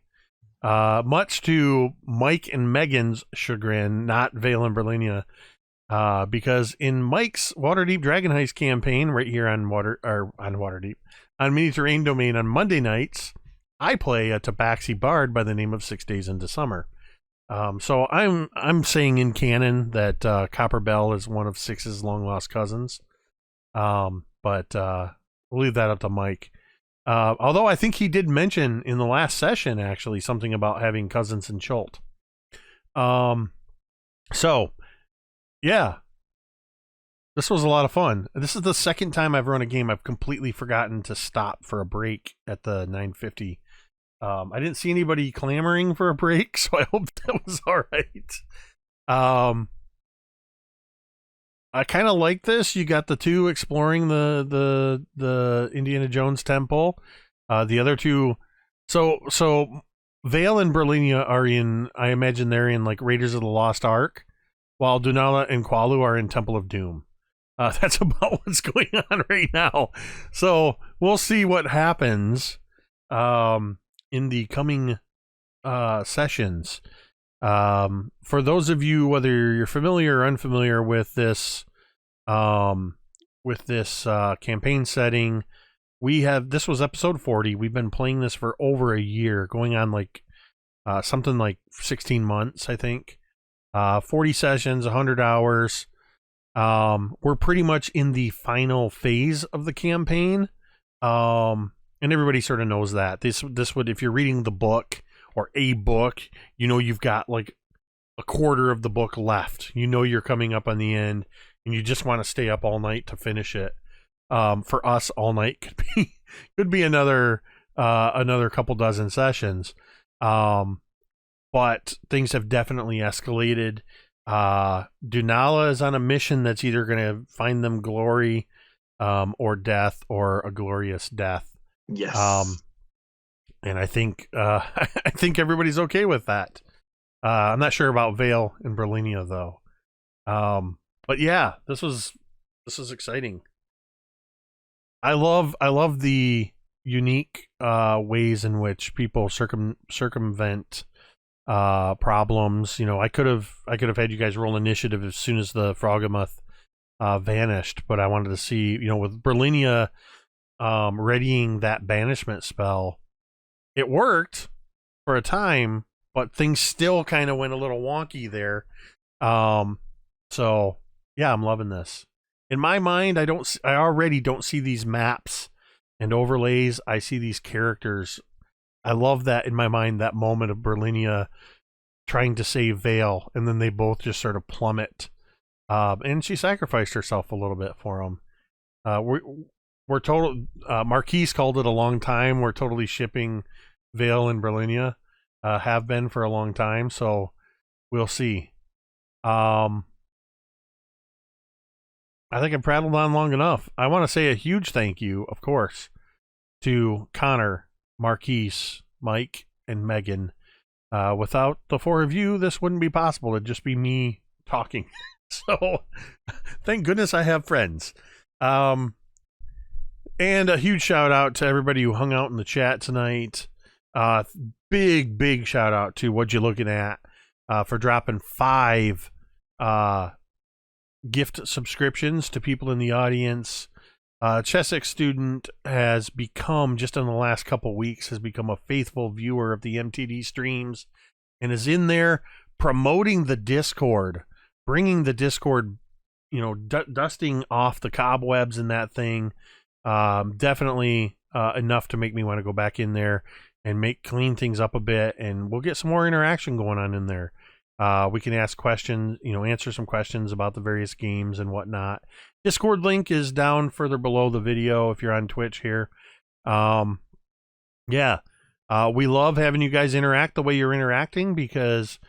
Much to Mike and Megan's chagrin, not Vale and Brilinya, because in Mike's Waterdeep Dragon Heist campaign, right here on Waterdeep, on Mini Terrain Domain on Monday nights, I play a Tabaxi Bard by the name of 6 Days into Summer. So I'm saying in canon that Copper Bell is one of Six's long lost cousins. But we'll leave that up to Mike. Although I think he did mention in the last session actually something about having cousins in Chult. So yeah, this was a lot of fun. This is the second time I've run a game I've completely forgotten to stop for a break at the 950. I didn't see anybody clamoring for a break, so I hope that was all right. I kind of like this. You got the two exploring the Indiana Jones temple. The other two, so Vale and Brilinya are in. I imagine they're in like Raiders of the Lost Ark, while Dunala and Qualu are in Temple of Doom. That's about what's going on right now. So we'll see what happens in the coming sessions. For those of you, whether you're familiar or unfamiliar with this campaign setting, this was episode 40. We've been playing this for over a year, going on like something like 16 months, I think. 40 sessions, 100 hours. We're pretty much in the final phase of the campaign. And everybody sort of knows that. This would, if you're reading the book or a book, you know you've got like a quarter of the book left. You know you're coming up on the end, and you just want to stay up all night to finish it. For us, all night could be another couple dozen sessions. But things have definitely escalated. Dunala is on a mission that's either going to find them glory, or death, or a glorious death. Yes. And I think everybody's okay with that. I'm not sure about Vale and Brilinya though. But yeah, this was exciting. I love the unique ways in which people circumvent problems. You know, I could have had you guys roll initiative as soon as the Froggamoth vanished, but I wanted to see, you know, with Brilinya readying that banishment spell, it worked for a time, but things still kind of went a little wonky there. So yeah, I'm loving this. In my mind, I already don't see these maps and overlays. I see these characters. I love that in my mind, that moment of Brilinya trying to save Vale, and then they both just sort of plummet. And she sacrificed herself a little bit for him. We're total. Marquise called it a long time. We're totally shipping Vale and Brilinya. Have been for a long time, so we'll see. I think I've prattled on long enough. I want to say a huge thank you, of course, to Connor, Marquise, Mike, and Megan. Without the four of you, this wouldn't be possible. It'd just be me talking. So, thank goodness I have friends. And a huge shout out to everybody who hung out in the chat tonight. Big shout out to What You Looking At for dropping 5 gift subscriptions to people in the audience. Cheswick Student has become, just in the last couple weeks, has become a faithful viewer of the MTD streams and is in there promoting the Discord, bringing the Discord, you know, dusting off the cobwebs in that thing. Definitely enough to make me want to go back in there and clean things up a bit, and we'll get some more interaction going on in there. We can ask questions, you know, answer some questions about the various games and whatnot. Discord link is down further below the video if you're on Twitch here. Yeah, we love having you guys interact the way you're interacting, because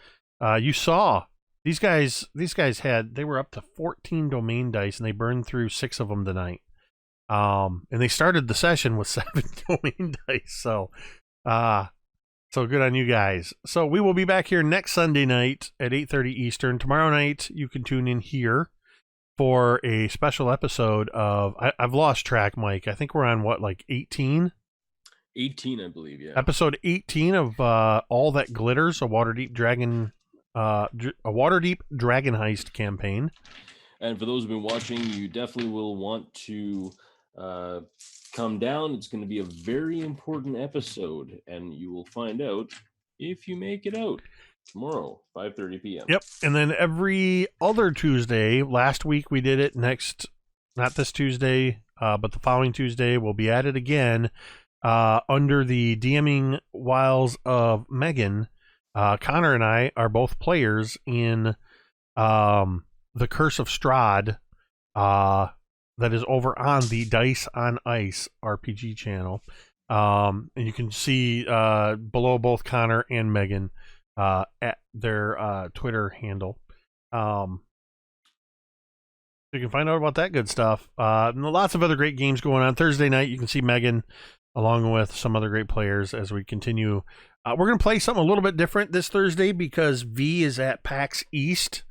you saw these guys they were up to 14 domain dice, and they burned through 6 of them tonight. And they started the session with 7 domain dice. So good on you guys. So we will be back here next Sunday night at 8:30 Eastern. Tomorrow night, you can tune in here for a special episode of, I've lost track, Mike. I think we're on what, like 18? 18, I believe, yeah. Episode 18 of All That Glitters, a Waterdeep Dragon Heist campaign. And for those who've been watching, you definitely will want to come down. It's going to be a very important episode, and you will find out if you make it out tomorrow, 5:30 p.m. Yep. And then every other Tuesday, last week we did it, not this Tuesday, but the following Tuesday, we'll be at it again under the DMing wiles of Megan. Connor and I are both players in The Curse of Strahd, that is over on the Dice on Ice RPG channel. And you can see below both Connor and Megan at their Twitter handle. You can find out about that good stuff. And lots of other great games going on. Thursday night, you can see Megan along with some other great players as we continue. We're going to play something a little bit different this Thursday because V is at PAX East.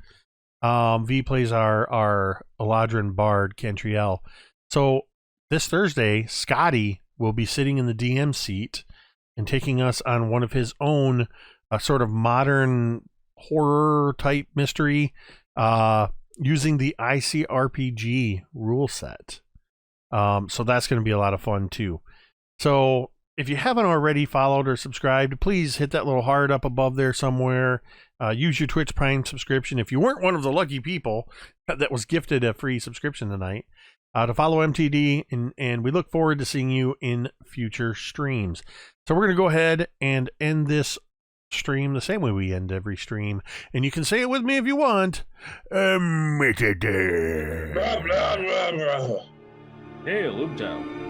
V plays our Eladrin Bard, Cantriel. So this Thursday, Scotty will be sitting in the DM seat and taking us on one of his own sort of modern horror type mystery using the ICRPG rule set. So that's going to be a lot of fun too. So if you haven't already followed or subscribed, please hit that little heart up above there somewhere. Use your Twitch Prime subscription if you weren't one of the lucky people that was gifted a free subscription tonight to follow MTD, and we look forward to seeing you in future streams. So we're going to go ahead and end this stream the same way we end every stream, and you can say it with me if you want. Hey, Lubtown.